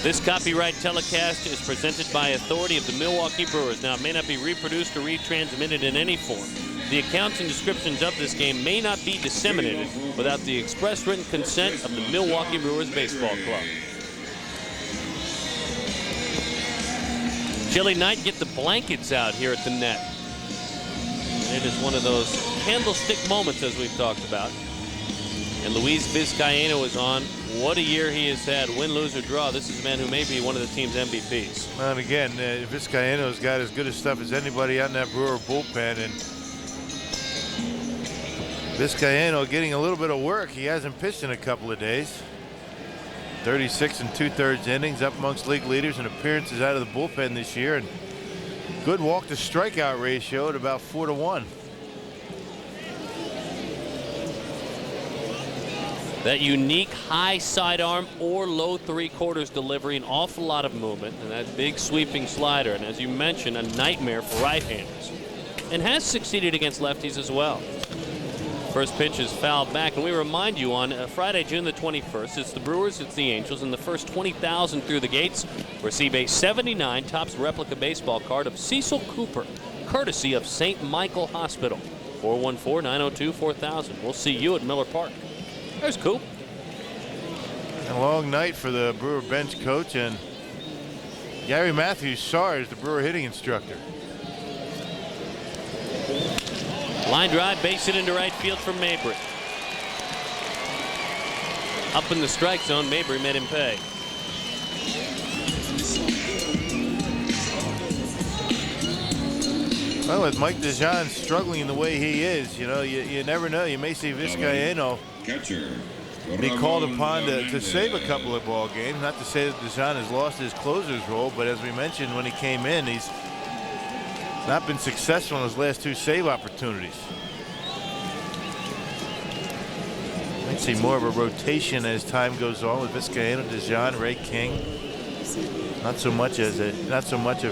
this copyright telecast is presented by authority of the Milwaukee Brewers. Now, it may not be reproduced or retransmitted in any form. The accounts and descriptions of this game may not be disseminated without the express written consent of the Milwaukee Brewers Baseball Club. Chilly night, get the blankets out here at the net. It is one of those candlestick moments, as we've talked about. And Luis Vizcaino is on. What a year he has had. Win, lose, or draw. This is a man who may be one of the team's MVPs. Well, and again, Vizcaino's got as good a stuff as anybody out in that Brewer bullpen. And Vizcaino getting a little bit of work. He hasn't pitched in a couple of days. 36 2/3 innings, up amongst league leaders in appearances out of the bullpen this year. And good walk to strikeout ratio at about 4-1. That unique high sidearm or low three-quarters delivery, an awful lot of movement, and that big sweeping slider. And as you mentioned, a nightmare for right-handers. And has succeeded against lefties as well. First pitch is fouled back, and we remind you on Friday, June the 21st, it's the Brewers, it's the Angels, and the first 20,000 through the gates receive a 79 Topps replica baseball card of Cecil Cooper, courtesy of St. Michael Hospital. 414-902-4000. We'll see you at Miller Park. There's Coop. A long night for the Brewer bench coach, and Gary Matthews SARS, the Brewer hitting instructor. Line drive, base hit into right field from Mabry. Up in the strike zone, Mabry made him pay. Well, with Mike DeJean struggling the way he is, you know, you never know. You may see Vizcaíno be called upon to save a couple of ball games. Not to say that DeJean has lost his closer's role, but as we mentioned when he came in, he's not been successful in his last 2 save opportunities. Might see more of a rotation as time goes on with Vizcaíno, DeJean, Ray King. Not so much of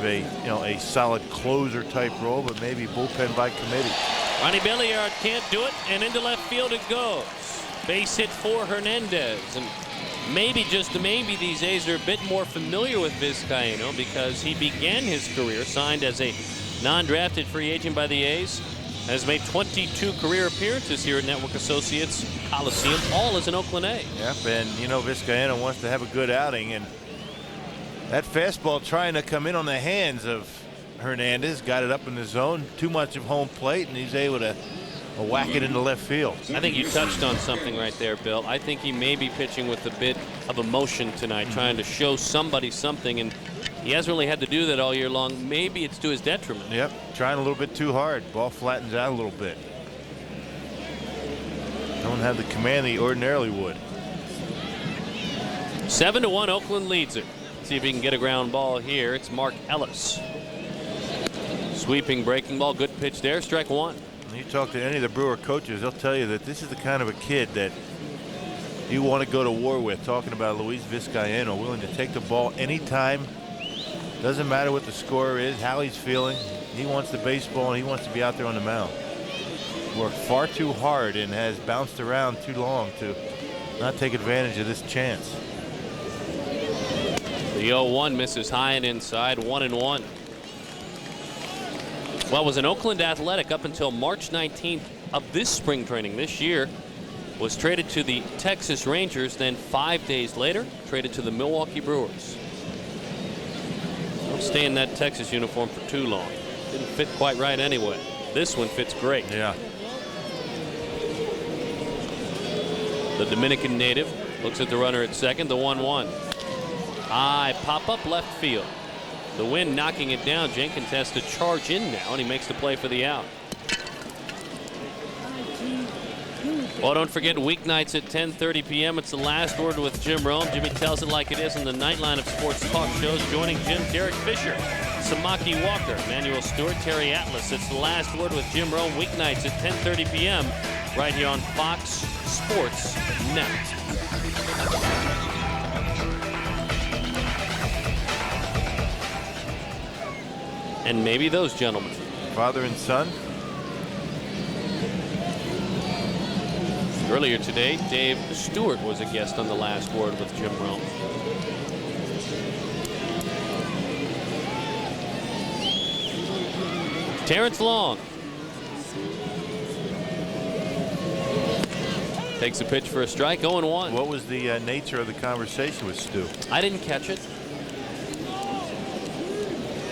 a a solid closer type role, but maybe bullpen by committee. Ronnie Belliard can't do it, and into left field it goes. Base hit for Hernandez, and maybe, just maybe, these A's are a bit more familiar with Vizcaíno because he began his career signed as a non-drafted free agent by the A's, has made 22 career appearances here at Network Associates Coliseum, all as an Oakland A. Yep, and you know Vizcaíno wants to have a good outing, and that fastball trying to come in on the hands of Hernandez, got it up in the zone, too much of home plate, and he's able to whack it into left field. I think you touched on something right there, Bill. I think he may be pitching with a bit of emotion tonight, trying to show somebody something, and he hasn't really had to do that all year long. Maybe it's to his detriment. Yep, trying a little bit too hard. Ball flattens out a little bit. Don't have the command he ordinarily would. 7-1, Oakland leads it. See if he can get a ground ball here. It's Mark Ellis. Sweeping breaking ball, good pitch there, strike one. When you talk to any of the Brewer coaches, they'll tell you that this is the kind of a kid that you want to go to war with. Talking about Luis Vizcaíno, willing to take the ball anytime. Doesn't matter what the score is, how he's feeling. He wants the baseball and he wants to be out there on the mound. Worked far too hard and has bounced around too long to not take advantage of this chance. The 0-1 misses high and inside, 1-1. Well, was an Oakland Athletic up until March 19th of this spring training this year. Was traded to the Texas Rangers, then 5 days later traded to the Milwaukee Brewers. Don't stay in that Texas uniform for too long. Didn't fit quite right anyway. This one fits great. Yeah. The Dominican native looks at the runner at second, the 1-1. High pop-up left field. The wind knocking it down. Jenkins has to charge in now, and he makes the play for the out. Well, don't forget, weeknights at 10:30 p.m. It's the Last Word with Jim Rome. Jimmy tells it like it is in the Nightline of sports talk shows. Joining Jim, Derek Fisher, Samaki Walker, Manuel Stewart, Terry Atlas. It's the Last Word with Jim Rome, weeknights at 10:30 p.m. right here on Fox Sports Net. And maybe those gentlemen. Father and son. Earlier today, Dave Stewart was a guest on the Last Word with Jim Rome. Terrence Long takes a pitch for a strike, 0-1. What was the nature of the conversation with Stu? I didn't catch it.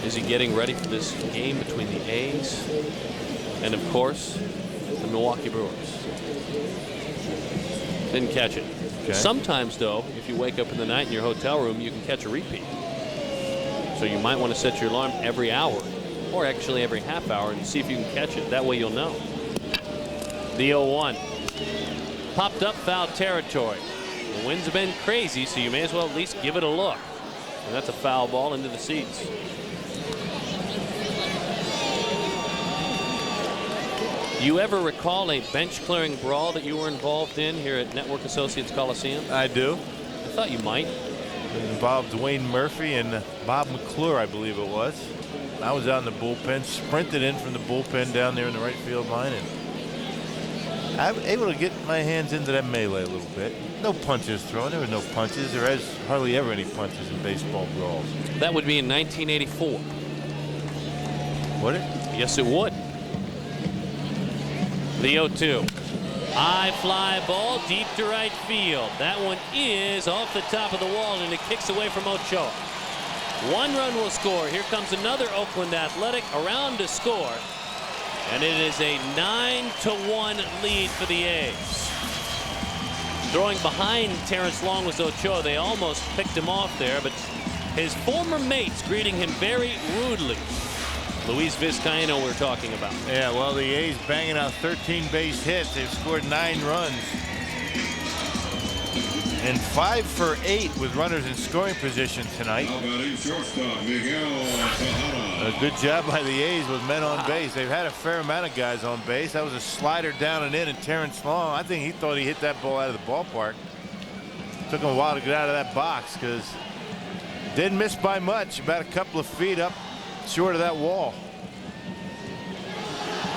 Is he getting ready for this game between the A's and, of course, the Milwaukee Brewers? Didn't catch it. Okay. Sometimes, though, if you wake up in the night in your hotel room, you can catch a repeat. So you might want to set your alarm every hour, or actually every half hour, and see if you can catch it. That way you'll know. The 0-1. Popped up foul territory. The winds have been crazy, so you may as well at least give it a look. And that's a foul ball into the seats. Do you ever recall a bench clearing brawl that you were involved in here at Network Associates Coliseum? I do. I thought you might. It involved Dwayne Murphy and Bob McClure, I believe it was. I was out in the bullpen, sprinted in from the bullpen down there in the right field line, and I was able to get my hands into that melee a little bit. No punches thrown. There were no punches. There is hardly ever any punches in baseball brawls. That would be in 1984. Would it? Yes, it would. The 0-2. High fly ball deep to right field. That one is off the top of the wall, and it kicks away from Ochoa. 1 run will score. Here comes another Oakland Athletic around to score. And it is a 9-1 lead for the A's. Throwing behind Terrence Long was Ochoa. They almost picked him off there, but his former mates greeting him very rudely. Luis Vizcaíno we're talking about. Yeah, well, the A's banging out 13 base hits. They've scored 9 runs. And 5 for 8 with runners in scoring position tonight. Now batting shortstop, Miguel Tejada. A good job by the A's with men on base. They've had a fair amount of guys on base. That was a slider down and in, and Terrence Long, I think he thought he hit that ball out of the ballpark. Took him a while to get out of that box because didn't miss by much, about a couple of feet up short of that wall.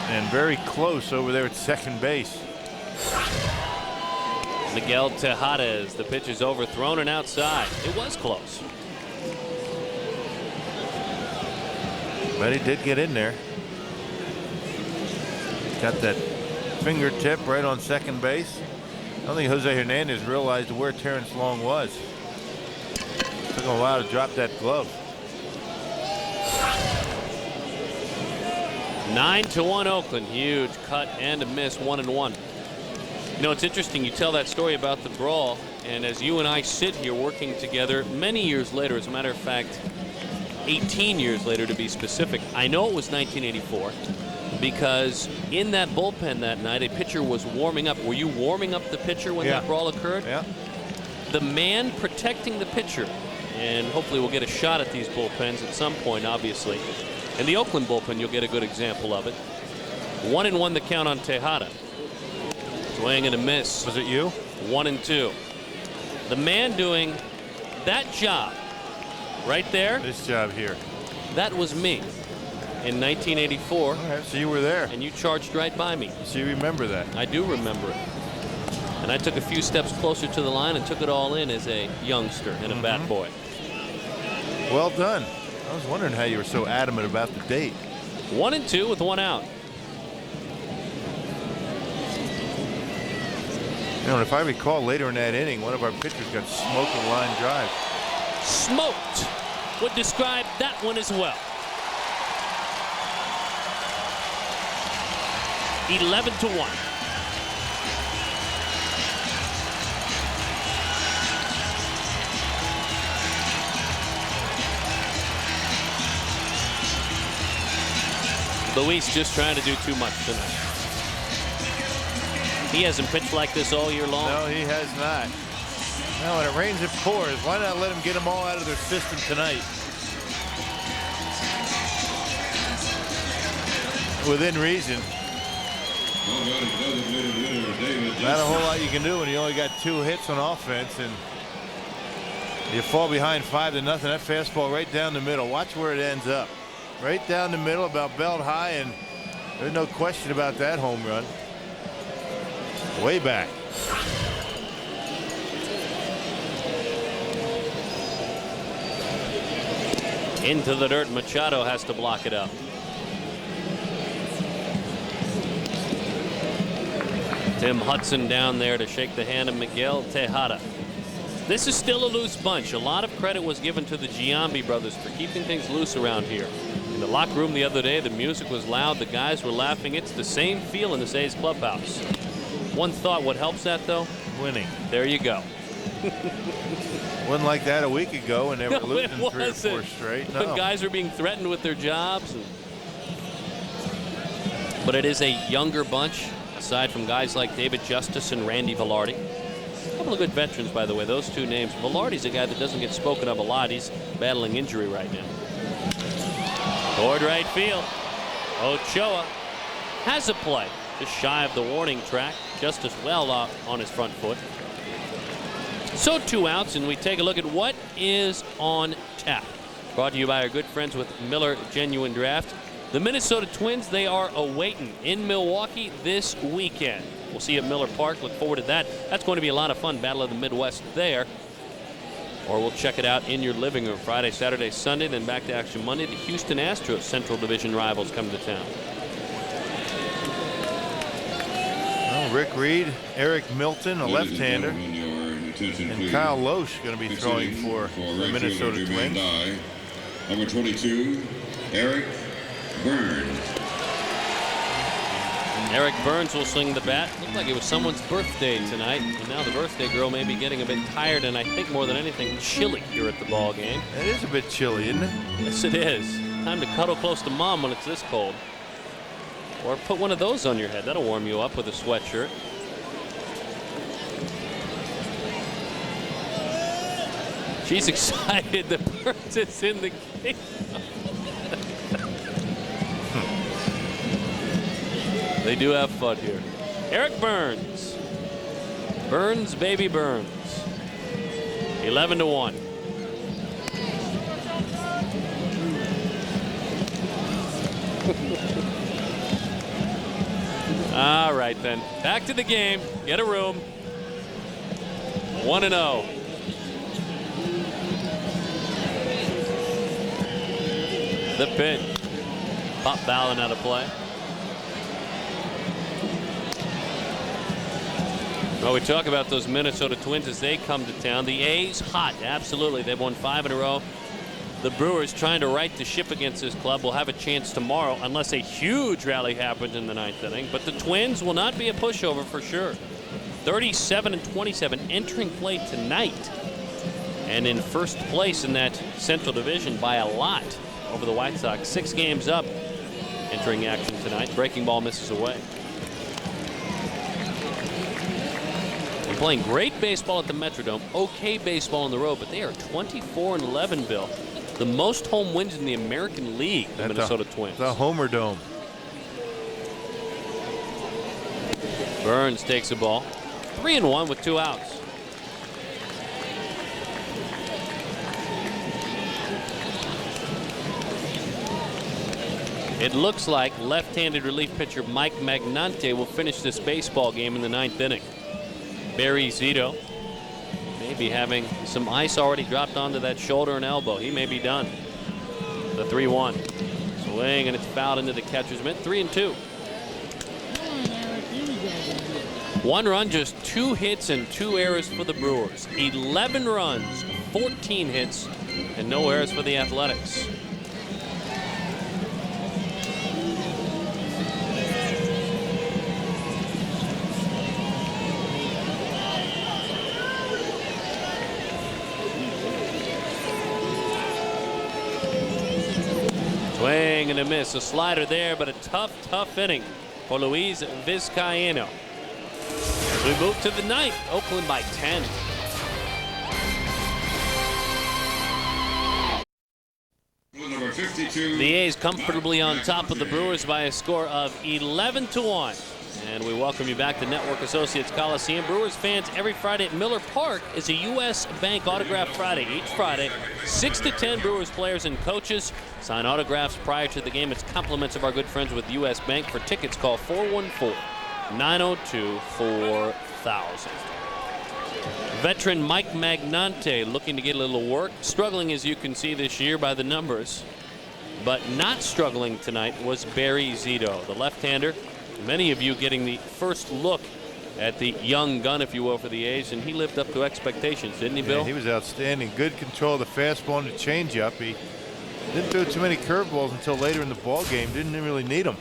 And very close over there at second base. Miguel Tejada as the pitch is overthrown and outside. It was close. But he did get in there. Got that fingertip right on second base. I don't think Jose Hernandez realized where Terrence Long was. Took him a while to drop that glove. 9-1 Oakland. Huge cut and a miss, 1-1. You know, it's interesting you tell that story about the brawl, and as you and I sit here working together many years later, as a matter of fact 18 years later to be specific, I know it was 1984 because in that bullpen that night a pitcher was warming up. Were you warming up the pitcher when that brawl occurred? Yeah. The man protecting the pitcher, and hopefully we'll get a shot at these bullpens at some point, obviously. In the Oakland bullpen, you'll get a good example of it. 1-1 the count on Tejada. Swing and a miss. Was it you? 1-2. The man doing that job right there. This job here. That was me in 1984. All right, so you were there. And you charged right by me. So you remember that. I do remember it. And I took a few steps closer to the line and took it all in as a youngster and a bat boy. Well done. I was wondering how you were so adamant about the date. 1-2 with 1 out. You know, if I recall, later in that inning, one of our pitchers got smoked a line drive. Smoked would describe that one as well. 11-1. Luis just trying to do too much tonight. He hasn't pitched like this all year long. No, he has not. Now, when it rains, it pours. Why not let them get them all out of their system tonight? Within reason. Not a whole lot you can do when you only got 2 hits on offense and you fall behind 5-0. That fastball right down the middle. Watch where it ends up. Right down the middle, about belt high, and there's no question about that home run. Way back. Into the dirt. Machado has to block it up. Tim Hudson down there to shake the hand of Miguel Tejada. This is still a loose bunch. A lot of credit was given to the Giambi brothers for keeping things loose around here. In the locker room the other day, the music was loud. The guys were laughing. It's the same feel in the A's clubhouse. One thought, what helps that though? Winning. There you go. Wasn't like that a week ago when they were No, losing it 3 or 4 wasn't. straight. When No. guys were being threatened with their jobs. But it is a younger bunch, aside from guys like David Justice and Randy Velarde. A couple of good veterans, by the way, those 2 names. Velarde's a guy that doesn't get spoken of a lot. He's battling injury right now. Toward right field. Ochoa has a play. just shy of the warning track, just as well on his front foot. So 2 outs, and we take a look at what is on tap. Brought to you by our good friends with Miller Genuine Draft. The Minnesota Twins, they are awaiting in Milwaukee this weekend. We'll see you at Miller Park. Look forward to that. That's going to be a lot of fun. Battle of the Midwest there. Or we'll check it out in your living room Friday, Saturday, Sunday, then back to action Monday. The Houston Astros Central Division rivals come to town. Well, Rick Reed, Eric Milton, a left-hander, and Kyle Loesch going to be throwing for the Minnesota Twins. Number 22, Eric Burns. Eric Burns will swing the bat. Looked like it was someone's birthday tonight, and now the birthday girl may be getting a bit tired, and I think more than anything chilly here at the ball game. It is a bit chilly, isn't it? Yes, it is. Time to cuddle close to mom when it's this cold. Or put one of those on your head. That'll warm you up with a sweatshirt. She's excited that Burns is in the game. They do have fun here. Eric Burns. Burns, baby Burns. 11-1. All right, then. Back to the game. Get a room. 1-0. The pitch. Pop Ballin out of play. Well, we talk about those Minnesota Twins as they come to town. The A's hot, absolutely. They've won 5 in a row. The Brewers trying to right the ship against this club will have a chance tomorrow unless a huge rally happens in the 9th inning. But the Twins will not be a pushover for sure. 37-27 entering play tonight. And in first place in that Central Division by a lot over the White Sox. 6 games up entering action tonight. Breaking ball misses away. Playing great baseball at the Metrodome, okay baseball on the road, but they are 24-11, Bill. The most home wins in the American League, the Minnesota Twins. The Homer Dome. Burns takes the ball. 3-1 with 2 outs. It looks like left-handed relief pitcher Mike Magnante will finish this baseball game in the 9th inning. Barry Zito may be having some ice already dropped onto that shoulder and elbow. He may be done. The 3-1. Swing, and it's fouled into the catcher's mitt. 3-2. 1 run, just 2 hits and 2 errors for the Brewers. 11 runs, 14 hits, and no errors for the Athletics. Swing and a miss. A slider there, but a tough inning for Luis Vizcaíno. As we move to the 9th, Oakland by 10. Number 52. The A's comfortably on top of the Brewers by a score of 11-1. And we welcome you back to Network Associates Coliseum. Brewers fans, every Friday at Miller Park is a U.S. Bank Autograph Friday. Each Friday, 6 to 10 Brewers players and coaches sign autographs prior to the game. It's compliments of our good friends with U.S. Bank. For tickets, call 414-902-4000. Veteran Mike Magnante looking to get a little work. Struggling, as you can see this year by the numbers. But not struggling tonight was Barry Zito, the left-hander. Many of you getting the first look at the young gun, if you will, for the A's, and he lived up to expectations, didn't he, Bill? Yeah, he was outstanding. Good control of the fastball and the changeup. He didn't throw too many curveballs until later in the ball game. Didn't really need them.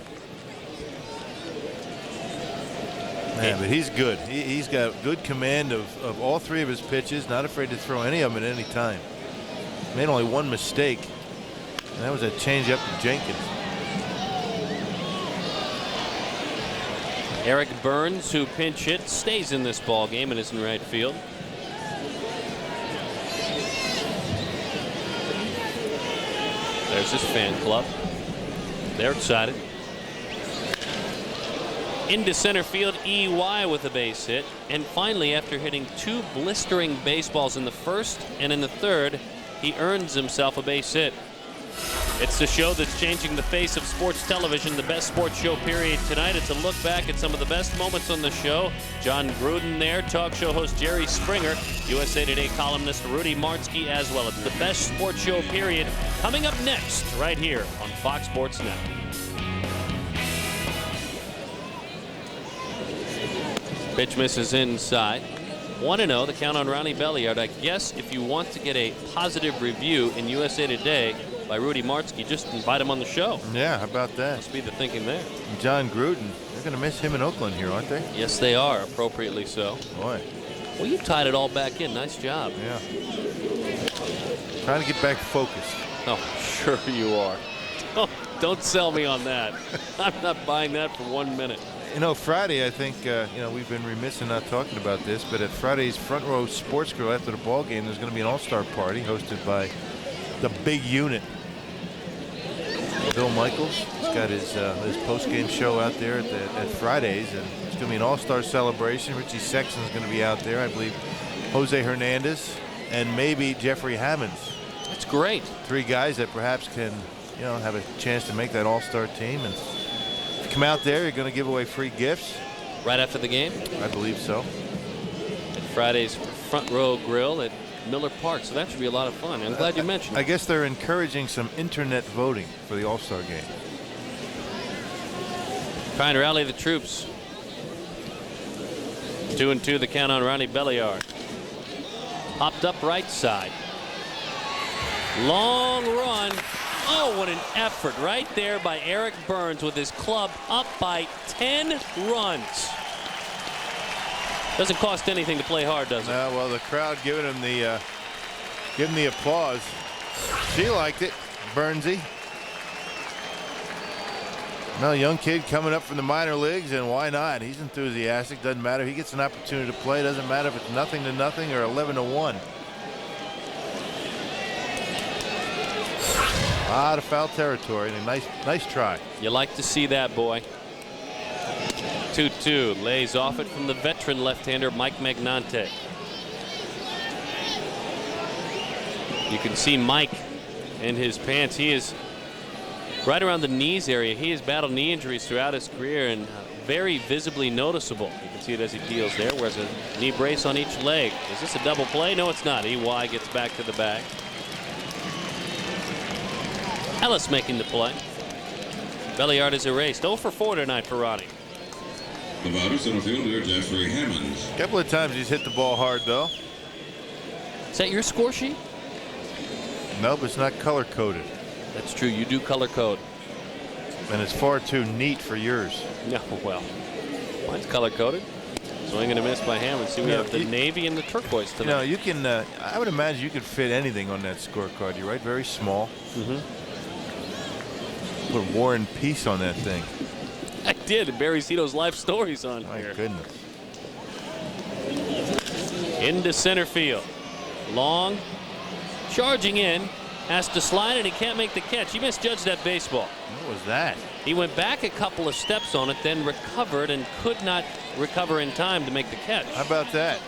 Man, but he's good. He's got good command of all 3 of his pitches. Not afraid to throw any of them at any time. Made only 1 mistake, and that was a changeup to Jenkins. Eric Burns, who pinch hit, stays in this ball game and is in right field. There's his fan club. They're excited. Into center field, EY with a base hit. And finally, after hitting 2 blistering baseballs in the first and in the third, he earns himself a base hit. It's the show that's changing the face of sports television, the best sports show period tonight. It's a look back at some of the best moments on the show. John Gruden there, talk show host Jerry Springer, USA Today columnist Rudy Martzke as well. It's the best sports show period coming up next right here on Fox Sports Net. Pitch misses inside. 1-0, the count on Ronnie Belliard. I guess if you want to get a positive review in USA Today by Rudy Martzke, just invite him on the show. Yeah, how about that? Must be the thinking there. And John Gruden, they're going to miss him in Oakland here, aren't they? Yes, they are, appropriately so. Boy. Well, you tied it all back in. Nice job. Yeah. Trying to get back focused. Oh, sure you are. Oh, don't sell me on that. I'm not buying that for 1 minute. You know, Friday, I think, we've been remiss in not talking about this, but at Friday's Front Row Sports Grill after the ball game, there's going to be an all-star party hosted by the big unit. Bill Michaels. He's got his post-game show out there at Fridays, and it's going to be an all-star celebration. Richie Sexton's going to be out there. I believe Jose Hernandez and maybe Jeffrey Hammonds. That's great. 3 guys that perhaps can, have a chance to make that all-star team. And if you come out there, you're going to give away free gifts. Right after the game? I believe so. At Friday's Front Row Grill at Miller Park, so that should be a lot of fun. I'm glad you mentioned it. I guess they're encouraging some internet voting for the All-Star game. Trying to rally the troops. 2-2, the count on Ronnie Belliard. Popped up right side. Long run. Oh, what an effort right there by Eric Burns with his club up by 10 runs. Doesn't cost anything to play hard, does it? No, well, the crowd giving him the applause. She liked it, Burnsy. No, young kid coming up from the minor leagues, and why not? He's enthusiastic. Doesn't matter. He gets an opportunity to play. Doesn't matter if it's 0-0 or 11-1. Out of foul territory, and a nice try. You like to see that, boy. 2-2, lays off it from the veteran left-hander Mike Magnante. You can see Mike in his pants. He is right around the knees area. He has battled knee injuries throughout his career, and very visibly noticeable. You can see it as he deals there. Wears a knee brace on each leg. Is this a double play? No, it's not. EY gets back to the bag. Ellis making the play. Belliard is erased. 0 for 4 tonight for Ronnie. The batter, center fielder Jeffrey Hammonds. A couple of times he's hit the ball hard, though. Is that your score sheet? Nope, it's not color coded. That's true. You do color code. And it's far too neat for yours. No, well, mine's color coded. Swing and a miss by Hammonds. See, we have the navy and the turquoise tonight. No, you can. I would imagine you could fit anything on that scorecard. You're right, very small. Put War and Peace on that thing. I did. Barry Zito's life stories on My here. goodness. Into center field. Long. Charging in. Has to slide and he can't make the catch. He misjudged that baseball. What was that? He went back a couple of steps on it, then recovered and could not recover in time to make the catch. How about that?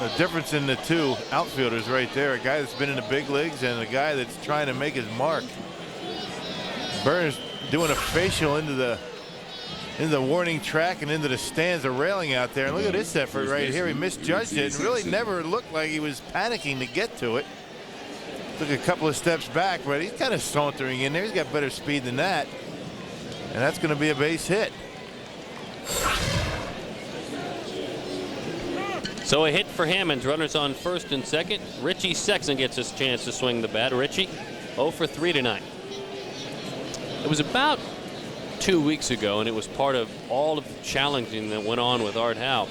The difference in the two outfielders right there. A guy that's been in the big leagues and a guy that's trying to make his mark. Burns doing a facial into the warning track and into the stands, the railing out there. And look at this effort right here. He misjudged it and really never looked like he was panicking to get to it. Took a couple of steps back, but he's kind of sauntering in there. He's got better speed than that. And that's going to be a base hit. So a hit for Hammonds. Runners on first and second. Richie Sexton gets his chance to swing the bat. Richie 0 for 3 tonight. It was about 2 weeks ago, and it was part of all of the challenging that went on with Art Howe.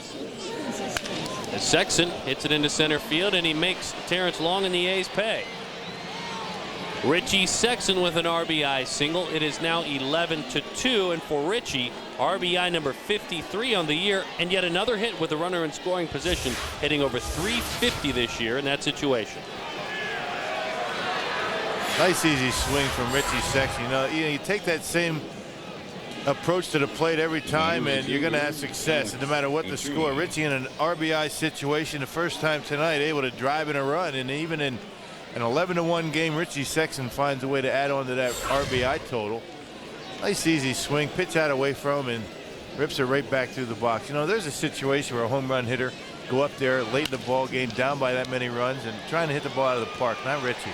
As Sexton hits it into center field, and he makes Terrence Long and the A's pay. Richie Sexton with an RBI single. It is now 11-2, and for Richie, RBI number 53 on the year, and yet another hit with a runner in scoring position, hitting over 350 this year in that situation. Nice easy swing from Richie Sexton. You take that same approach to the plate every time, and you're going to have success, no matter what the score. Richie in an RBI situation the first time tonight, able to drive in a run, and even in an 11-1 game, Richie Sexton finds a way to add on to that RBI total. Nice easy swing, pitch out away from him, and rips it right back through the box. You know, there's a situation where a home run hitter go up there late in the ball game, down by that many runs, and trying to hit the ball out of the park. Not Richie.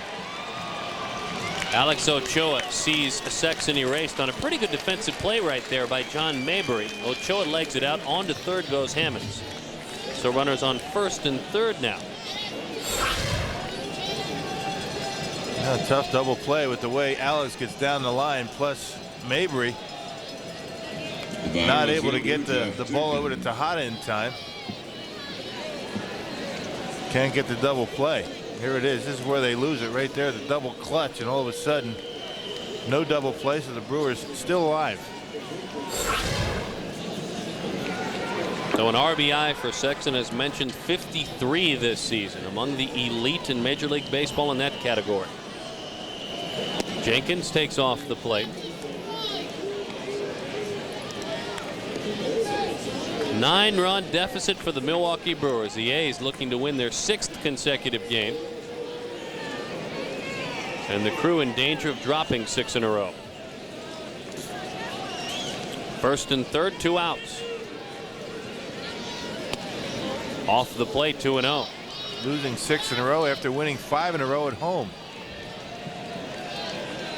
Alex Ochoa sees Sexton erased on a pretty good defensive play right there by John Mabry. Ochoa legs it out. On to third goes Hammonds. So runners on first and third now. A tough double play with the way Alex gets down the line, plus Mabry not able to get the ball over to Tejada in time. Can't get the double play. Here it is. This is where they lose it right there, the double clutch, and all of a sudden no double play, so the Brewers still alive. So an RBI for Sexton, as mentioned, 53 this season, among the elite in Major League Baseball in that category. Jenkins takes off the plate. 9-run deficit for the Milwaukee Brewers. The A's looking to win their 6th consecutive game. And the Crew in danger of dropping 6 in a row. First and third, 2 outs. Off the plate, 2-0. Losing 6 in a row after winning 5 in a row at home.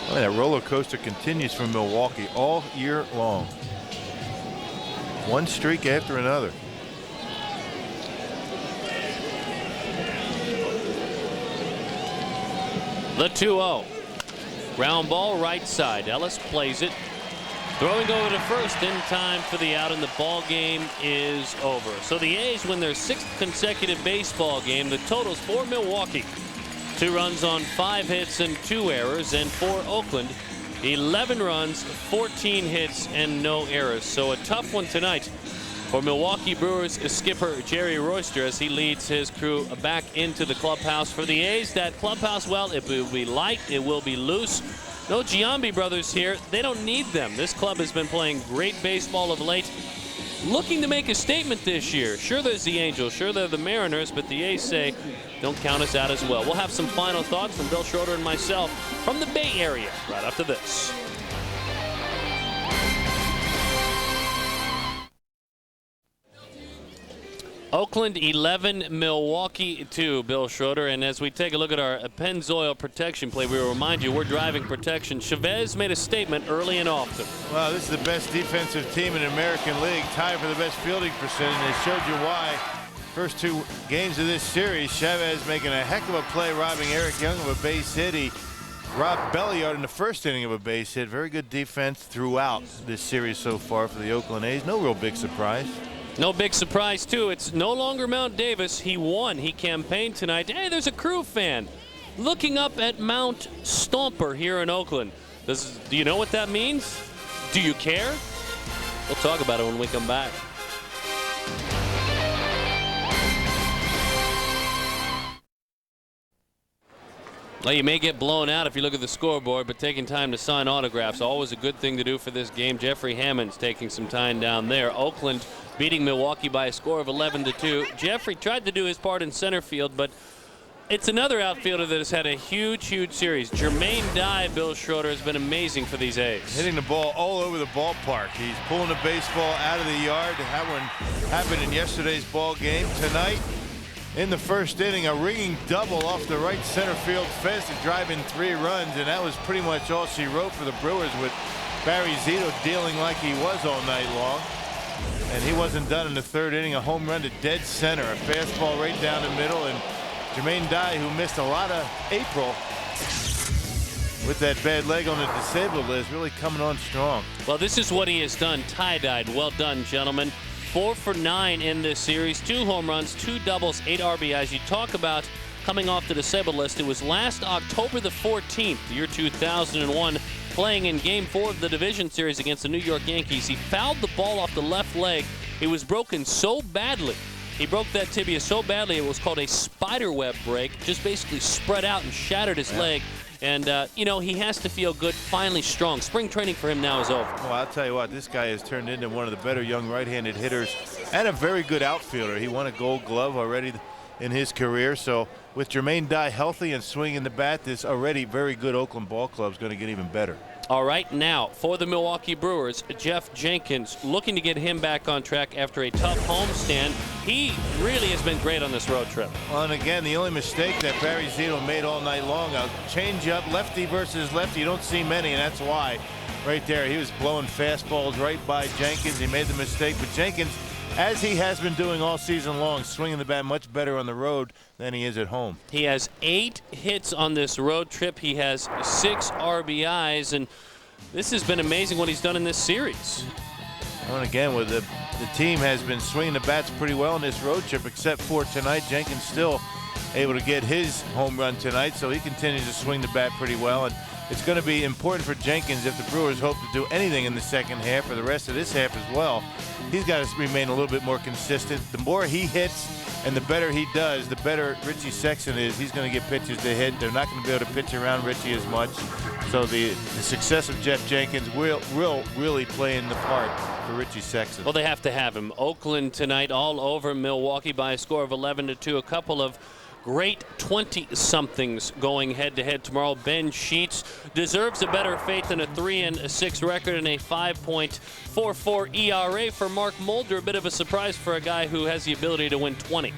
Boy, that roller coaster continues from Milwaukee all year long. One streak after another. The 2-0. Ground ball right side. Ellis plays it. Throwing over to first in time for the out, and the ball game is over. So the A's win their 6th consecutive baseball game. The totals for Milwaukee: 2 runs on 5 hits and 2 errors, and for Oakland, 11 runs, 14 hits, and no errors. So a tough one tonight for Milwaukee Brewers skipper Jerry Royster as he leads his crew back into the clubhouse. For the A's, that clubhouse, well, it will be light, it will be loose. No Giambi brothers here. They don't need them. This club has been playing great baseball of late. Looking to make a statement this year. Sure, there's the Angels, sure, they're the Mariners, but the A's say, don't count us out as well. We'll have some final thoughts from Bill Schroeder and myself from the Bay Area right after this. Oakland 11, Milwaukee 2, Bill Schroeder. And as we take a look at our Pennzoil protection play, we will remind you we're driving protection. Chavez made a statement early and often. Well, this is the best defensive team in the American League, tied for the best fielding percentage. They showed you why. First 2 games of this series, Chavez making a heck of a play, robbing Eric Young of a base hit. He robbed Belliard in the first inning of a base hit. Very good defense throughout this series so far for the Oakland A's. No real big surprise. No big surprise, too. It's no longer Mount Davis. He won. He campaigned tonight. Hey, there's a Crew fan looking up at Mount Stomper here in Oakland. Do you know what that means? Do you care? We'll talk about it when we come back. Well, you may get blown out if you look at the scoreboard, but taking time to sign autographs, always a good thing to do for this game. Jeffrey Hammond's taking some time down there. Oakland beating Milwaukee by a score of 11-2. Jeffrey tried to do his part in center field, but it's another outfielder that has had a huge, huge series. Jermaine Dye, Bill Schroeder, has been amazing for these A's. Hitting the ball all over the ballpark. He's pulling the baseball out of the yard. That one happened in yesterday's ball game. Tonight, in the first inning, a ringing double off the right center field fence to drive in 3 runs, and that was pretty much all she wrote for the Brewers, with Barry Zito dealing like he was all night long. And he wasn't done in the 3rd inning. A home run to dead center, a fastball right down the middle, and Jermaine Dye, who missed a lot of April with that bad leg on the disabled list, really coming on strong. Well, this is what he has done. Tie-dyed. Well done, gentlemen. 4 for 9 in this series. 2 home runs, 2 doubles, 8 RBIs. You talk about coming off the disabled list. It was last October the 14th, the year 2001, playing in Game 4 of the division series against the New York Yankees. He fouled the ball off the left leg. It was broken so badly. He broke that tibia so badly it was called a spider web break. Just basically spread out and shattered his leg. And, you know, he has to feel good, finally strong. Spring training for him now is over. Well, I'll tell you what, this guy has turned into one of the better young right-handed hitters and a very good outfielder. He won a Gold Glove already in his career. So with Jermaine Dye healthy and swinging the bat, this already very good Oakland ball club is going to get even better. All right, now for the Milwaukee Brewers, Jeff Jenkins looking to get him back on track after a tough homestand. He really has been great on this road trip. Well, and again, the only mistake that Barry Zito made all night long, a change-up, lefty versus lefty. You don't see many, and that's why right there he was blowing fastballs right by Jenkins. He made the mistake, but Jenkins, as he has been doing all season long, swinging the bat much better on the road than he is at home. He has 8 hits on this road trip. He has 6 RBIs, and this has been amazing what he's done in this series. And again, with the team has been swinging the bats pretty well in this road trip, except for tonight. Jenkins still able to get his home run tonight, so he continues to swing the bat pretty well. And it's going to be important for Jenkins if the Brewers hope to do anything in the second half or the rest of this half as well. He's got to remain a little bit more consistent. The more he hits and the better he does, the better Richie Sexson is. He's going to get pitches to hit. They're not going to be able to pitch around Richie as much. So the success of Jeff Jenkins will really play in the part for Richie Sexson. Well, they have to have him. Oakland tonight all over Milwaukee by a score of 11-2. A couple of great 20-somethings going head-to-head tomorrow. Ben Sheets deserves a better fate than a 3-6 record and a 5.44 ERA for Mark Mulder. A bit of a surprise for a guy who has the ability to win 20.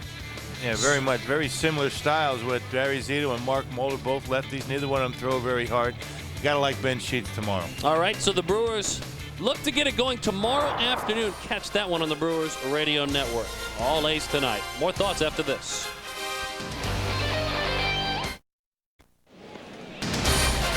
Yeah, very much. Very similar styles with Barry Zito and Mark Mulder, both lefties. Neither one of them throw very hard. You got to like Ben Sheets tomorrow. All right, so the Brewers look to get it going tomorrow afternoon. Catch that one on the Brewers Radio Network. All A's tonight. More thoughts after this.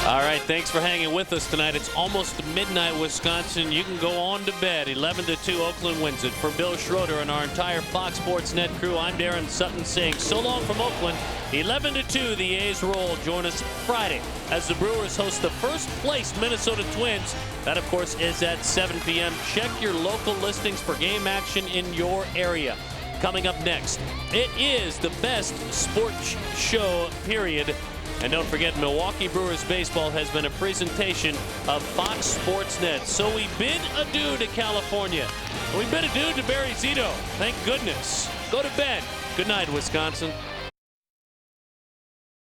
All right, thanks for hanging with us tonight. It's almost midnight, Wisconsin. You can go on to bed. 11-2, Oakland wins it. For Bill Schroeder and our entire Fox Sports Net crew, I'm Darren Sutton saying so long from Oakland. 11-2, the A's roll. Join us Friday as the Brewers host the first-place Minnesota Twins. That, of course, is at 7 p.m. Check your local listings for game action in your area. Coming up next, it is the best sports show, period. And don't forget, Milwaukee Brewers baseball has been a presentation of Fox Sports Net. So we bid adieu to California. We bid adieu to Barry Zito. Thank goodness. Go to bed. Good night, Wisconsin.